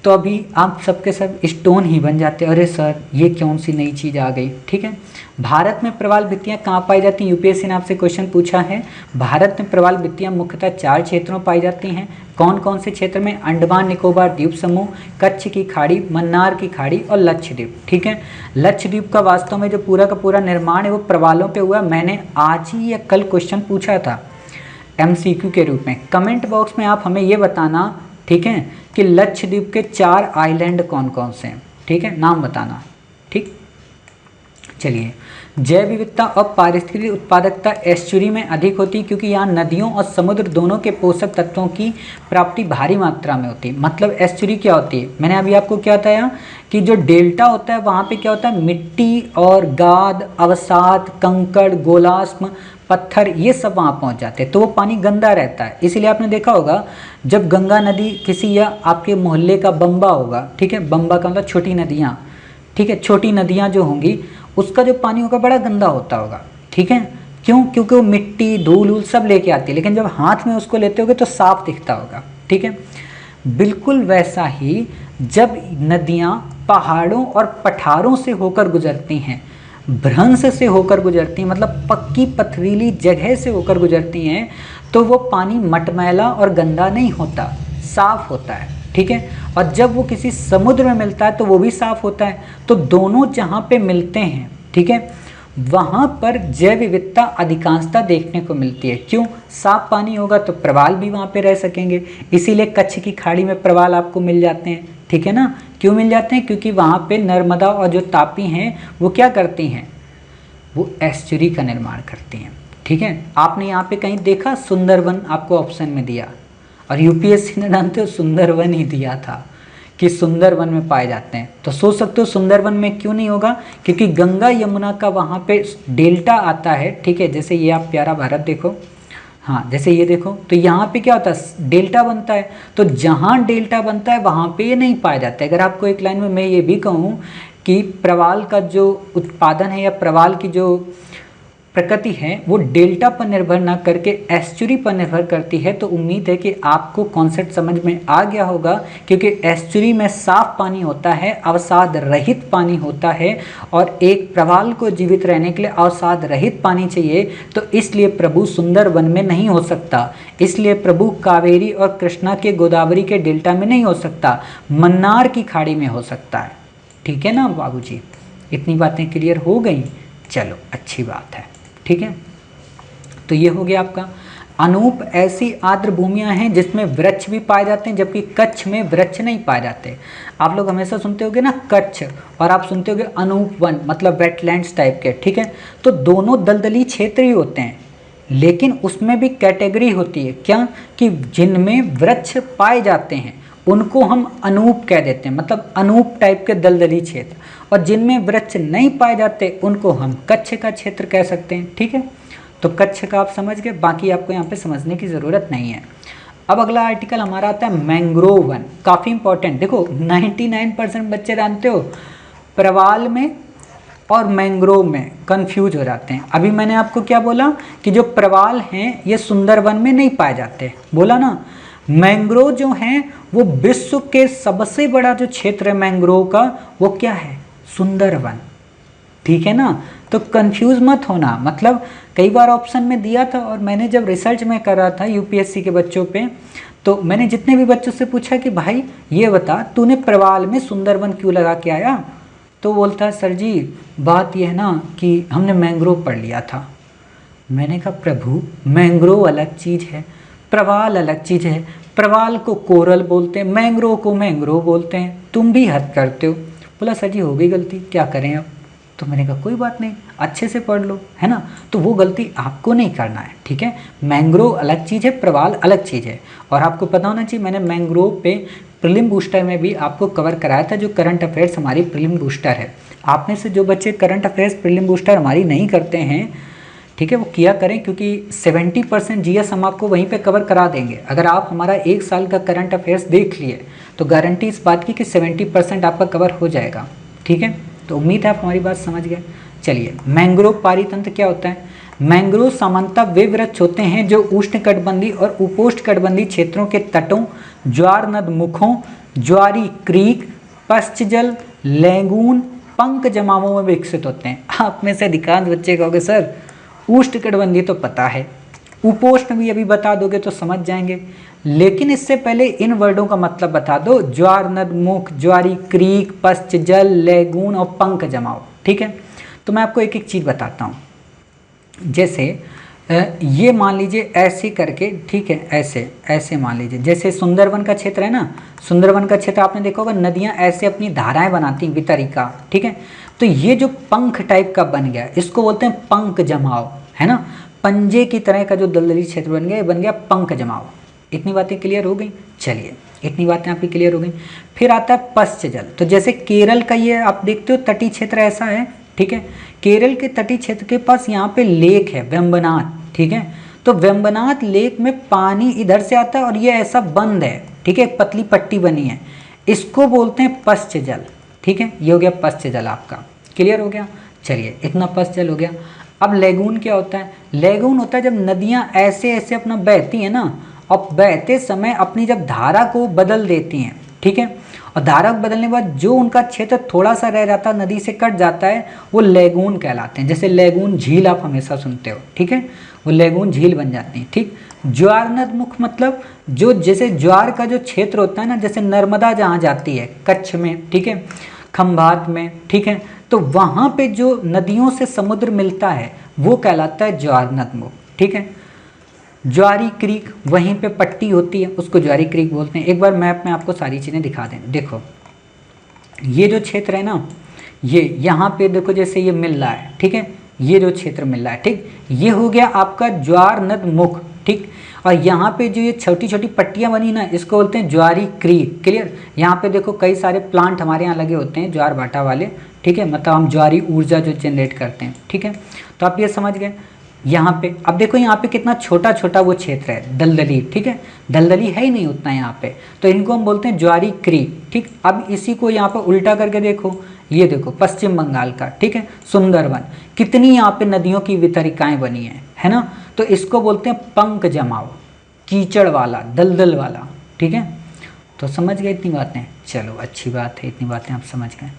तो अभी आप सबके सब स्टोन ही बन जाते। अरे सर ये कौन सी नई चीज़ आ गई। ठीक है। भारत में प्रवाल भित्तियाँ कहाँ पाई जाती हैं? यूपीएससी ने आपसे क्वेश्चन पूछा है। भारत में प्रवाल भित्तियाँ मुख्यतः 4 क्षेत्रों में पाई जाती हैं। कौन कौन से क्षेत्र में? अंडमान निकोबार द्वीप समूह, कच्छ की खाड़ी, मन्नार की खाड़ी और लक्षद्वीप। ठीक है। लक्षद्वीप का वास्तव में जो पूरा का पूरा निर्माण है वो प्रवालों पे हुआ। मैंने आज ही या कल क्वेश्चन पूछा था MCQ के रूप में। कमेंट बॉक्स में आप हमें ये बताना, ठीक है, कि लक्षद्वीप के 4 आइलैंड कौन कौन से हैं। ठीक है, नाम बताना। ठीक, चलिए। जैव विविधता और पारिस्थितिक उत्पादकता एस्चुरी में अधिक होती है क्योंकि यहाँ नदियों और समुद्र दोनों के पोषक तत्वों की प्राप्ति भारी मात्रा में होती है। मतलब एस्चुरी क्या होती है? मैंने अभी आपको क्या बताया कि जो डेल्टा होता है वहाँ पे क्या होता है, मिट्टी और गाद, अवसाद, कंकड़, गोलाश्म, पत्थर, ये सब वहाँ पहुँच जाते हैं, तो वो पानी गंदा रहता है। इसीलिए आपने देखा होगा जब गंगा नदी किसी या आपके मोहल्ले का बम्बा होगा, ठीक है, बम्बा का मतलब छोटी नदियाँ, ठीक है, छोटी नदियाँ जो होंगी उसका जो पानी होगा बड़ा गंदा होता होगा। ठीक है, क्यों? क्योंकि वो मिट्टी, धूल उल सब लेके आती है, लेकिन जब हाथ में उसको लेते होगे तो साफ दिखता होगा। ठीक है, बिल्कुल वैसा ही जब नदियाँ पहाड़ों और पठारों से होकर गुजरती हैं, भ्रंश से होकर गुजरती हैं, मतलब पक्की पथरीली जगह से होकर गुजरती हैं, तो वो पानी मटमैला और गंदा नहीं होता, साफ होता है। ठीक है, और जब वो किसी समुद्र में मिलता है तो वो भी साफ होता है। तो दोनों जहाँ पे मिलते हैं, ठीक है, वहाँ पर जैव विविधता अधिकांशता देखने को मिलती है। क्यों? साफ पानी होगा तो प्रवाल भी वहाँ पे रह सकेंगे। इसीलिए कच्छ की खाड़ी में प्रवाल आपको मिल जाते हैं। ठीक है ना, क्यों मिल जाते हैं? क्योंकि वहाँ पे नर्मदा और जो तापी हैं वो क्या करती हैं, वो एस्चुरी का निर्माण करती हैं। ठीक है, आपने यहाँ पे कहीं देखा सुंदरवन आपको ऑप्शन में दिया, और यूपीएससी ने जानते हो सुंदरवन ही दिया था कि सुंदरवन में पाए जाते हैं। तो सोच सकते हो सुंदरवन में क्यों नहीं होगा, क्योंकि गंगा यमुना का वहाँ पे डेल्टा आता है। ठीक है, जैसे ये आप प्यारा भारत देखो, हाँ जैसे ये देखो, तो यहाँ पे क्या होता है, डेल्टा बनता है। तो जहाँ डेल्टा बनता है वहाँ पे ये नहीं पाया जाता है। अगर आपको एक लाइन में मैं ये भी कहूँ कि प्रवाल का जो उत्पादन है या प्रवाल की जो प्रकृति है वो डेल्टा पर निर्भर ना करके एस्चुरी पर निर्भर करती है, तो उम्मीद है कि आपको कॉन्सेप्ट समझ में आ गया होगा। क्योंकि एस्चुरी में साफ पानी होता है, अवसाद रहित पानी होता है, और एक प्रवाल को जीवित रहने के लिए अवसाद रहित पानी चाहिए। तो इसलिए प्रभु सुंदरवन में नहीं हो सकता, इसलिए प्रभु कावेरी और कृष्णा के गोदावरी के डेल्टा में नहीं हो सकता, मन्नार की खाड़ी में हो सकता है। ठीक है ना बाबूजी, इतनी बातें क्लियर हो गई? चलो अच्छी बात है। ठीक है, तो ये हो गया आपका। अनूप ऐसी आर्द्र भूमियां हैं जिसमें वृक्ष भी पाए जाते हैं, जबकि कच्छ में वृक्ष नहीं पाए जाते। आप लोग हमेशा सुनते होगे ना कच्छ, और आप सुनते होगे अनूप वन, मतलब वेटलैंड्स टाइप के। ठीक है, तो दोनों दलदली क्षेत्र ही होते हैं, लेकिन उसमें भी कैटेगरी होती है क्या, कि जिनमें वृक्ष पाए जाते हैं उनको हम अनूप कह देते हैं, मतलब अनूप टाइप के दलदली क्षेत्र, और जिनमें वृक्ष नहीं पाए जाते उनको हम कच्छ का क्षेत्र कह सकते हैं। ठीक है, तो कच्छ का आप समझ गए, बाकी आपको यहाँ पे समझने की ज़रूरत नहीं है। अब अगला आर्टिकल हमारा आता है मैंग्रोव वन, काफ़ी इंपॉर्टेंट। देखो 99% बच्चे जानते हो प्रवाल में और मैंग्रोव में कंफ्यूज हो जाते हैं। अभी मैंने आपको क्या बोला कि जो प्रवाल हैं ये सुंदरवन में नहीं पाए जाते, बोला ना। मैंग्रोव जो हैं वो विश्व के सबसे बड़ा जो क्षेत्र है मैंग्रोव का वो क्या है, सुंदरवन। ठीक है ना, तो कंफ्यूज मत होना। मतलब कई बार ऑप्शन में दिया था, और मैंने जब रिसर्च में कर रहा था यूपीएससी के बच्चों पे, तो मैंने जितने भी बच्चों से पूछा कि भाई ये बता तूने प्रवाल में सुंदरवन क्यों लगा के आया, तो बोलता है सर जी बात यह है ना कि हमने मैंग्रोव पढ़ लिया था। मैंने कहा प्रभु मैंग्रोव अलग चीज़ है, प्रवाल अलग चीज़ है, प्रवाल को कोरल बोलते हैं, मैंग्रोव को मैंग्रोव बोलते हैं, तुम भी हद करते हो। बोला सर जी हो गई गलती, क्या करें अब। तो मैंने कहा कोई बात नहीं, अच्छे से पढ़ लो, है ना। तो वो गलती आपको नहीं करना है, ठीक है। मैंग्रोव अलग चीज़ है, प्रवाल अलग चीज़ है। और आपको पता होना चाहिए मैंने मैंग्रोव पे प्रीलिम बूस्टर में भी आपको कवर कराया था, जो करंट अफेयर्स हमारी प्रीलिम बूस्टर है। आप में से जो बच्चे करंट अफेयर्स प्रीलिम बूस्टर हमारी नहीं करते हैं, ठीक है, वो किया करें, क्योंकि 70% जीएस हम आपको वहीं पे कवर करा देंगे। अगर आप हमारा 1 साल का करंट अफेयर्स देख लिए तो गारंटी इस बात की कि 70% आपका कवर हो जाएगा, ठीक है। तो उम्मीद है आप हमारी बात समझ गए। चलिए, मैंग्रोव पारितंत्र क्या होता है। मैंग्रोव सामान्यतः वे वृक्ष होते हैं जो उष्णकटिबंधीय और उपोष्णकटिबंधीय क्षेत्रों के तटों, ज्वार नद मुखों, ज्वारी क्रीक, पश्चजल, लैगून, पंख जमावों में विकसित होते हैं। आप में से अधिकांश बच्चे कहोगे सर उष्णकटिबंधीय तो पता है, उपोष्ण भी अभी बता दोगे तो समझ जाएंगे, लेकिन इससे पहले इन वर्डों का मतलब बता दो। ज्वार नद मुख, ज्वारी क्रीक, पश्चजल, लैगून और पंख जमाव, ठीक है। तो मैं आपको एक एक चीज़ बताता हूँ। जैसे ये मान लीजिए ऐसे करके, ठीक है, ऐसे ऐसे मान लीजिए, जैसे सुंदरवन का क्षेत्र है ना, सुंदरवन का क्षेत्र आपने देखा होगा, नदियाँ ऐसे अपनी धाराएं बनाती हैं वितरिका, ठीक है। तो ये जो पंख टाइप का बन गया इसको बोलते हैं पंख जमाव, है ना। पंजे की तरह का जो दलदली क्षेत्र बन गया, ये बन गया पंख जमाव। इतनी बातें क्लियर हो गई। चलिए, इतनी बातें आपकी क्लियर हो गई। फिर आता है पश्चजल। तो जैसे केरल का ये आप देखते हो तटीय क्षेत्र ऐसा है, ठीक है। केरल के तटीय क्षेत्र के पास यहाँ पे लेक है वेम्बनाथ, ठीक है। तो वेम्बनाथ लेक में पानी इधर से आता है और ये ऐसा बंद है, ठीक है, पतली पट्टी बनी है, इसको बोलते हैं पश्चजल, ठीक है। ये हो गया पश्चजल, आपका क्लियर हो गया। चलिए, इतना पश्चजल हो गया। अब लैगून क्या होता है। लैगून होता है जब नदियाँ ऐसे ऐसे अपना बहती हैं ना, और बहते समय अपनी जब धारा को बदल देती हैं, ठीक है, और धारा को बदलने के बाद जो उनका क्षेत्र थोड़ा सा रह जाता है, नदी से कट जाता है, वो लैगून कहलाते हैं। जैसे लैगून झील आप हमेशा सुनते हो, ठीक है, वो लैगून झील बन जाती हैं, ठीक। ज्वार नद मुख मतलब जो जैसे ज्वार का जो क्षेत्र होता है ना, जैसे नर्मदा जहाँ जाती है कच्छ में, ठीक है, खंभात में, ठीक है, तो वहाँ पे जो नदियों से समुद्र मिलता है वो कहलाता है ज्वार नद मुख, ठीक है। ज्वारी क्रीक वहीं पे पट्टी होती है, उसको ज्वारी क्रीक बोलते हैं। एक बार मैप में आपको सारी चीज़ें दिखा दें। देखो ये जो क्षेत्र है ना, ये यहाँ पे देखो जैसे ये मिल रहा है, ठीक है, ये जो क्षेत्र मिल रहा है, ठीक, ये हो गया आपका ज्वार नद मुख, ठीक। और यहाँ पे जो ये छोटी छोटी पट्टियाँ बनी ना, इसको बोलते हैं ज्वारी क्रीक, क्लियर। यहाँ पे देखो कई सारे प्लांट हमारे यहाँ लगे होते हैं ज्वार भाटा वाले, ठीक है, मतलब हम ज्वारी ऊर्जा जो जनरेट करते हैं, ठीक है। तो आप ये समझ गए। यहाँ पे अब देखो, यहाँ पे कितना छोटा छोटा वो क्षेत्र है, दलदली, ठीक है, दलदली है ही नहीं उतना यहाँ पे, तो इनको हम बोलते हैं ज्वारी क्रीक, ठीक। अब इसी को यहाँ पे उल्टा करके देखो, ये देखो पश्चिम बंगाल का, ठीक है, सुंदरवन, कितनी यहाँ पे नदियों की वितरिकाएं बनी है ना। तो इसको बोलते हैं पंख जमाव, कीचड़ वाला, दलदल वाला, ठीक है। तो समझ गए इतनी बातें। चलो अच्छी बात है, इतनी बातें आप समझ गए।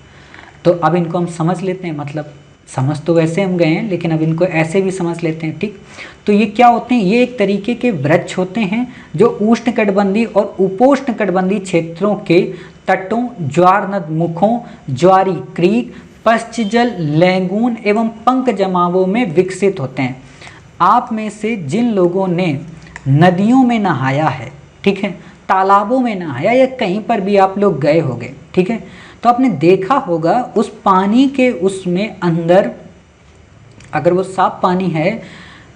तो अब इनको हम समझ लेते हैं, मतलब समझ तो वैसे हम गए हैं, लेकिन अब इनको ऐसे भी समझ लेते हैं, ठीक। तो ये क्या होते हैं, ये एक तरीके के वृक्ष होते हैं जो उष्णकटिबंधीय और उपोष्णकटिबंधीय क्षेत्रों के तटों, ज्वार नद मुखों, ज्वारी क्रीक, पश्चजल, लैगून एवं पंख जमावों में विकसित होते हैं। आप में से जिन लोगों ने नदियों में नहाया है, ठीक है, तालाबों में नहाया या कहीं पर भी आप लोग गए होंगे, ठीक है, तो आपने देखा होगा उस पानी के उसमें अंदर अगर वो साफ पानी है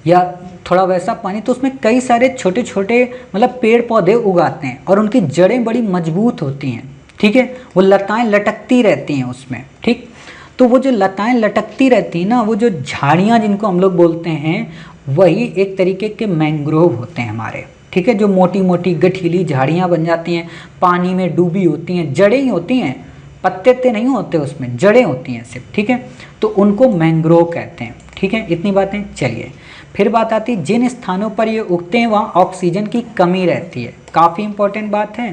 या थोड़ा वैसा पानी, तो उसमें कई सारे छोटे छोटे मतलब पेड़ पौधे उगाते हैं और उनकी जड़ें बड़ी मजबूत होती हैं, ठीक है, वो लताएं लटकती रहती हैं उसमें, ठीक। तो वो जो लताएं लटकती रहती हैं ना, वो जो झाड़ियाँ जिनको हम लोग बोलते हैं, वही एक तरीके के मैंग्रोव होते हैं हमारे, ठीक है, जो मोटी मोटी गठीली झाड़ियाँ बन जाती हैं, पानी में डूबी होती हैं, जड़ें ही होती हैं, पत्ते नहीं होते उसमें, जड़ें होती हैं सिर्फ, ठीक है। तो उनको मैंग्रोव कहते हैं, ठीक है, इतनी बातें। चलिए, फिर बात आती है जिन स्थानों पर ये उगते हैं वहाँ ऑक्सीजन की कमी रहती है। काफ़ी इंपॉर्टेंट बात है,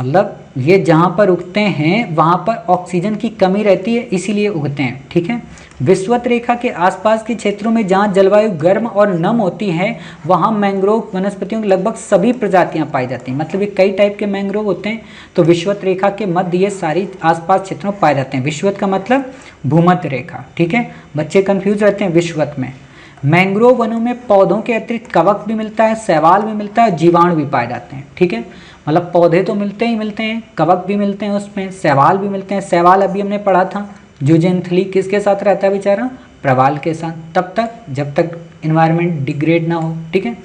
मतलब ये जहाँ पर उगते हैं वहाँ पर ऑक्सीजन की कमी रहती है, इसीलिए उगते हैं। ठीक है। विषुवत रेखा के आसपास के क्षेत्रों में जहाँ जलवायु गर्म और नम होती है वहाँ मैंग्रोव वनस्पतियों की लगभग सभी प्रजातियाँ पाई जाती हैं। मतलब ये कई टाइप के मैंग्रोव होते हैं, तो विषुवत रेखा के मध्य ये सारी आसपास क्षेत्रों में पाए जाते हैं। विषुवत का मतलब भूमध्य रेखा। ठीक है, बच्चे कन्फ्यूज रहते हैं विषुवत में। मैंग्रोव वनों में पौधों के अतिरिक्त कवक भी मिलता है, शैवाल भी मिलता है, जीवाणु भी पाए जाते हैं। ठीक है, मतलब पौधे तो मिलते ही मिलते हैं, कवक भी मिलते हैं, उसमें शैवाल भी मिलते हैं। शैवाल अभी हमने पढ़ा था, जुजेंथली किसके साथ रहता है बेचारा, प्रवाल के साथ, तब तक जब तक इन्वायरमेंट डिग्रेड ना हो। ठीक है,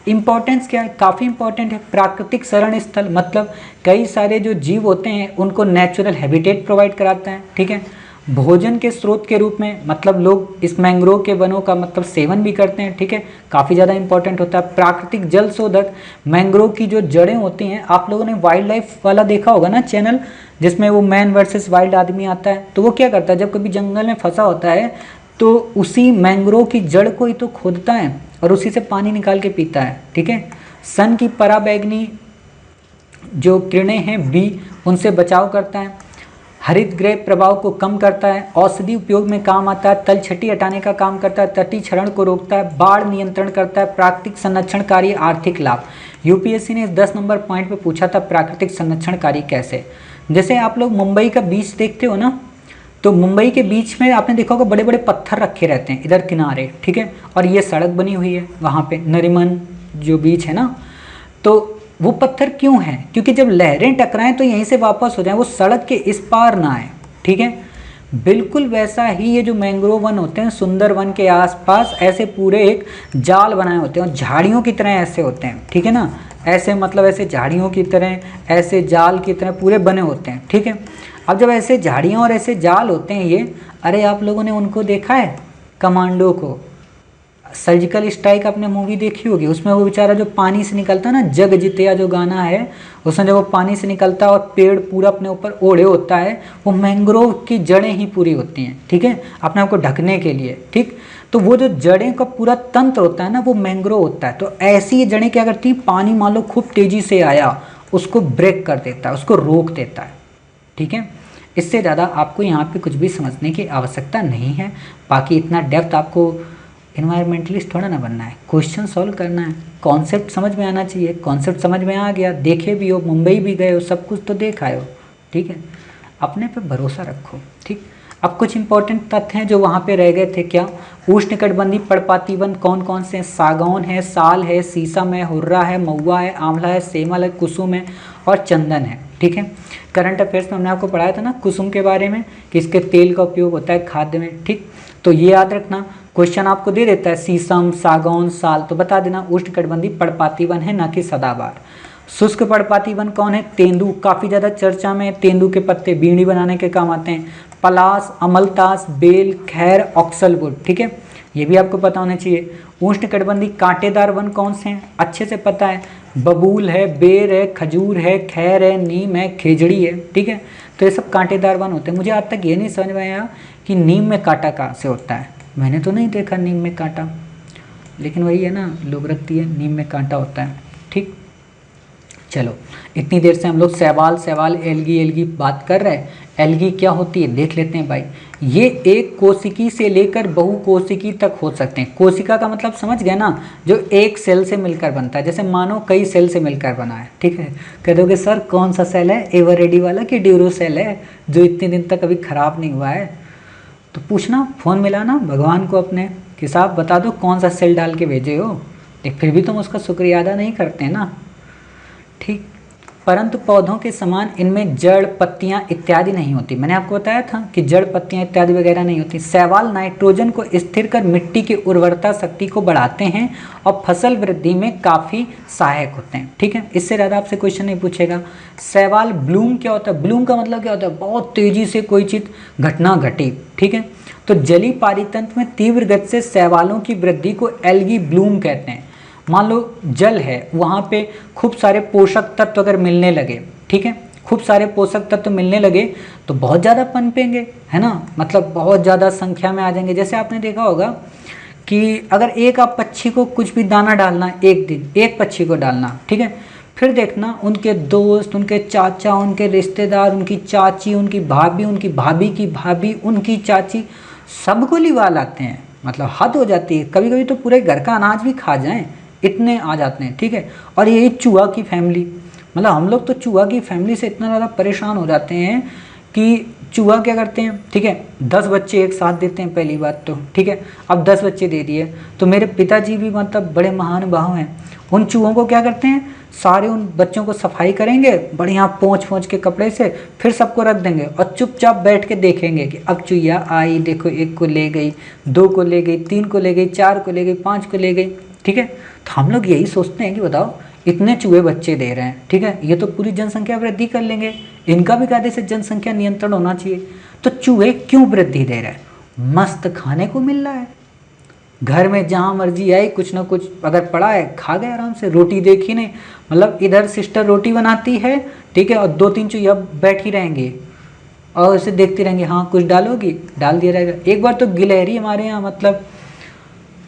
इंपॉर्टेंस क्या है, काफ़ी इंपॉर्टेंट है। प्राकृतिक शरण स्थल, मतलब कई सारे जो जीव होते हैं उनको नेचुरल हैबिटेट प्रोवाइड कराता है। ठीक है, भोजन के स्रोत के रूप में, मतलब लोग इस मैंग्रोव के वनों का मतलब सेवन भी करते हैं। ठीक है, काफ़ी ज़्यादा इंपॉर्टेंट होता है। प्राकृतिक जल शोधक, मैंग्रोव की जो जड़ें होती हैं, आप लोगों ने वाइल्ड लाइफ वाला देखा होगा ना चैनल, जिसमें वो मैन वर्सेस वाइल्ड आदमी आता है, तो वो क्या करता है, जब कभी जंगल में फंसा होता है तो उसी मैंग्रोव की जड़ को ही तो खोदता है और उसी से पानी निकाल के पीता है। ठीक है, सन की पराबैंगनी जो किरणें हैं बी, उनसे बचाव करता है। हरित गृह प्रभाव को कम करता है, औषधि उपयोग में काम आता है, तलछटी हटाने का काम करता है, तटीय क्षरण को रोकता है, बाढ़ नियंत्रण करता है, प्राकृतिक संरक्षण कार्य, आर्थिक लाभ। यूपीएससी ने इस 10 नंबर पॉइंट पे पूछा था प्राकृतिक संरक्षण कार्य कैसे। जैसे आप लोग मुंबई का बीच देखते हो ना, तो मुंबई के बीच में आपने देखा होगा बड़े बड़े पत्थर रखे रहते हैं इधर किनारे। ठीक है, और ये सड़क बनी हुई है वहाँ पे, नरीमन जो बीच है ना, तो वो पत्थर क्यों है, क्योंकि जब लहरें टकराएं तो यहीं से वापस हो जाएं, वो सड़क के इस पार ना आए। ठीक है, बिल्कुल वैसा ही ये जो मैंग्रोव वन होते हैं, सुंदर वन के आसपास ऐसे पूरे एक जाल बनाए होते हैं और झाड़ियों की तरह ऐसे होते हैं। ठीक है ना, ऐसे मतलब ऐसे झाड़ियों की तरह, ऐसे जाल की तरह पूरे बने होते हैं। ठीक है, अब जब ऐसे झाड़ियाँ और ऐसे जाल होते हैं ये, अरे आप लोगों ने उनको देखा है, कमांडो को, सर्जिकल स्ट्राइक आपने मूवी देखी होगी, उसमें वो बेचारा जो पानी से निकलता है ना, जग जितिया जो गाना है, उसमें जब वो पानी से निकलता है और पेड़ पूरा अपने ऊपर ओढ़े होता है, वो मैंग्रोव की जड़ें ही पूरी होती हैं। ठीक है, अपने आप को ढकने के लिए। ठीक, तो वो जो जड़ें का पूरा तंत्र होता है ना, वो मैंग्रोव होता है। तो ऐसी ये जड़ें क्या करती हैं, पानी मान लो खूब तेज़ी से आया, उसको ब्रेक कर देता है, उसको रोक देता है। ठीक है, इससे ज़्यादा आपको यहाँ पे कुछ भी समझने की आवश्यकता नहीं है। बाकी इतना डेप्थ आपको इन्वायरमेंटलिस्ट थोड़ा ना बनना है, क्वेश्चन सॉल्व करना है, कॉन्सेप्ट समझ में आना चाहिए। कॉन्सेप्ट समझ में आ गया, देखे भी हो, मुंबई भी गए हो, सब कुछ तो देख आए हो। ठीक है, अपने पे भरोसा रखो। ठीक, अब कुछ इंपॉर्टेंट तथ्य हैं जो वहाँ पे रह गए थे। क्या, उष्णकटिबंधीय पर्णपाती वन कौन कौन से हैं, सागौन है, साल है, शीशम है, हुर्रा है, महुआ है, आंवला है, सेमल है, कुसुम है और चंदन है। ठीक है, करंट अफेयर्स में हमने आपको पढ़ाया था ना कुसुम के बारे में, कि इसके तेल का उपयोग होता है खाद्य में। ठीक, तो ये याद रखना, क्वेश्चन आपको दे देता है शीशम, सागौन, साल, तो बता देना उष्णकटिबंधीय पर्णपाती वन है, ना कि सदाबहार। शुष्क पर्णपाती वन कौन है, तेंदू, काफ़ी ज़्यादा चर्चा में, तेंदू के पत्ते बीड़ी बनाने के काम आते हैं। पलाश, अमलतास, बेल, खैर, ऑक्सलवुड। ठीक है, ये भी आपको पता होना चाहिए। उष्णकटिबंधीय कांटेदार वन कौन से हैं, अच्छे से पता है, बबूल है, बेर है, खजूर है, खैर है, नीम है, खेजड़ी है। ठीक है, तो ये सब कांटेदार वन होते हैं। मुझे आज तक ये नहीं समझ में आया कि नीम में कांटा कहाँ से होता है, मैंने तो नहीं देखा नीम में कांटा, लेकिन वही है ना, लोग रखती है नीम में कांटा होता है। ठीक, चलो इतनी देर से हम लोग सवाल एल्गी बात कर रहे हैं। एल्गी क्या होती है देख लेते हैं भाई। ये एक कोशिकी से लेकर बहुकोशिकी तक हो सकते हैं। कोशिका का मतलब समझ गए ना, जो एक सेल से मिलकर बनता है, जैसे मानो कई सेल से मिलकर बना है। ठीक है, कह दोगे सर कौन सा सेल है, एवरेडी वाला कि ड्यूरो सेल है जो इतने दिन तक कभी ख़राब नहीं हुआ है, तो पूछना, फ़ोन मिलाना भगवान को अपने कि साहब बता दो कौन सा सेल डाल के भेजे हो, लेकिन फिर भी तुम उसका शुक्रिया अदा नहीं करते ना। ठीक, परंतु पौधों के समान इनमें जड़, पत्तियां इत्यादि नहीं होती। मैंने आपको बताया था कि जड़, पत्तियां इत्यादि वगैरह नहीं होती। शैवाल नाइट्रोजन को स्थिर कर मिट्टी की उर्वरता शक्ति को बढ़ाते हैं और फसल वृद्धि में काफ़ी सहायक होते हैं। ठीक है, इससे ज़्यादा आपसे क्वेश्चन नहीं पूछेगा। शैवाल ब्लूम क्या होता है, ब्लूम का मतलब क्या होता है, बहुत तेज़ी से कोई चीज़ घटना घटी। ठीक है, तो जलीय पारितंत्र में तीव्र गति से शैवालों की वृद्धि को एल्गी ब्लूम कहते हैं। मान लो जल है, वहाँ पे खूब सारे पोषक तत्व अगर मिलने लगे, ठीक है, खूब सारे पोषक तत्व मिलने लगे तो बहुत ज़्यादा पनपेंगे, है ना, मतलब बहुत ज़्यादा संख्या में आ जाएंगे। जैसे आपने देखा होगा कि अगर एक आप पक्षी को कुछ भी दाना डालना, एक दिन एक पक्षी को डालना, ठीक है, फिर देखना उनके दोस्त, उनके चाचा, उनके रिश्तेदार, उनकी चाची, उनकी भाभी की भाभी, उनकी चाची, सबको लिवा लाते हैं। मतलब हद हो जाती है, कभी कभी तो पूरे घर का अनाज भी खा जाएं, इतने आ जाते हैं, ठीक है। और यही चूहा की फैमिली, मतलब हम लोग तो चूहा की फैमिली से इतना ज़्यादा परेशान हो जाते हैं कि चूहा क्या करते हैं, ठीक है, 10 बच्चे एक साथ देते हैं पहली बात तो, ठीक है। अब 10 बच्चे दे दिए तो मेरे पिताजी भी मतलब बड़े महानुभाव हैं, उन चूहों को क्या करते हैं, सारे उन बच्चों को सफाई करेंगे बढ़िया पोंछ के कपड़े से, फिर सबको रख देंगे और चुपचाप बैठ के देखेंगे कि अब चूहिया आई, देखो 1 को ले गई, 2 को ले गई, 3 को ले गई, 4 को ले गई, 5 को ले गई, ठीक है। तो हम लोग यही सोचते हैं कि बताओ इतने चूहे बच्चे दे रहे हैं, ठीक है, ये तो पूरी जनसंख्या वृद्धि कर लेंगे, इनका भी कायदे से जनसंख्या नियंत्रण होना चाहिए। तो चूहे क्यों वृद्धि दे रहे हैं, मस्त खाने को मिल रहा है, घर में जहाँ मर्जी आई कुछ ना कुछ अगर पड़ा है खा गए आराम से, रोटी देखी नहीं, मतलब इधर सिस्टर रोटी बनाती है, ठीक है, और 2-3 चूहिया बैठी रहेंगे और उसे देखती रहेंगे, हाँ कुछ डालोगी, डाल दिया रहेगा। एक बार तो गिलहरी हमारे यहाँ, मतलब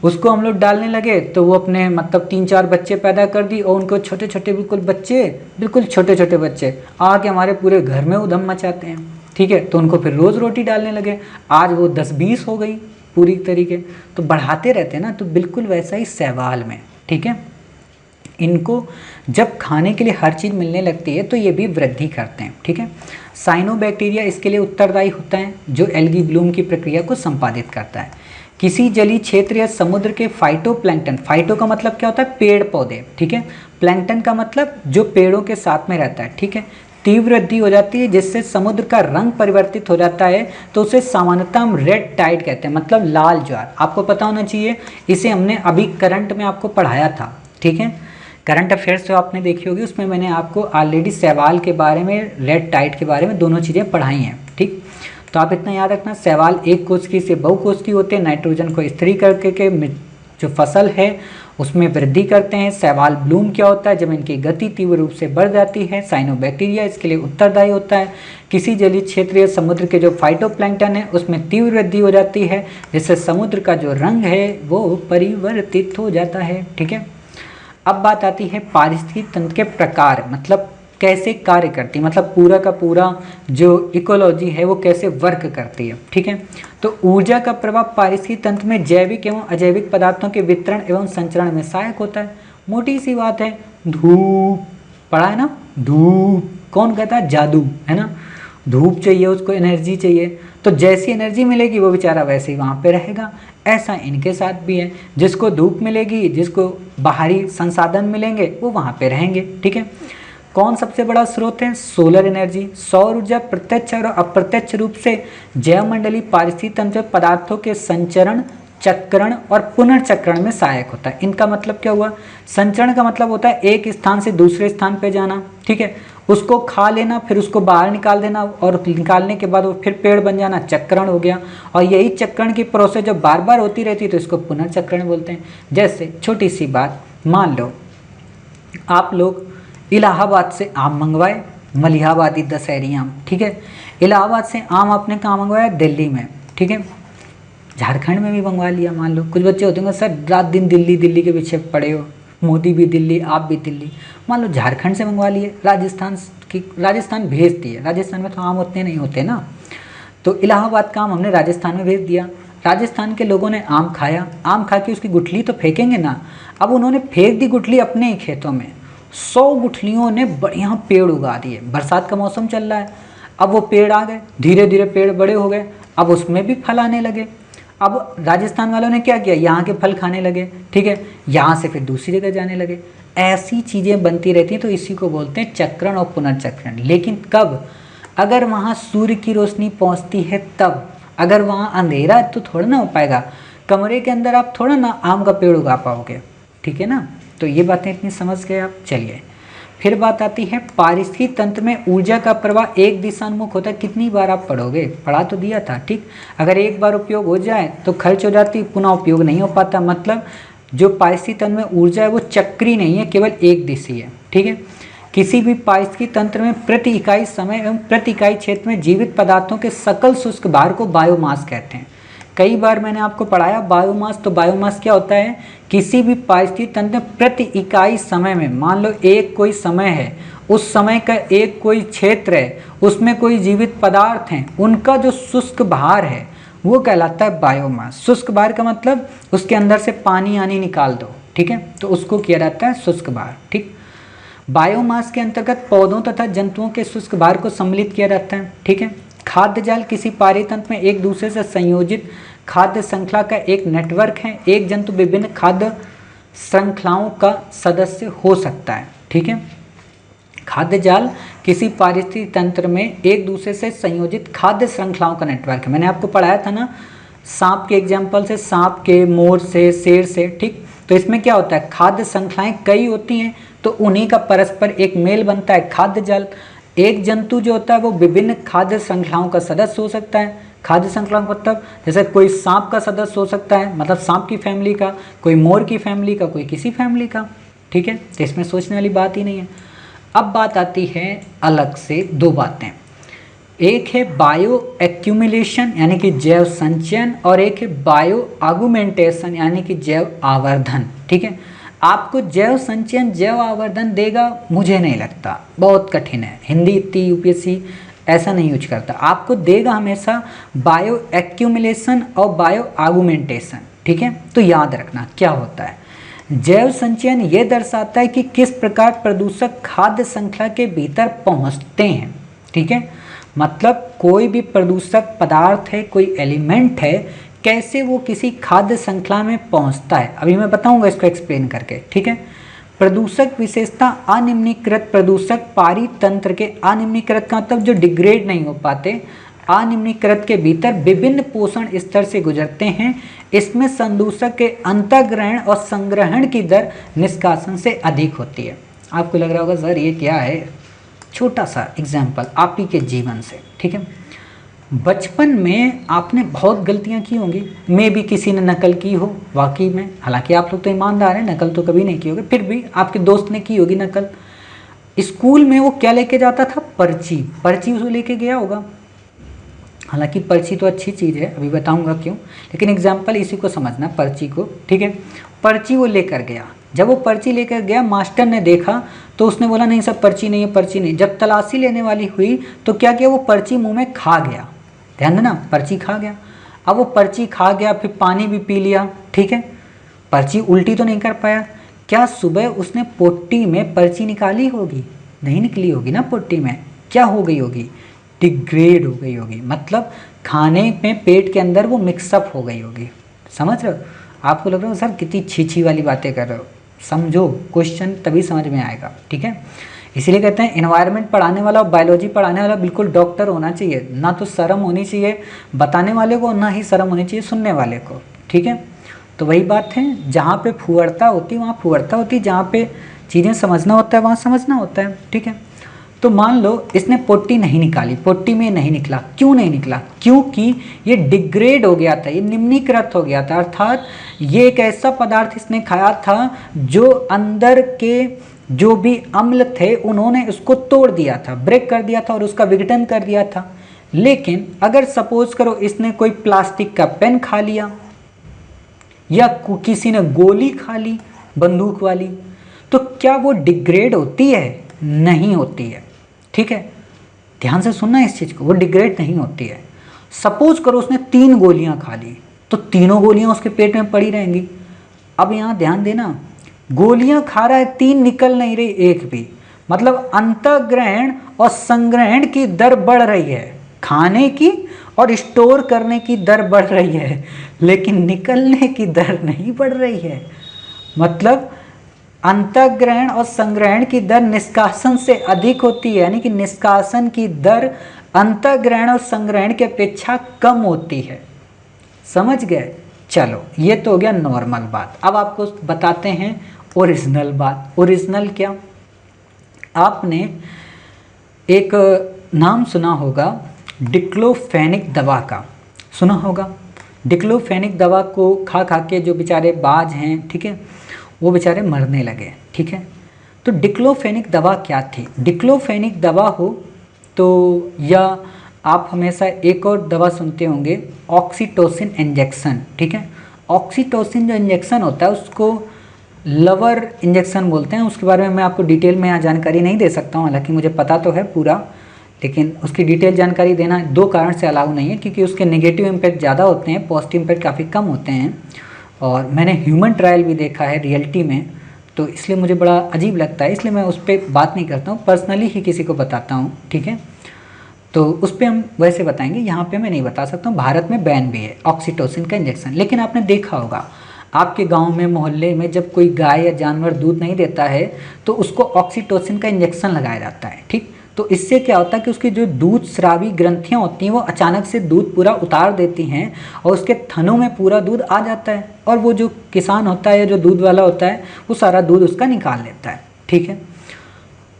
उसको हम लोग डालने लगे तो वो अपने मतलब 3-4 बच्चे पैदा कर दी और उनको छोटे छोटे बिल्कुल छोटे छोटे बच्चे आके हमारे पूरे घर में उधम मचाते हैं, ठीक है। तो उनको फिर रोज़ रोटी डालने लगे, आज वो 10-20 हो गई पूरी तरीके, तो बढ़ाते रहते हैं ना। तो बिल्कुल वैसा ही शैवाल में, ठीक है, इनको जब खाने के लिए हर चीज़ मिलने लगती है तो ये भी वृद्धि करते हैं, ठीक है। साइनोबैक्टीरिया इसके लिए उत्तरदायी होता है जो एल्गी ब्लूम की प्रक्रिया को संपादित करता है। किसी जलीय क्षेत्र या समुद्र के फाइटोप्लैंक्टन, फाइटो का मतलब क्या होता है, पेड़ पौधे, ठीक है, प्लैंक्टन का मतलब जो पेड़ों के साथ में रहता है, ठीक है, तीव्र वृद्धि हो जाती है जिससे समुद्र का रंग परिवर्तित हो जाता है, तो उसे सामान्यतः हम रेड टाइड कहते हैं, मतलब लाल ज्वार। आपको पता होना चाहिए, इसे हमने अभी करंट में आपको पढ़ाया था, ठीक है, करंट अफेयर्स जो आपने देखी होगी उसमें मैंने आपको ऑलरेडी शैवाल के बारे में, रेड टाइड के बारे में दोनों चीज़ें पढ़ाई हैं, ठीक। तो आप इतना याद रखना, शैवाल एक कोशिकी से बहुकोशिकीय होते हैं, नाइट्रोजन को स्थिरीकरण करके जो फसल है उसमें वृद्धि करते हैं। शैवाल ब्लूम क्या होता है, जब इनकी गति तीव्र रूप से बढ़ जाती है। साइनोबैक्टीरिया इसके लिए उत्तरदायी होता है। किसी जलीय क्षेत्र या समुद्र के जो फाइटोप्लैंक्टन है उसमें तीव्र वृद्धि हो जाती है जिससे समुद्र का जो रंग है वो परिवर्तित हो जाता है, ठीक है। अब बात आती है पारिस्थितिकी तंत्र के प्रकार, मतलब कैसे कार्य करती है, मतलब पूरा का पूरा जो इकोलॉजी है वो कैसे वर्क करती है, ठीक है। तो ऊर्जा का प्रभाव पारिस्थितिकी तंत्र में जैविक एवं अजैविक पदार्थों के वितरण एवं संचरण में सहायक होता है। मोटी सी बात है, धूप पढ़ा है ना, धूप कौन कहता है, जादू, है ना। धूप चाहिए उसको, एनर्जी चाहिए, तो जैसी एनर्जी मिलेगी वो बेचारा वैसे ही वहाँ पे रहेगा। ऐसा इनके साथ भी है, जिसको धूप मिलेगी, जिसको बाहरी संसाधन मिलेंगे वो वहाँ पे रहेंगे, ठीक है। कौन सबसे बड़ा स्रोत है, सोलर एनर्जी। सौर ऊर्जा प्रत्यक्ष और अप्रत्यक्ष रूप से जैवमंडलीय पारिस्थितिक तंत्र पदार्थों के संचरण, चक्रण और पुनर्चक्रण में सहायक होता है। इनका मतलब क्या हुआ, संचरण का मतलब होता है एक स्थान से दूसरे स्थान पे जाना, ठीक है, उसको खा लेना, फिर उसको बाहर निकाल देना और निकालने के बाद वो फिर पेड़ बन जाना, चक्रण हो गया। और यही चक्रण की प्रोसेस जब बार बार होती रहती है तो इसको पुनर्चक्रण बोलते हैं। जैसे छोटी सी बात, मान लो आप लोग इलाहाबाद से आम मंगवाए, मलिहाबादी दशहरी आम, ठीक है। इलाहाबाद से आम आपने कहाँ मंगवाया, दिल्ली में, ठीक है, झारखंड में भी मंगवा लिया। मान लो कुछ बच्चे होते हैं सर रात दिन दिल्ली के पीछे पड़े हो, मोदी भी दिल्ली, आप भी दिल्ली। मान लो झारखंड से मंगवा लिए, राजस्थान भेज दिए, राजस्थान में तो आम उतने नहीं होते ना, तो इलाहाबाद का आम हमने राजस्थान में भेज दिया। राजस्थान के लोगों ने आम खाया, आम खा के उसकी गुठली तो फेंकेंगे ना, अब उन्होंने फेंक दी गुठली अपने ही खेतों में, 100 गुठलियों ने बढ़िया पेड़ उगा दिए। बरसात का मौसम चल रहा है, अब वो पेड़ आ गए, धीरे धीरे पेड़ बड़े हो गए, अब उसमें भी फल आने लगे। अब राजस्थान वालों ने क्या किया, यहाँ के फल खाने लगे, ठीक है, यहाँ से फिर दूसरी जगह जाने लगे। ऐसी चीज़ें बनती रहती हैं, तो इसी को बोलते हैं चक्रण और पुनर्चक्रण। लेकिन कब, अगर वहाँ सूर्य की रोशनी पहुँचती है तब, अगर वहाँ अंधेरा है तो थोड़ा ना हो पाएगा, कमरे के अंदर आप थोड़ा ना आम का पेड़ उगा पाओगे, ठीक है ना। तो ये बातें इतनी समझ गए आप। चलिए फिर बात आती है पारिस्थितिकी तंत्र में ऊर्जा का प्रवाह एक दिशान्मुख होता है। कितनी बार आप पढ़ोगे, पढ़ा तो दिया था, ठीक। अगर एक बार उपयोग हो जाए तो खर्च हो जाती, पुनः उपयोग नहीं हो पाता। मतलब जो पारिस्थितिकी तंत्र में ऊर्जा है वो चक्री नहीं है, केवल एक दिशी है, ठीक है। किसी भी पारिस्थितिकी तंत्र में प्रति इकाई समय एवं प्रति इकाई क्षेत्र में जीवित पदार्थों के सकल शुष्क भार को बायोमास कहते हैं। कई बार मैंने आपको पढ़ाया बायोमास। तो बायोमास क्या होता है, किसी भी पारिस्थितिक तंत्र में प्रति इकाई समय में, मान लो एक कोई समय है, उस समय का एक कोई क्षेत्र है, उसमें कोई जीवित पदार्थ हैं, उनका जो शुष्क भार है वो कहलाता है बायोमास। शुष्क भार का मतलब उसके अंदर से पानी आनी निकाल दो, ठीक है, तो उसको किया जाता है शुष्क भार। ठीक, बायोमास के अंतर्गत पौधों तथा जंतुओं के शुष्क भार को सम्मिलित किया जाता है। ठीक है, खाद्य जाल किसी पारितंत्र में एक दूसरे से संयोजित खाद्य श्रृंखला का एक नेटवर्क है। एक जंतु विभिन्न खाद्य श्रृंखलाओं का सदस्य हो सकता है। ठीक है, खाद्य जाल किसी पारिस्थितिक तंत्र में एक दूसरे से संयोजित खाद्य श्रृंखलाओं का नेटवर्क है। मैंने आपको पढ़ाया था ना सांप के एग्जाम्पल से, सांप के, मोर से, शेर से। ठीक, तो इसमें क्या होता है, खाद्य श्रृंखलाएं कई होती हैं, तो उन्हीं का परस्पर एक मेल बनता है खाद्य जाल। एक जंतु जो होता है वो विभिन्न खाद्य श्रृंखलाओं का सदस्य हो सकता है। खाद्य श्रृंखला मतलब जैसे कोई सांप का सदस्य हो सकता है, मतलब सांप की फैमिली का, कोई मोर की फैमिली का, कोई किसी फैमिली का। ठीक है, तो इसमें सोचने वाली बात ही नहीं है। अब बात आती है अलग से दो बातें, एक है बायो एक्यूमुलेशन यानी कि जैव संचयन, और एक है बायो आगुमेंटेशन यानी कि जैव आवर्धन। ठीक है, आपको जैव संचयन, जैव आवर्धन देगा, मुझे नहीं लगता, बहुत कठिन है, हिंदी इतनी यूपीएससी ऐसा नहीं यूज करता। आपको देगा हमेशा बायो एक्यूमुलेशन और बायो आगुमेंटेशन। ठीक है, तो याद रखना क्या होता है। जैव संचयन ये दर्शाता है कि किस प्रकार प्रदूषक खाद्य श्रृंखला के भीतर पहुंचते हैं। ठीक है, मतलब कोई भी प्रदूषक पदार्थ है, कोई एलिमेंट है, कैसे वो किसी खाद्य श्रृंखला में पहुंचता है, अभी मैं बताऊंगा इसको एक्सप्लेन करके। ठीक है, प्रदूषक विशेषता अनिम्नीकृत प्रदूषक पारितंत्र के, अनिम्नीकृत का मतलब जो डिग्रेड नहीं हो पाते, अनिम्नीकृत के भीतर विभिन्न पोषण स्तर से गुजरते हैं। इसमें संदूषक के अंतर्ग्रहण और संग्रहण की दर निष्कासन से अधिक होती है। आपको लग रहा होगा सर ये क्या है, छोटा सा एग्जाम्पल आप ही के जीवन से। ठीक है, बचपन में आपने बहुत गलतियां की होंगी, मे भी किसी ने नकल की हो वाकई में, हालांकि आप लोग तो ईमानदार हैं, नकल तो कभी नहीं की होगी, फिर भी आपके दोस्त ने की होगी नकल। स्कूल में वो क्या लेके जाता था, पर्ची, पर्ची उसको लेके गया होगा। हालांकि पर्ची तो अच्छी चीज़ है, अभी बताऊंगा क्यों, लेकिन एग्जाम्पल इसी को समझना, पर्ची को। ठीक है, पर्ची वो लेकर गया, जब वो पर्ची लेकर गया मास्टर ने देखा तो उसने बोला नहीं सर पर्ची नहीं है, पर्ची नहीं। जब तलाशी लेने वाली हुई तो क्या किया, वो पर्ची मुंह में खा गया, ध्यान देना, पर्ची खा गया। अब वो पर्ची खा गया, फिर पानी भी पी लिया। ठीक है, पर्ची उल्टी तो नहीं कर पाया। क्या सुबह उसने पोट्टी में पर्ची निकाली होगी, नहीं निकली होगी ना, पोट्टी में क्या हो गई होगी, डिग्रेड हो गई होगी, मतलब खाने में पेट के अंदर वो मिक्सअप हो गई होगी। समझ रहे हो, आपको लग रहा हो सर कितनी छीछी वाली बातें कर रहे हो, समझो क्वेश्चन तभी समझ में आएगा। ठीक है, इसीलिए कहते हैं एनवायरनमेंट पढ़ाने वाला और बायोलॉजी पढ़ाने वाला बिल्कुल डॉक्टर होना चाहिए, ना तो शर्म होनी चाहिए बताने वाले को, ना ही शर्म होनी चाहिए सुनने वाले को। ठीक है, तो वही बात है, जहाँ पे फुहड़ता होती वहाँ फुहड़ता होती, जहाँ पे चीज़ें समझना होता है वहाँ समझना होता है। ठीक है, तो मान लो इसने पोट्टी नहीं निकाली, पोट्टी में नहीं निकला, क्यों नहीं निकला, क्योंकि ये डिग्रेड हो गया था, ये निम्नीकृत हो गया था, अर्थात ये एक ऐसा पदार्थ इसने खाया था जो अंदर के जो भी अम्ल थे उन्होंने उसको तोड़ दिया था, ब्रेक कर दिया था और उसका विघटन कर दिया था। लेकिन अगर सपोज करो इसने कोई प्लास्टिक का पेन खा लिया या किसी ने गोली खा ली बंदूक वाली, तो क्या वो डिग्रेड होती है, नहीं होती है। ठीक है, ध्यान से सुनना इस चीज़ को, वो डिग्रेड नहीं होती है। सपोज करो उसने 3 गोलियां खा ली, तो तीनों गोलियां उसके पेट में पड़ी रहेंगी। अब यहाँ ध्यान देना, गोलियां खा रहा है, 3 निकल नहीं रही एक भी, मतलब अंतर्ग्रहण और संग्रहण की दर बढ़ रही है, खाने की और स्टोर करने की दर बढ़ रही है, लेकिन निकलने की दर नहीं बढ़ रही है। मतलब अंतर्ग्रहण और संग्रहण की दर निष्कासन से अधिक होती है, यानी कि निष्कासन की दर अंतर्ग्रहण और संग्रहण की अपेक्षा कम होती है। समझ गए, चलो ये तो हो गया नॉर्मल बात। अब आपको बताते हैं ओरिजिनल बात। ओरिजिनल क्या, आपने एक नाम सुना होगा डिक्लोफेनिक दवा का, सुना होगा। डिक्लोफेनिक दवा को खा खा के जो बेचारे बाज हैं, ठीक है, वो बेचारे मरने लगे। ठीक है, तो डिक्लोफेनिक दवा क्या थी, डिक्लोफेनिक दवा हो तो या आप हमेशा एक और दवा सुनते होंगे, ऑक्सीटोसिन इंजेक्शन, ठीक है। ऑक्सीटोसिन जो इंजेक्शन होता है उसको लवर इंजेक्शन बोलते हैं। उसके बारे में मैं आपको डिटेल में यहाँ जानकारी नहीं दे सकता हूँ, हालांकि मुझे पता तो है पूरा, लेकिन उसकी डिटेल जानकारी देना 2 कारण से अलाउ नहीं है, क्योंकि उसके नेगेटिव इम्पैक्ट ज़्यादा होते हैं, पॉजिटिव इम्पैक्ट काफ़ी कम होते हैं। और मैंने ह्यूमन ट्रायल भी देखा है रियलिटी में, तो इसलिए मुझे बड़ा अजीब लगता है, इसलिए मैं उस पर बात नहीं करता हूँ, पर्सनली ही किसी को बताता हूँ, ठीक है। तो उस पर हम वैसे बताएंगे, यहाँ पे मैं नहीं बता सकता हूँ। भारत में बैन भी है ऑक्सीटोसिन का इंजेक्शन। लेकिन आपने देखा होगा आपके गांव में, मोहल्ले में जब कोई गाय या जानवर दूध नहीं देता है तो उसको ऑक्सीटोसिन का इंजेक्शन लगाया जाता है, ठीक। तो इससे क्या होता है कि उसकी जो दूध स्रावी ग्रंथियाँ होती हैं वो अचानक से दूध पूरा उतार देती हैं और उसके थनों में पूरा दूध आ जाता है, और वो जो किसान होता है या जो दूध वाला होता है वो सारा दूध उसका निकाल लेता है, ठीक है।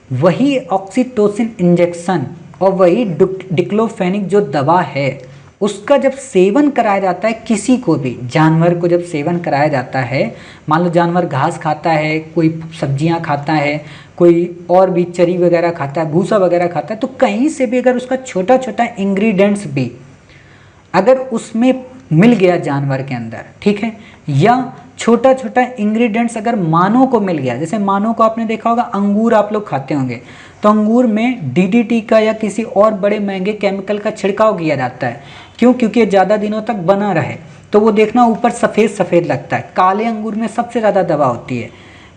वही ऑक्सीटोसिन इंजेक्शन और वही डिक्लोफेनिक जो दवा है उसका जब सेवन कराया जाता है, किसी को भी जानवर को जब सेवन कराया जाता है, मान लो जानवर घास खाता है, कोई सब्जियां खाता है, कोई और भी चरी वगैरह खाता है, भूसा वगैरह खाता है, तो कहीं से भी अगर उसका छोटा छोटा इंग्रेडिएंट्स भी अगर उसमें मिल गया जानवर के अंदर, ठीक है, या छोटा छोटा इंग्रेडिएंट्स अगर मानव को मिल गया, जैसे मानव को आपने देखा होगा अंगूर आप लोग खाते होंगे, तो अंगूर में डीडीटी का या किसी और बड़े महंगे केमिकल का छिड़काव किया जाता है। क्यों? क्योंकि ज़्यादा दिनों तक बना रहे, तो वो देखना ऊपर सफ़ेद सफ़ेद लगता है। काले अंगूर में सबसे ज़्यादा दवा होती है।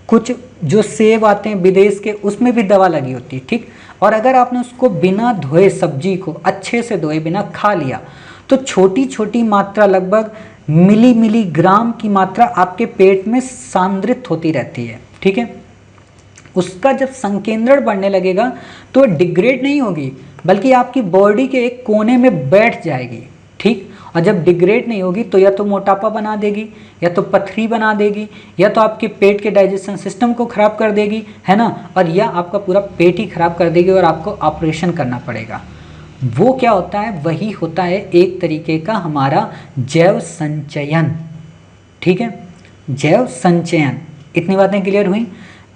कुछ जो सेब आते हैं विदेश के उसमें भी दवा लगी होती है, ठीक। और अगर आपने उसको बिना धोए, सब्जी को अच्छे से धोए बिना खा लिया, तो छोटी छोटी मात्रा, लगभग मिलीग्राम की मात्रा आपके पेट में सांद्रित होती रहती है, ठीक है। उसका जब संकेंद्रण बढ़ने लगेगा तो डिग्रेड नहीं होगी, बल्कि आपकी बॉडी के एक कोने में बैठ जाएगी, ठीक। और जब डिग्रेड नहीं होगी तो या तो मोटापा बना देगी, या तो पथरी बना देगी, या तो आपके पेट के डाइजेशन सिस्टम को खराब कर देगी, है ना, और या आपका पूरा पेट ही खराब कर देगी और आपको ऑपरेशन करना पड़ेगा। वो क्या होता है? वही होता है एक तरीके का हमारा जैव संचयन, ठीक है। जैव संचयन, इतनी बातें क्लियर हुई।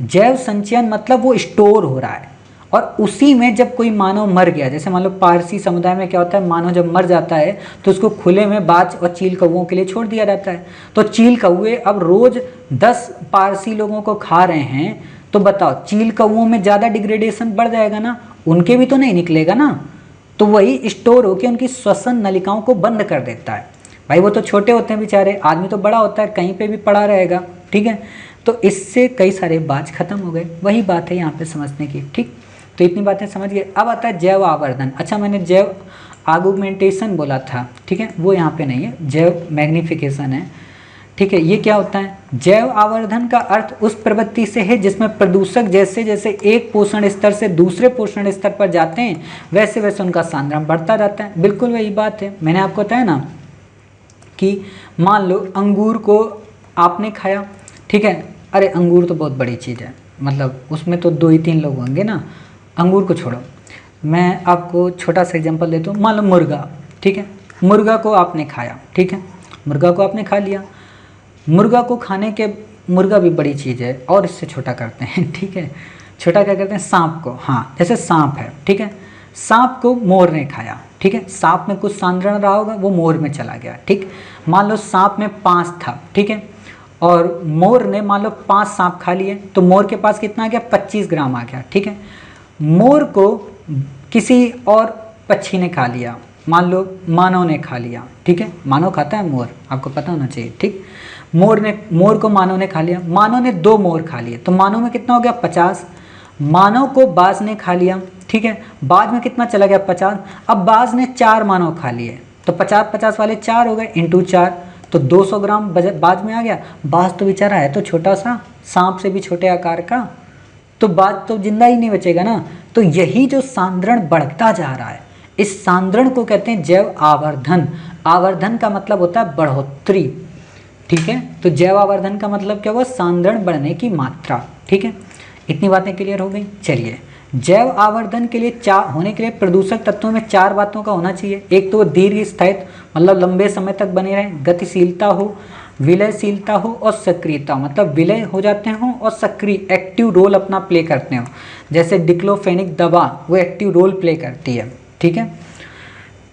जैव संचयन मतलब वो स्टोर हो रहा है, और उसी में जब कोई मानव मर गया, जैसे मान लो पारसी समुदाय में क्या होता है, मानव जब मर जाता है तो उसको खुले में बाज और चील कौवों के लिए छोड़ दिया जाता है। तो चील कौवे अब रोज 10 पारसी लोगों को खा रहे हैं, तो बताओ चील कौवों में ज़्यादा डिग्रेडेशन बढ़ जाएगा ना, उनके भी तो नहीं निकलेगा ना, तो वही स्टोर होकर उनकी श्वसन नलिकाओं को बंद कर देता है। भाई वो तो छोटे होते हैं बेचारे, आदमी तो बड़ा होता है, कहीं पे भी पड़ा रहेगा, ठीक है। तो इससे कई सारे बाज खत्म हो गए। वही बात है यहाँ पे समझने की, ठीक। तो इतनी बातें समझ गए। अब आता है जैव आवर्धन। अच्छा, मैंने जैव आगुमेंटेशन बोला था, ठीक है, वो यहाँ पे नहीं है, जैव मैग्निफिकेशन है, ठीक है। ये क्या होता है? जैव आवर्धन का अर्थ उस प्रवृत्ति से है जिसमें प्रदूषक जैसे जैसे एक पोषण स्तर से दूसरे पोषण स्तर पर जाते हैं वैसे वैसे उनका सांद्रण बढ़ता जाता है। बिल्कुल वही बात है, मैंने आपको बताया ना कि मान लो अंगूर को आपने खाया, ठीक है, अरे अंगूर तो बहुत बड़ी चीज़ है, मतलब उसमें तो 2 ही 3 लोग होंगे ना, अंगूर को छोड़ो, मैं आपको छोटा सा एग्जांपल देता हूँ। मान लो मुर्गा, ठीक है, मुर्गा को आपने खाया, ठीक है, मुर्गा को आपने खा लिया। मुर्गा को खाने के, मुर्गा भी बड़ी चीज़ है और इससे छोटा करते हैं, ठीक है, छोटा क्या करते हैं, सांप को, हाँ, जैसे सांप है, ठीक है, सांप को मोर ने खाया, ठीक है, सांप में कुछ सांद्रण रहा होगा, वो मोर में चला गया, ठीक। मान लो सांप में 5 था, ठीक है, और मोर ने मान लो 5 सांप खा लिए, तो मोर के पास कितना आ गया, 25 ग्राम आ गया, ठीक है। मोर को किसी और पक्षी ने खा लिया, मान लो मानव ने खा लिया, ठीक है, मानव खाता है मोर, आपको पता होना चाहिए, ठीक। मोर को मानव ने खा लिया, मानव ने 2 मोर खा लिए, तो मानव में कितना हो गया, 50। मानव को बाज ने खा लिया, ठीक है, बाज में कितना चला गया, 50। अब बाज ने 4 मानव खा लिए, तो 50-50 वाले 4 हो गए, इंटू 4, तो 200 ग्राम बाज में आ गया। बाज तो बेचारा है तो छोटा सा, सांप से भी छोटे आकार का, तो बाज तो जिंदा ही नहीं बचेगा ना। तो यही जो सांद्रण बढ़ता जा रहा है, इस सांद्रण को कहते हैं जैव आवर्धन। आवर्धन का मतलब होता है बढ़ोतरी, ठीक है। तो जैव आवर्धन का मतलब क्या हुआ, सांद्रण बढ़ने की मात्रा, ठीक है। इतनी बातें क्लियर हो गई। चलिए, जैव आवर्धन के लिए होने के लिए प्रदूषक तत्वों में 4 बातों का होना चाहिए। एक तो दीर्घ स्थायित्व, मतलब लंबे समय तक बने रहे, गतिशीलता हो, विलयशीलता हो और सक्रियता, मतलब विलय हो जाते हों और सक्रिय एक्टिव रोल अपना प्ले करते हो, जैसे डिक्लोफेनिक दवा वो एक्टिव रोल प्ले करती है, ठीक है।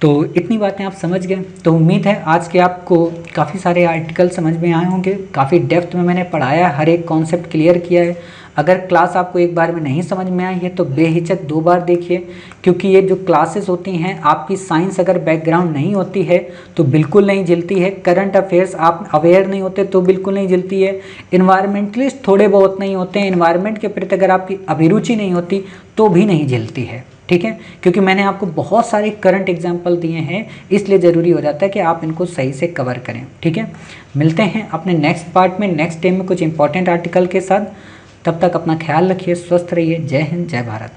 तो इतनी बातें आप समझ गए। तो उम्मीद है आज के आपको काफ़ी सारे आर्टिकल समझ में आए होंगे, काफ़ी डेप्थ में मैंने पढ़ाया, हर एक कॉन्सेप्ट क्लियर किया है। अगर क्लास आपको एक बार में नहीं समझ में आई है तो बेहिचक 2 बार देखिए, क्योंकि ये जो क्लासेस होती हैं आपकी साइंस अगर बैकग्राउंड नहीं होती है तो बिल्कुल नहीं झिलती है, करंट अफेयर्स आप अवेयर नहीं होते तो बिल्कुल नहीं झिलती है, इन्वायरमेंटलिस्ट थोड़े बहुत नहीं होते हैं, इन्वायरमेंट के प्रति अगर आपकी अभिरुचि नहीं होती तो भी नहीं झिलती है। ठीक है, क्योंकि मैंने आपको बहुत सारे करंट एग्जाम्पल दिए हैं, इसलिए ज़रूरी हो जाता है कि आप इनको सही से कवर करें। ठीक है, मिलते हैं अपने नेक्स्ट पार्ट में, नेक्स्ट टाइम में कुछ इंपॉर्टेंट आर्टिकल के साथ। तब तक अपना ख्याल रखिए, स्वस्थ रहिए। जय हिंद, जय भारत।